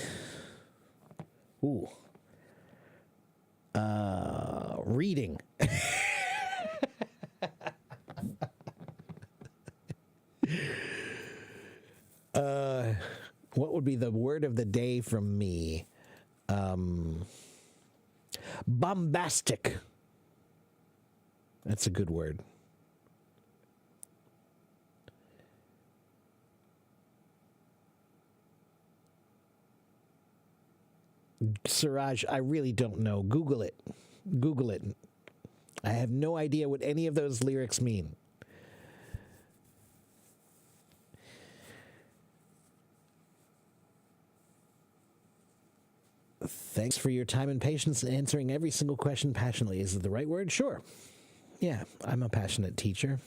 Speaker 1: Ooh. Reading. would be the word of the day from me? Bombastic. That's a good word. Siraj, I really don't know. Google it. Google it. I have no idea what any of those lyrics mean. Thanks for your time and patience in answering every single question passionately. Is it the right word? Sure. Yeah, I'm a passionate teacher.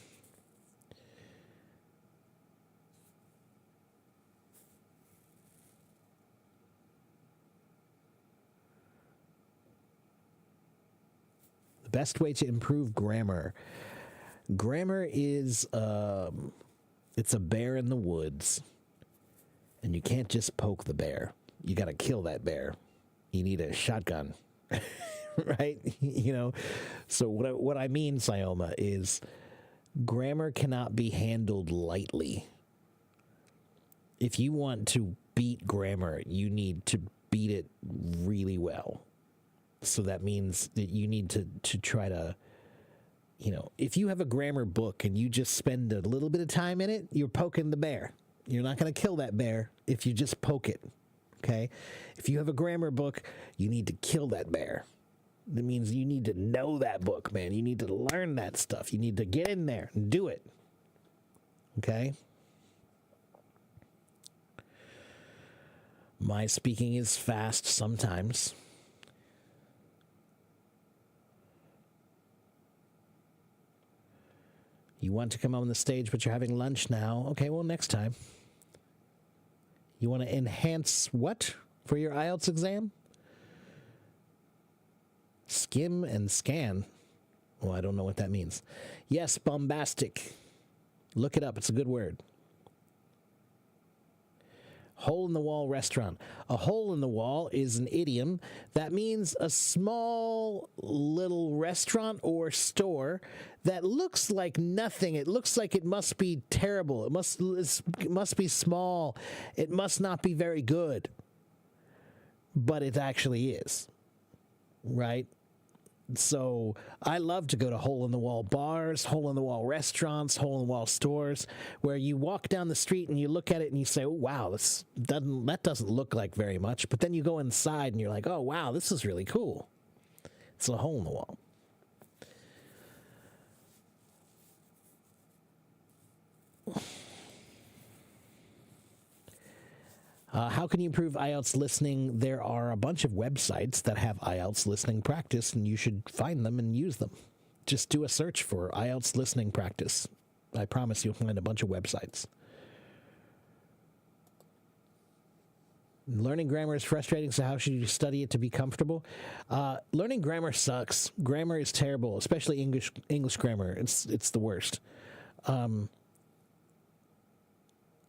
Speaker 1: The best way to improve grammar. Grammar is, it's a bear in the woods. And you can't just poke the bear. You got to kill that bear. You need a shotgun, right? You know, so what I mean, Sayoma, is grammar cannot be handled lightly. If you want to beat grammar, you need to beat it really well. So that means that you need to try to, you know, if you have a grammar book and you just spend a little bit of time in it, you're poking the bear. You're not going to kill that bear if you just poke it. Okay? If you have a grammar book, you need to kill that bear. That means you need to know that book, man. You need to learn that stuff. You need to get in there and do it. Okay? My speaking is fast sometimes. You want to come on the stage, but you're having lunch now. Okay, well, next time. You want to enhance what for your IELTS exam? Skim and scan. Well, I don't know what that means. Yes, bombastic. Look it up. It's a good word. Hole in the wall restaurant. A hole in the wall is an idiom that means a small little restaurant or store that looks like nothing. It looks like it must be terrible. It must be small. It must not be very good. But it actually is. Right? So I love to go to hole-in-the-wall bars, hole-in-the-wall restaurants, hole-in-the-wall stores, where you walk down the street and you look at it and you say, oh, wow, that doesn't look like very much. But then you go inside and you're like, oh, wow, this is really cool. It's a hole in the wall. How can you improve IELTS listening? There are a bunch of websites that have IELTS listening practice, and you should find them and use them. Just do a search for IELTS listening practice. I promise you'll find a bunch of websites. Learning grammar is frustrating, so how should you study it to be comfortable? Learning grammar sucks. Grammar is terrible, especially English grammar. It's the worst.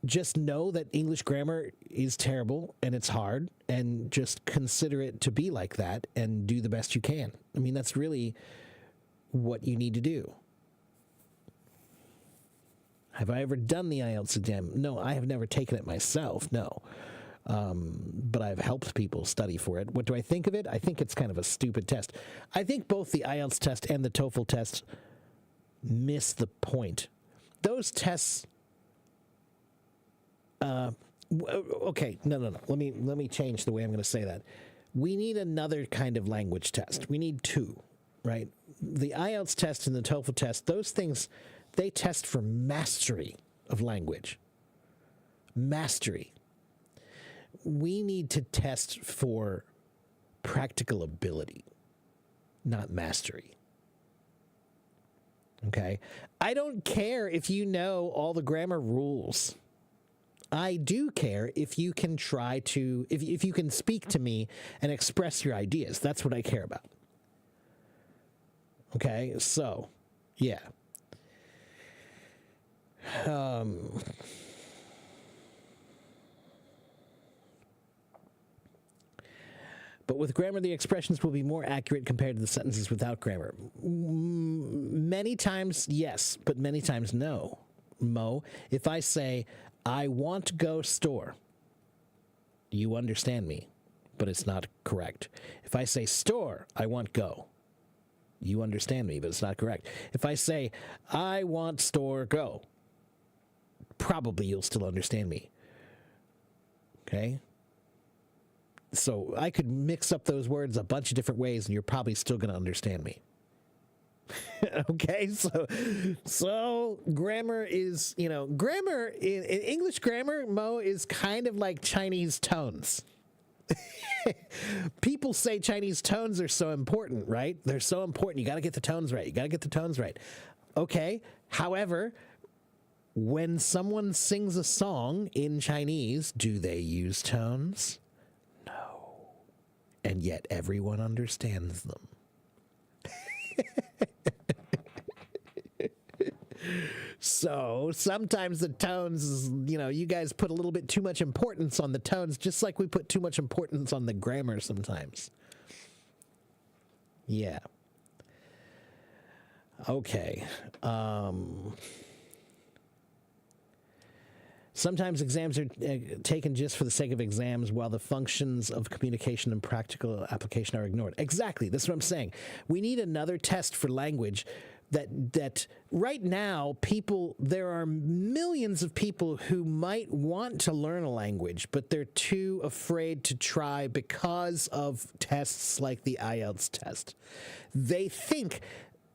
Speaker 1: Just know that English grammar is terrible and it's hard, and just consider it to be like that and do the best you can. I mean, that's really what you need to do. Have I ever done the IELTS exam? No, I have never taken it myself, no. But I've helped people study for it. What do I think of it? I think it's kind of a stupid test. I think both the IELTS test and the TOEFL test miss the point. Those tests... okay, no. Let me change the way I'm going to say that. We need another kind of language test. We need two, right? The IELTS test and the TOEFL test, those things, they test for mastery of language. Mastery. We need to test for practical ability, not mastery. Okay? I don't care if you know all the grammar rules. I do care if you can try to, if you can speak to me and express your ideas. That's what I care about. Okay, so, yeah. But with grammar, the expressions will be more accurate compared to the sentences without grammar. Many times, yes, but many times, no. Mo, if I say, I want to go store, you understand me, but it's not correct. If I say store, I want go. You understand me, but it's not correct. If I say, I want store go, probably you'll still understand me. Okay? So I could mix up those words a bunch of different ways, and you're probably still going to understand me. Okay, so grammar is, grammar in English grammar, Mo, is kind of like Chinese tones. People say Chinese tones are so important, right? They're so important. You got to get the tones right. You got to get the tones right. Okay. However, when someone sings a song in Chinese, do they use tones? No. And yet everyone understands them. So sometimes the tones, you guys put a little bit too much importance on the tones, just like we put too much importance on the grammar sometimes. Yeah. Okay. Sometimes exams are taken just for the sake of exams, while the functions of communication and practical application are ignored. Exactly. That's what I'm saying. We need another test for language that right now there are millions of people who might want to learn a language, but they're too afraid to try because of tests like the IELTS test. They think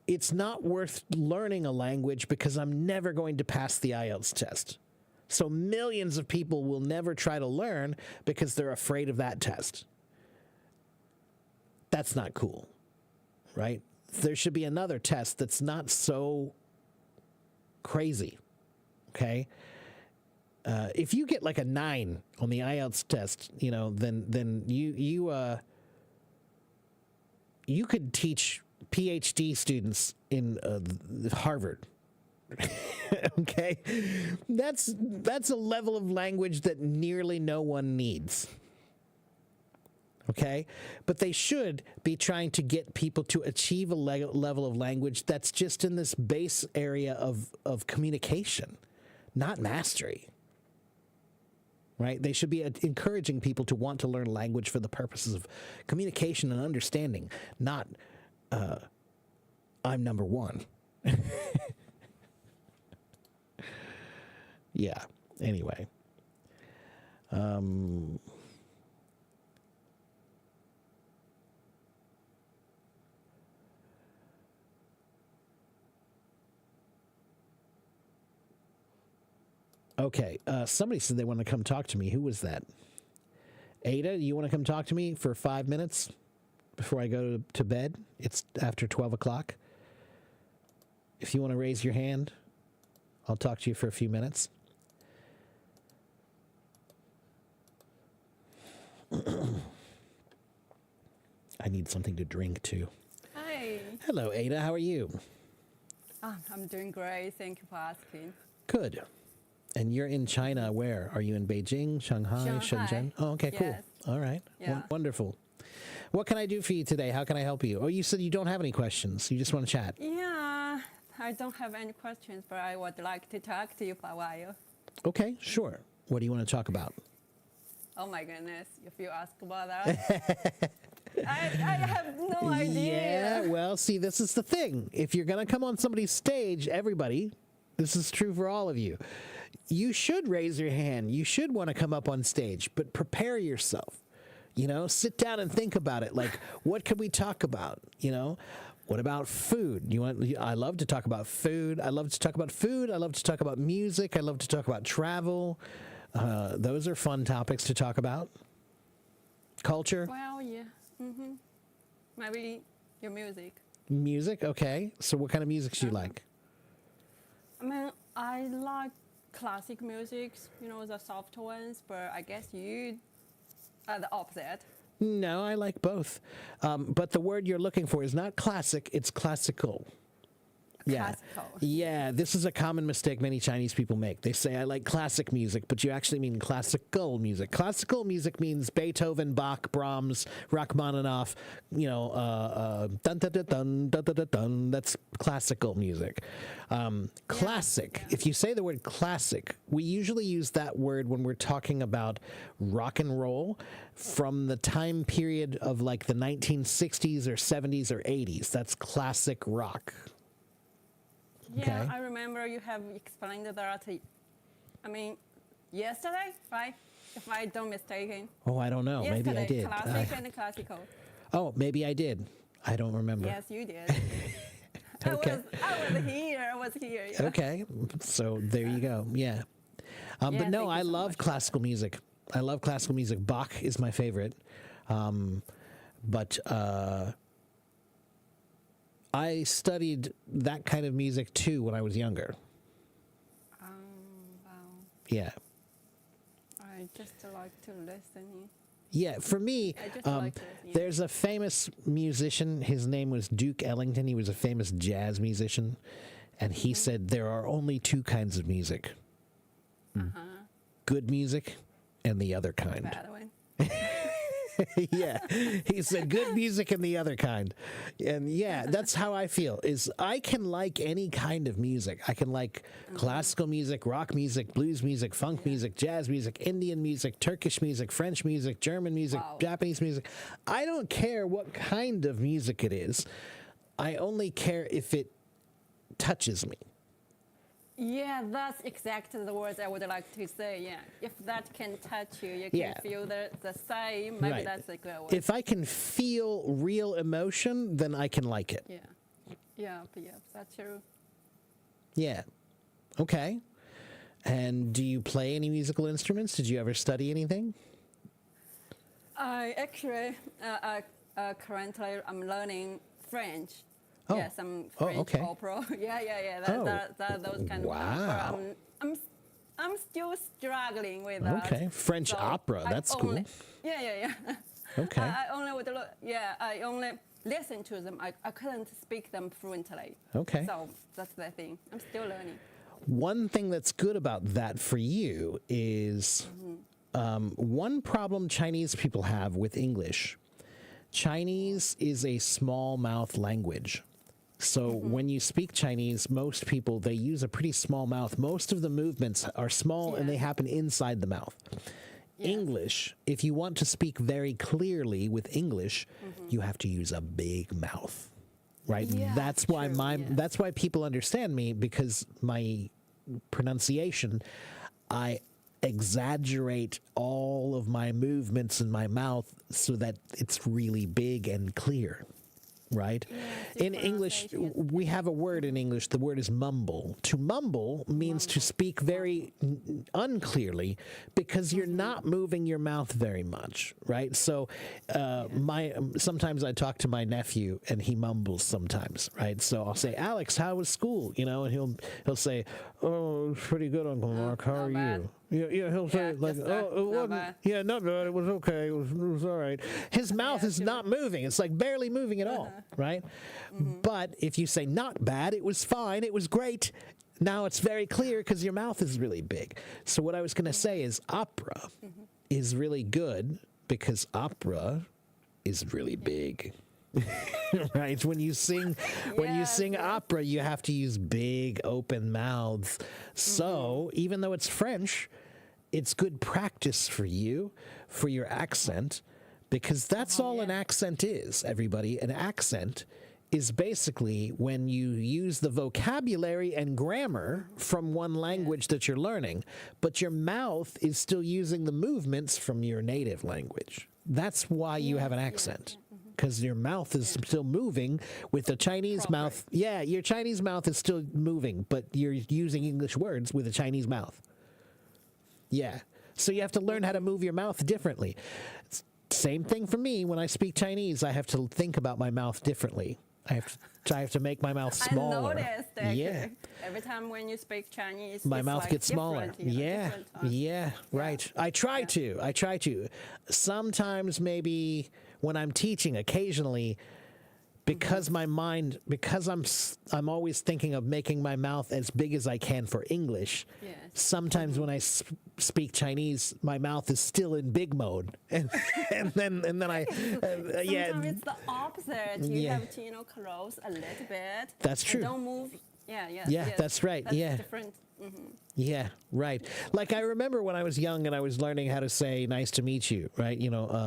Speaker 1: it's not worth learning a language because I'm never going to pass the IELTS test. So millions of people will never try to learn because they're afraid of that test. That's not cool, right? There should be another test that's not so crazy, okay? If you get like a 9 on the IELTS test, then you could teach PhD students in Harvard. Okay, that's a level of language that nearly no one needs. Okay, but they should be trying to get people to achieve a level of language that's just in this base area of communication, not mastery. Right? They should be encouraging people to want to learn language for the purposes of communication and understanding, not I'm number one. Yeah. Anyway. Okay. Somebody said they want to come talk to me. Who was that? Ada, you want to come talk to me for 5 minutes before I go to bed? It's after 12 o'clock. If you want to raise your hand, I'll talk to you for a few minutes. I need something to drink too.
Speaker 5: Hi.
Speaker 1: Hello, Ada. How are you?
Speaker 5: I'm doing great. Thank you for asking.
Speaker 1: Good. And you're in China. Where? Are you in Beijing, Shanghai, Shenzhen? Oh, okay, cool.
Speaker 5: Yes.
Speaker 1: All right.
Speaker 5: Yeah.
Speaker 1: Wonderful. What can I do for you today? How can I help you? Oh, you said you don't have any questions. You just want to chat.
Speaker 5: Yeah, I don't have any questions, but I would like to talk to you for a while.
Speaker 1: Okay, sure. What do you want to talk about?
Speaker 5: Oh my goodness, if you ask about that, I have no idea.
Speaker 1: Yeah, well, see, this is the thing. If you're going to come on somebody's stage, everybody, this is true for all of you, you should raise your hand. You should want to come up on stage, but prepare yourself. Sit down and think about it. Like, what could we talk about? What about food? I love to talk about food. I love to talk about food. I love to talk about music. I love to talk about travel. Those are fun topics to talk about. Culture.
Speaker 5: Well, yeah. Mm-hmm. Maybe your music.
Speaker 1: Music, okay. So what kind of music do you like?
Speaker 5: I mean, I like classic music, the soft ones, but I guess you are the opposite.
Speaker 1: No, I like both. But the word you're looking for is not classic, it's classical. Yeah.
Speaker 5: Classical.
Speaker 1: Yeah, this is a common mistake many Chinese people make. They say, I like classic music, but you actually mean classical music. Classical music means Beethoven, Bach, Brahms, Rachmaninoff, dun dun dun dun dun dun dun dun. That's classical music. Classic, if you say the word classic, we usually use that word when we're talking about rock and roll from the time period of like the 1960s or 70s or 80s. That's classic rock.
Speaker 5: Yeah,
Speaker 1: Okay.
Speaker 5: I remember you have explained that. I mean, yesterday, right? If I don't mistaken.
Speaker 1: Oh, I don't know. Maybe I
Speaker 5: Yesterday,
Speaker 1: did.
Speaker 5: classic and classical.
Speaker 1: Oh, maybe I did. I don't remember.
Speaker 5: Yes, you did.
Speaker 1: Okay.
Speaker 5: I was here. Yeah.
Speaker 1: Okay. So there you go. Yeah. But
Speaker 5: Yeah,
Speaker 1: no,
Speaker 5: thank
Speaker 1: I
Speaker 5: you so
Speaker 1: love
Speaker 5: much.
Speaker 1: classical music. I love classical music. Bach is my favorite. But I studied that kind of music too when I was younger.
Speaker 5: Wow.
Speaker 1: Yeah.
Speaker 5: I just like to listen.
Speaker 1: Yeah, for me,
Speaker 5: I just like to listen, yeah.
Speaker 1: there's a famous musician. His name was Duke Ellington. He was a famous jazz musician. And he said there are only two kinds of music. Good music and the other kind.
Speaker 5: Bad one.
Speaker 1: Yeah, he said good music and the other kind. And yeah, that's how I feel, is I can like any kind of music. I can like classical music, rock music, blues music, funk music, jazz music, Indian music, Turkish music, French music, German music,
Speaker 5: Wow.
Speaker 1: Japanese music. I don't care what kind of music it is. I only care if it touches me.
Speaker 5: Yeah, that's exactly the words I would like to say. Yeah, if that can touch you, you can
Speaker 1: Yeah.
Speaker 5: feel the same. Maybe
Speaker 1: Right.
Speaker 5: that's a good word.
Speaker 1: If I can feel real emotion, then I can like it.
Speaker 5: Yeah, that's true.
Speaker 1: Yeah. Okay. And do you play any musical instruments? Did you ever study anything?
Speaker 5: I actually, currently I'm learning French.
Speaker 1: Oh.
Speaker 5: Yes, I'm
Speaker 1: Oh,
Speaker 5: French
Speaker 1: okay.
Speaker 5: opera. Yeah.
Speaker 1: Oh.
Speaker 5: Those kind of
Speaker 1: Wow.
Speaker 5: opera. I'm still struggling with that.
Speaker 1: Okay. French
Speaker 5: So
Speaker 1: opera.
Speaker 5: I
Speaker 1: That's
Speaker 5: only-
Speaker 1: cool.
Speaker 5: Yeah.
Speaker 1: Okay.
Speaker 5: I only would look. Yeah, I only listen to them. I couldn't speak them fluently.
Speaker 1: Okay.
Speaker 5: So that's the thing. I'm still learning.
Speaker 1: One thing that's good about that for you is one problem Chinese people have with English. Chinese is a small mouth language. So when you speak Chinese, most people, they use a pretty small mouth. Most of the movements are small and they happen inside the mouth. English, if you want to speak very clearly with English, you have to use a big mouth. Right?
Speaker 5: Yeah,
Speaker 1: That's why
Speaker 5: true, yes.
Speaker 1: that's why people understand me, because my pronunciation, I exaggerate all of my movements in my mouth so that it's really big and clear. Right? In English, we have a word in English. The word is mumble. To mumble means to speak very unclearly because you're not moving your mouth very much, right? So sometimes I talk to my nephew and he mumbles sometimes, right? So I'll say, Alex, how was school? And he'll say, oh, it was pretty good, Uncle Mark. How are
Speaker 5: bad.
Speaker 1: you? Yeah, he'll say like,
Speaker 5: just,
Speaker 1: oh, it
Speaker 5: not
Speaker 1: wasn't,
Speaker 5: bad.
Speaker 1: yeah, not bad. It was okay. It was all right. His mouth is not moving. It's like barely moving at all, right? But if you say not bad, it was fine. It was great. Now it's very clear because your mouth is really big. So what I was going to say is opera is really good because opera is really big. Right? When you sing opera, you have to use big open mouths. So even though it's French, it's good practice for you, for your accent, because that's all an accent is, everybody. An accent is basically when you use the vocabulary and grammar from one language that you're learning, but your mouth is still using the movements from your native language. That's why you have an accent. Because your mouth is still moving with the Chinese mouth. Yeah, your Chinese mouth is still moving, but you're using English words with a Chinese mouth. Yeah. So you have to learn how to move your mouth differently. Same thing for me. When I speak Chinese, I have to think about my mouth differently. I have to make my mouth smaller.
Speaker 5: I noticed actually.
Speaker 1: Yeah.
Speaker 5: Every time when you speak Chinese,
Speaker 1: My
Speaker 5: it's
Speaker 1: mouth
Speaker 5: like
Speaker 1: gets smaller.
Speaker 5: different,
Speaker 1: Yeah.
Speaker 5: different,
Speaker 1: Yeah. Right. I try to. Sometimes maybe when I'm teaching, occasionally because my mind, because I'm always thinking of making my mouth as big as I can for English.
Speaker 5: Yes.
Speaker 1: Sometimes when I speak Chinese, my mouth is still in big mode, and then I yeah.
Speaker 5: Sometimes it's the opposite. You
Speaker 1: Yeah.
Speaker 5: have to, close a little bit.
Speaker 1: That's
Speaker 5: and
Speaker 1: true.
Speaker 5: Don't move. Yeah, yeah.
Speaker 1: Yeah,
Speaker 5: yes.
Speaker 1: that's right,
Speaker 5: That's
Speaker 1: yeah.
Speaker 5: different.
Speaker 1: Yeah, right. Like I remember when I was young and I was learning how to say "nice to meet you," right?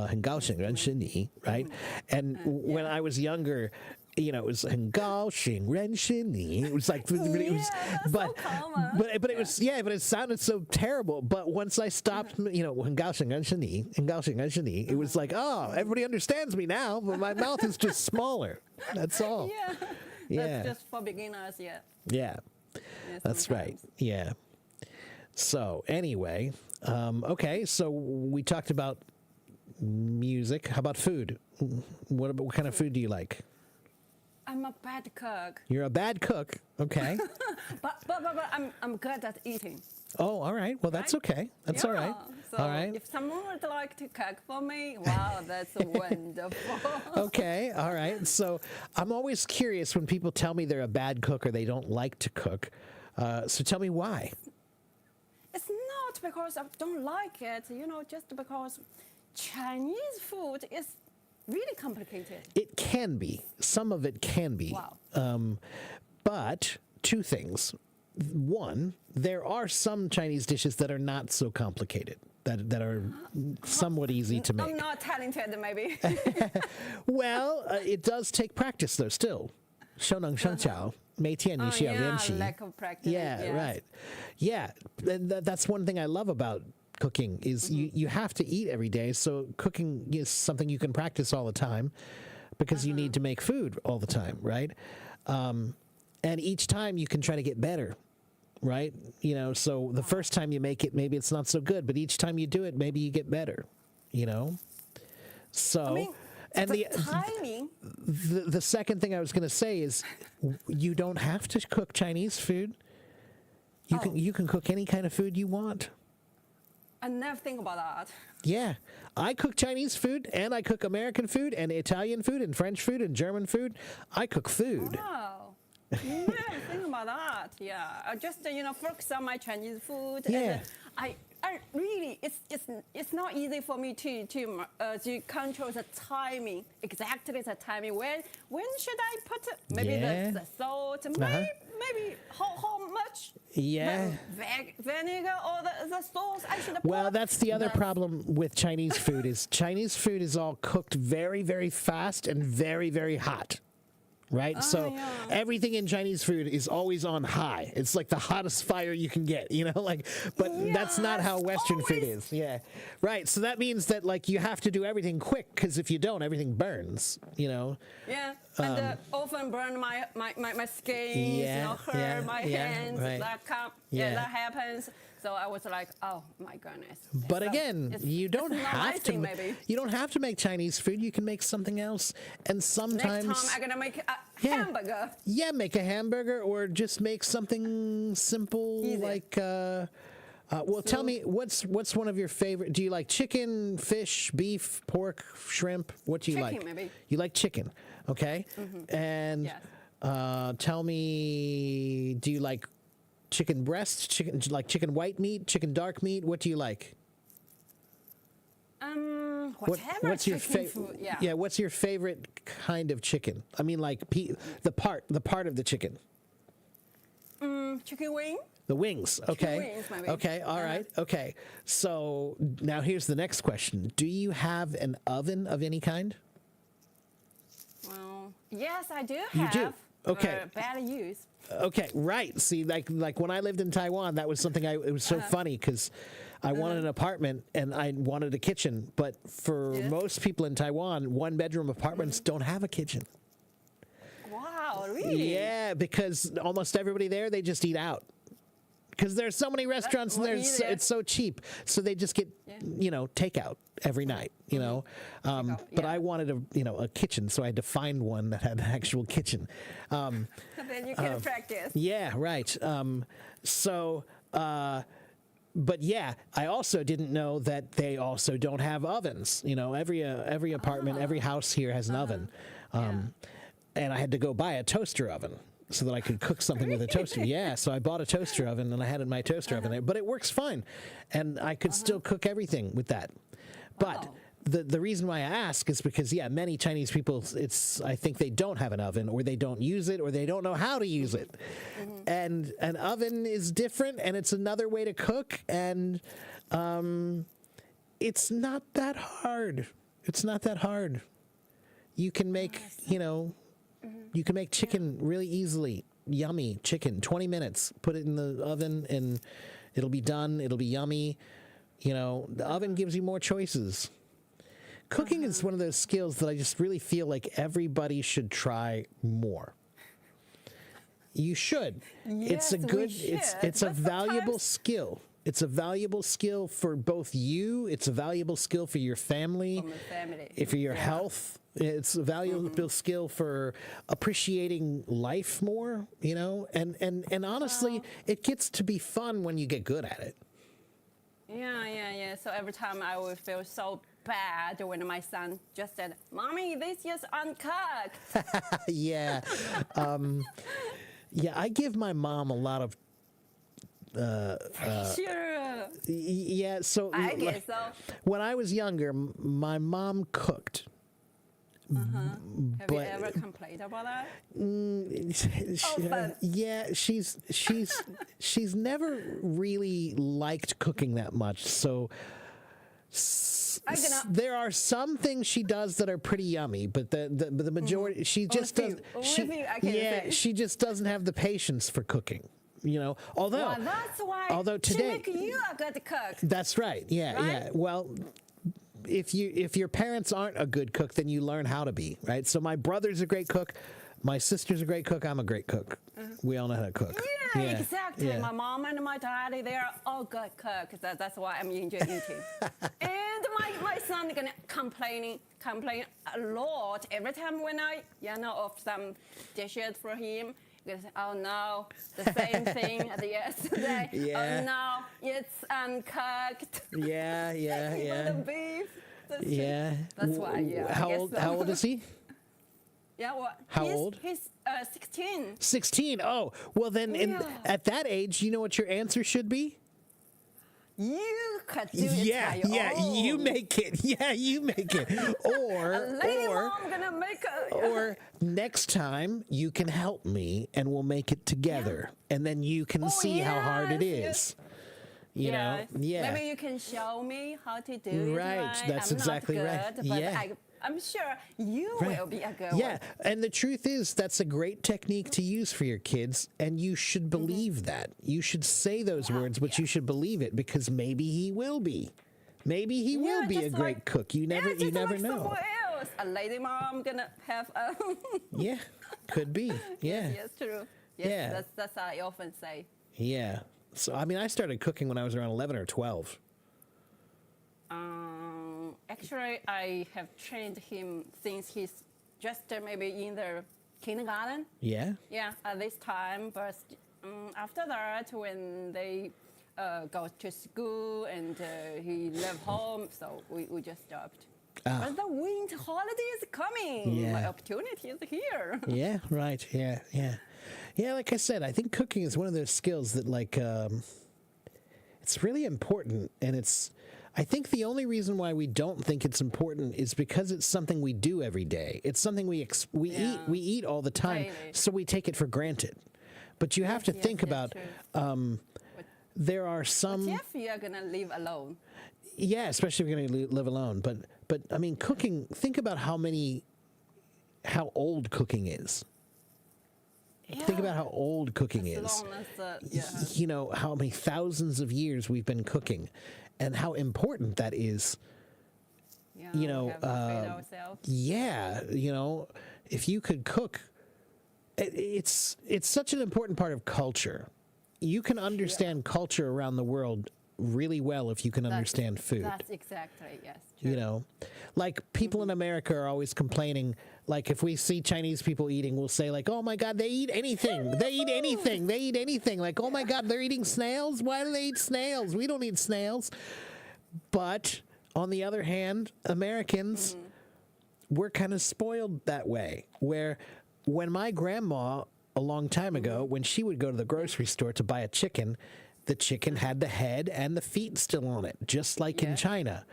Speaker 1: 很高兴认识你, right? And when I was younger, it was 很高兴认识你. It was like, it was,
Speaker 5: that's
Speaker 1: but
Speaker 5: so common.
Speaker 1: but it was but it sounded so terrible. But once I stopped, 很高兴认识你, 很高兴认识你, it was like, oh, everybody understands me now, but my mouth is just smaller. That's all.
Speaker 5: Yeah.
Speaker 1: Yeah.
Speaker 5: That's just for beginners, yeah.
Speaker 1: Yeah.
Speaker 5: Yeah,
Speaker 1: That's right.
Speaker 5: sometimes.
Speaker 1: Yeah. So anyway, okay. So we talked about music. How about food? What kind of food do you like?
Speaker 5: I'm a bad cook,
Speaker 1: You're a bad cook. Okay.
Speaker 5: but I'm good at eating.
Speaker 1: Oh, all right. Well, that's
Speaker 5: Right?
Speaker 1: okay. That's all right.
Speaker 5: So
Speaker 1: All right.
Speaker 5: if someone would like to cook for me, wow, that's wonderful.
Speaker 1: Okay. All right. So I'm always curious when people tell me they're a bad cook or they don't like to cook. So tell me why.
Speaker 5: It's not because I don't like it, just because Chinese food is really complicated.
Speaker 1: It can be. Some of it can be.
Speaker 5: Wow.
Speaker 1: But two things. One, there are some Chinese dishes that are not so complicated, that are somewhat easy to make.
Speaker 5: I'm not talented, maybe.
Speaker 1: Well, it does take practice, though, still. 熟能生巧，每天你需要练习。
Speaker 5: lack of practice.
Speaker 1: Yeah,
Speaker 5: yes.
Speaker 1: right. Yeah, and that's one thing I love about cooking is you have to eat every day. So cooking is something you can practice all the time because you need to make food all the time, right? And each time you can try to get better, right? So the first time you make it, maybe it's not so good, but each time you do it, maybe you get better, So,
Speaker 5: I mean,
Speaker 1: and
Speaker 5: the timing.
Speaker 1: the second thing I was going to say is you don't have to cook Chinese food. You can cook any kind of food you want.
Speaker 5: I never think about that.
Speaker 1: Yeah. I cook Chinese food and I cook American food and Italian food and French food and German food. I cook food.
Speaker 5: Wow. Never think about that. Yeah. I just focus on my Chinese food.
Speaker 1: Yeah.
Speaker 5: And I really it's not easy for me to control the timing, exactly the timing. When should I put maybe
Speaker 1: Yeah.
Speaker 5: the salt, maybe how much
Speaker 1: Yeah.
Speaker 5: vinegar or the sauce I should put.
Speaker 1: Well, that's the other problem with Chinese food is Chinese food is all cooked very, very fast and very, very hot. Right? So
Speaker 5: yeah.
Speaker 1: everything in Chinese food is always on high. It's like the hottest fire you can get, but that's not how
Speaker 5: Yes,
Speaker 1: Western food
Speaker 5: always.
Speaker 1: is. Yeah. Right. So that means that you have to do everything quick because if you don't, everything burns,
Speaker 5: Yeah, and often burn my skin,
Speaker 1: Yeah,
Speaker 5: hurt
Speaker 1: yeah,
Speaker 5: my
Speaker 1: yeah,
Speaker 5: hands.
Speaker 1: right. Yeah.
Speaker 5: That happens. So I was like, oh my goodness.
Speaker 1: But
Speaker 5: So
Speaker 1: again,
Speaker 5: it's-
Speaker 1: you don't
Speaker 5: it's not my
Speaker 1: have to.
Speaker 5: thing, maybe.
Speaker 1: You don't have to make Chinese food. You can make something else. And sometimes,
Speaker 5: Next time I'm gonna make a
Speaker 1: Yeah.
Speaker 5: hamburger.
Speaker 1: yeah, make a hamburger or just make something simple
Speaker 5: Easy.
Speaker 1: like. Well, tell me what's one of your favorite? Do you like chicken, fish, beef, pork, shrimp? What do you
Speaker 5: Chicken,
Speaker 1: like?
Speaker 5: maybe.
Speaker 1: You like chicken, okay? And
Speaker 5: Yes.
Speaker 1: tell me, do you like chicken breast, chicken white meat, chicken dark meat? What do you like?
Speaker 5: Whatever
Speaker 1: What's your
Speaker 5: chicken
Speaker 1: favorite?
Speaker 5: food, yeah.
Speaker 1: What's your favorite kind of chicken? I mean, like the part of the chicken.
Speaker 5: Chicken wing.
Speaker 1: The wings. Okay.
Speaker 5: wings, maybe.
Speaker 1: Okay. All right. Okay. So now here's the next question: do you have an oven of any kind?
Speaker 5: Well, yes, I do have.
Speaker 1: You do? Okay.
Speaker 5: Bad use.
Speaker 1: Okay, right. See, like when I lived in Taiwan, that was something it was so funny because I wanted an apartment and I wanted a kitchen, but for
Speaker 5: Yes.
Speaker 1: most people in Taiwan, one bedroom apartments don't have a kitchen.
Speaker 5: Wow, really?
Speaker 1: Yeah, because almost everybody there they just eat out. Because there's so many restaurants and
Speaker 5: what easy.
Speaker 1: it's so cheap, so they just get takeout every night. But
Speaker 5: yeah.
Speaker 1: I wanted a kitchen, so I had to find one that had an actual kitchen.
Speaker 5: Then you can practice.
Speaker 1: Yeah, right. But yeah, I also didn't know that they also don't have ovens. Every apartment, every house here has an oven. and I had to go buy a toaster oven so that I could cook something with a toaster. Yeah, so I bought a toaster oven and I had it in my toaster oven there, but it works fine, and I could still cook everything with that. But
Speaker 5: Wow.
Speaker 1: the reason why I ask is because many Chinese people, I think they don't have an oven, or they don't use it, or they don't know how to use it. And an oven is different, and it's another way to cook, and it's not that hard. It's not that hard. You can make, you can make chicken really easily. Yummy chicken, 20 minutes. Put it in the oven and it'll be done. It'll be yummy. The oven gives you more choices. Cooking is one of those skills that I just really feel like everybody should try more. You should. It's a
Speaker 5: Yes, we
Speaker 1: good,
Speaker 5: should,
Speaker 1: it's a
Speaker 5: but
Speaker 1: valuable
Speaker 5: sometimes-
Speaker 1: skill. It's a valuable skill for both you. It's a valuable skill for your family.
Speaker 5: For my family.
Speaker 1: For your health. It's a valuable skill for appreciating life more, and honestly, it gets to be fun when you get good at it.
Speaker 5: Yeah. So every time I would feel so bad when my son just said, "Mommy, this is uncooked."
Speaker 1: Yeah. Yeah, I give my mom a lot of
Speaker 5: Sure.
Speaker 1: yeah, so
Speaker 5: I guess so.
Speaker 1: when I was younger, my mom cooked.
Speaker 5: Have you
Speaker 1: but-
Speaker 5: ever complained about that?
Speaker 1: She- yeah, she's never really liked cooking that much. So there are some things she does that are pretty yummy, but the majority she just
Speaker 5: few.
Speaker 1: doesn't.
Speaker 5: Only
Speaker 1: She,
Speaker 5: few I can
Speaker 1: yeah,
Speaker 5: say.
Speaker 1: she just doesn't have the patience for cooking. Although
Speaker 5: Well, that's why
Speaker 1: although today-
Speaker 5: she make you a good cook.
Speaker 1: that's right. Yeah, yeah.
Speaker 5: Right?
Speaker 1: Well, if your parents aren't a good cook, then you learn how to be, right? So my brother's a great cook, my sister's a great cook, I'm a great cook. We all know how to cook.
Speaker 5: Yeah, exactly.
Speaker 1: yeah.
Speaker 5: My mom and my daddy, they are all good cooks. That's why I'm enjoying eating. And my son gonna complain a lot every time when I, of some dishes for him. He goes, "Oh no, the same thing as yesterday.
Speaker 1: Yeah.
Speaker 5: Oh no, it's uncooked."
Speaker 1: Yeah, yeah,
Speaker 5: Even
Speaker 1: yeah.
Speaker 5: the beef. That's true.
Speaker 1: Yeah.
Speaker 5: That's why, yeah, I
Speaker 1: How
Speaker 5: guess
Speaker 1: old?
Speaker 5: so.
Speaker 1: How old is he?
Speaker 5: Yeah, what?
Speaker 1: How old?
Speaker 5: He's 16.
Speaker 1: 16. Oh, well then,
Speaker 5: Yeah.
Speaker 1: at that age, you know what your answer should be?
Speaker 5: You could do it
Speaker 1: Yeah,
Speaker 5: by your
Speaker 1: yeah. You
Speaker 5: own.
Speaker 1: make it. Yeah, you make it.
Speaker 5: A lady mom gonna make a.
Speaker 1: or next time you can help me and we'll make it together, and then you can see how hard it
Speaker 5: yes,
Speaker 1: is. You know?
Speaker 5: Yes.
Speaker 1: Yeah.
Speaker 5: Maybe you can show me how to do it.
Speaker 1: Right,
Speaker 5: Right.
Speaker 1: that's
Speaker 5: I'm
Speaker 1: exactly
Speaker 5: not
Speaker 1: right.
Speaker 5: good, But
Speaker 1: Yeah.
Speaker 5: I'm sure you
Speaker 1: Right.
Speaker 5: will be a good
Speaker 1: Yeah,
Speaker 5: one.
Speaker 1: and the truth is that's a great technique to use for your kids, and you should
Speaker 5: Mm-hmm.
Speaker 1: believe that. You should say those words, but you should believe it, because maybe he will be. Maybe he will
Speaker 5: Yeah,
Speaker 1: be a
Speaker 5: just
Speaker 1: great
Speaker 5: like-
Speaker 1: cook. You never
Speaker 5: Yeah, just like
Speaker 1: know.
Speaker 5: someone else. A lady mom gonna have a.
Speaker 1: Yeah, could be. Yeah.
Speaker 5: Yes, true. Yes,
Speaker 1: Yeah.
Speaker 5: that's what I often say.
Speaker 1: Yeah. So I mean, I started cooking when I was around 11 or 12.
Speaker 5: Actually, I have trained him since he's just maybe in the kindergarten.
Speaker 1: Yeah.
Speaker 5: Yeah, at this time, but after that, when they go to school and he left home, so we just stopped. But the winter holiday is coming.
Speaker 1: Yeah.
Speaker 5: My opportunity is here.
Speaker 1: Yeah, right. Yeah, yeah. Yeah, like I said, I think cooking is one of those skills that it's really important, and I think the only reason why we don't think it's important is because it's something we do every day. It's something we eat all the time,
Speaker 5: Daily.
Speaker 1: so we take it for granted. But you have to
Speaker 5: Yes,
Speaker 1: think
Speaker 5: yes,
Speaker 1: about
Speaker 5: true.
Speaker 1: there are some
Speaker 5: If you are gonna live alone,
Speaker 1: yeah, especially if you're going to live alone. But I mean, cooking. Think about how old cooking is. Think about how old cooking
Speaker 5: as
Speaker 1: is.
Speaker 5: long as
Speaker 1: You know how many thousands of years we've been cooking, and how important that is.
Speaker 5: yeah,
Speaker 1: You
Speaker 5: we
Speaker 1: know,
Speaker 5: have to feed ourselves.
Speaker 1: Yeah, if you could cook, it's such an important part of culture. You can understand culture around the world really well if you can understand food.
Speaker 5: That's exactly yes. True.
Speaker 1: You know, like people in America are always complaining. Like if we see Chinese people eating, we'll say like, "Oh my God, they eat anything. They eat anything. They eat anything." Like, "Oh my God, they're eating snails. Why do they eat snails? We don't eat snails." But on the other hand, Americans, we're kind of spoiled that way, where when my grandma, a long time ago, when she would go to the grocery store to buy a chicken, the chicken had the head and the feet still on it, just like in China.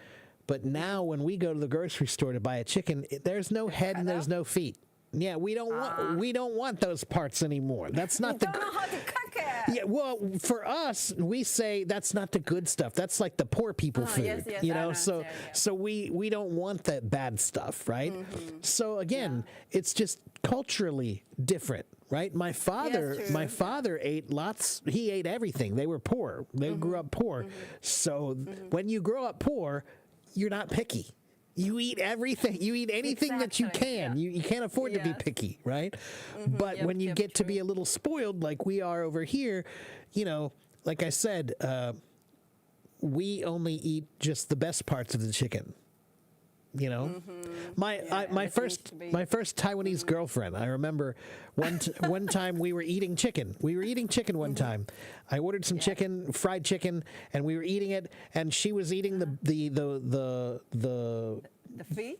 Speaker 1: But now when we go to the grocery store to buy a chicken, there's no head and there's no feet. Yeah, we don't want those parts anymore. That's not
Speaker 5: You don't know how to cook it.
Speaker 1: Yeah, well, for us, we say that's not the good stuff. That's like the poor people food.
Speaker 5: Yes, yes,
Speaker 1: you
Speaker 5: I
Speaker 1: know,
Speaker 5: understand, yeah.
Speaker 1: so we don't want that bad stuff, right? So again, it's just culturally different, right? My father ate lots. He ate everything. They were poor. They grew up poor. So when you grow up poor, you're not picky. You eat everything. You eat anything that you
Speaker 5: Exactly,
Speaker 1: can.
Speaker 5: yeah.
Speaker 1: You can't afford to be
Speaker 5: Yes.
Speaker 1: picky, right? But when you get to be a little spoiled, like we are over here, you know, like I said, we only eat just the best parts of the chicken. You know, my first Taiwanese girlfriend. I remember one time we were eating chicken. We were eating chicken one time. I ordered some chicken, fried chicken, and we were eating it. And she was eating the
Speaker 5: The feet?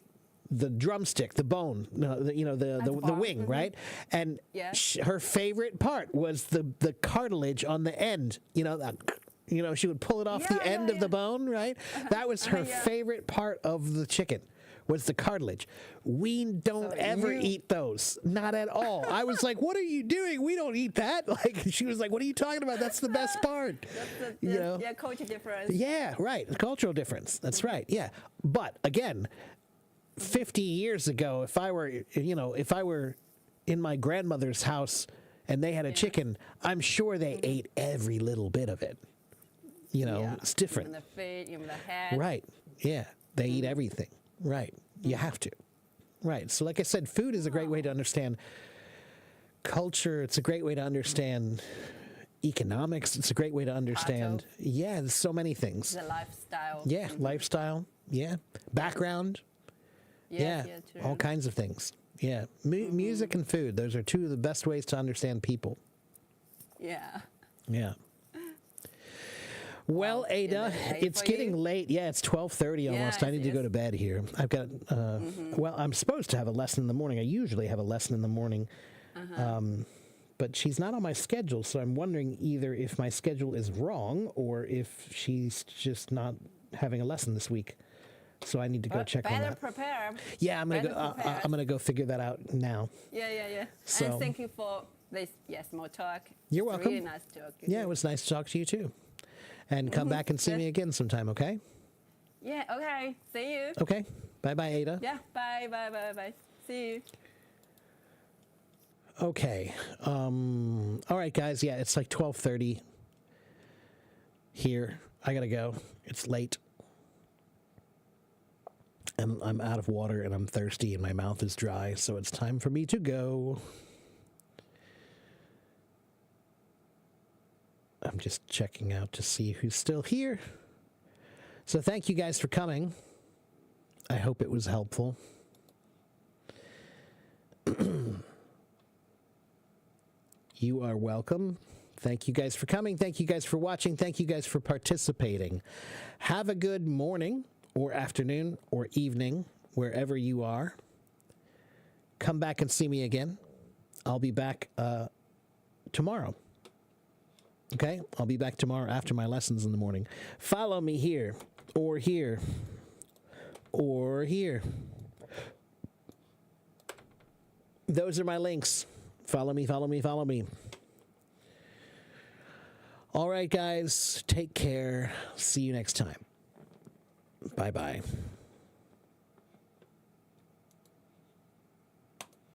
Speaker 1: the drumstick, the bone, the wing, right? And
Speaker 5: Yeah.
Speaker 1: her favorite part was the cartilage on the end. She would pull it off the end of the bone, right? That was her favorite part of the chicken, was the cartilage. We don't ever eat those, not at all. I was like, "What are you doing? We don't eat that." Like, she was like, "What are you talking about? That's the best part."
Speaker 5: Yeah, culture difference.
Speaker 1: Yeah, right. Cultural difference. That's right. Yeah. But again, 50 years ago, if I were in my grandmother's house and they had a chicken, I'm sure they ate every little bit of it. It's different.
Speaker 5: Even the feet, even the head.
Speaker 1: Right. Yeah. They eat everything. Right. You have to. Right. So like I said, food is a great way to understand culture. It's a great way to understand economics. It's a great way to understand. Yeah, there's so many things.
Speaker 5: The lifestyle.
Speaker 1: Yeah, lifestyle. Yeah. Background.
Speaker 5: Yes,
Speaker 1: Yeah.
Speaker 5: true.
Speaker 1: All kinds of things. Yeah. Music and food. Those are two of the best ways to understand people.
Speaker 5: Yeah.
Speaker 1: Yeah. Well, Ada,
Speaker 5: it late
Speaker 1: it's
Speaker 5: for
Speaker 1: getting
Speaker 5: you?
Speaker 1: late. Yeah, it's 12:30 almost. I
Speaker 5: Yes,
Speaker 1: need to go to bed here. I've got, well, I'm supposed to have a lesson in the morning. I usually have a lesson in the morning. But she's not on my schedule, so I'm wondering either if my schedule is wrong or if she's just not having a lesson this week. So I need to go check on
Speaker 5: Better
Speaker 1: that.
Speaker 5: prepare.
Speaker 1: Yeah, I'm
Speaker 5: better
Speaker 1: gonna go.
Speaker 5: prepared.
Speaker 1: I'm gonna go figure that out now.
Speaker 5: Yeah.
Speaker 1: So-
Speaker 5: And thank you for this, small talk.
Speaker 1: You're
Speaker 5: It's
Speaker 1: welcome.
Speaker 5: Really nice talk.
Speaker 1: Yeah, it was nice to talk to you too. And come back and see me again sometime. Okay.
Speaker 5: Yeah, okay. See you.
Speaker 1: Okay. Bye, bye, Ada.
Speaker 5: Yeah, bye. See you.
Speaker 1: Okay. All right, guys. Yeah, it's like 12:30 here. I gotta go. It's late. And I'm out of water and I'm thirsty and my mouth is dry, so it's time for me to go. I'm just checking out to see who's still here. So thank you guys for coming. I hope it was helpful. You are welcome. Thank you guys for coming. Thank you guys for watching. Thank you guys for participating. Have a good morning or afternoon or evening, wherever you are. Come back and see me again. I'll be back tomorrow. Okay? I'll be back tomorrow after my lessons in the morning. Follow me here, or here, or here. Those are my links. Follow me, follow me, follow me. All right, guys. Take care. See you next time. Bye-bye.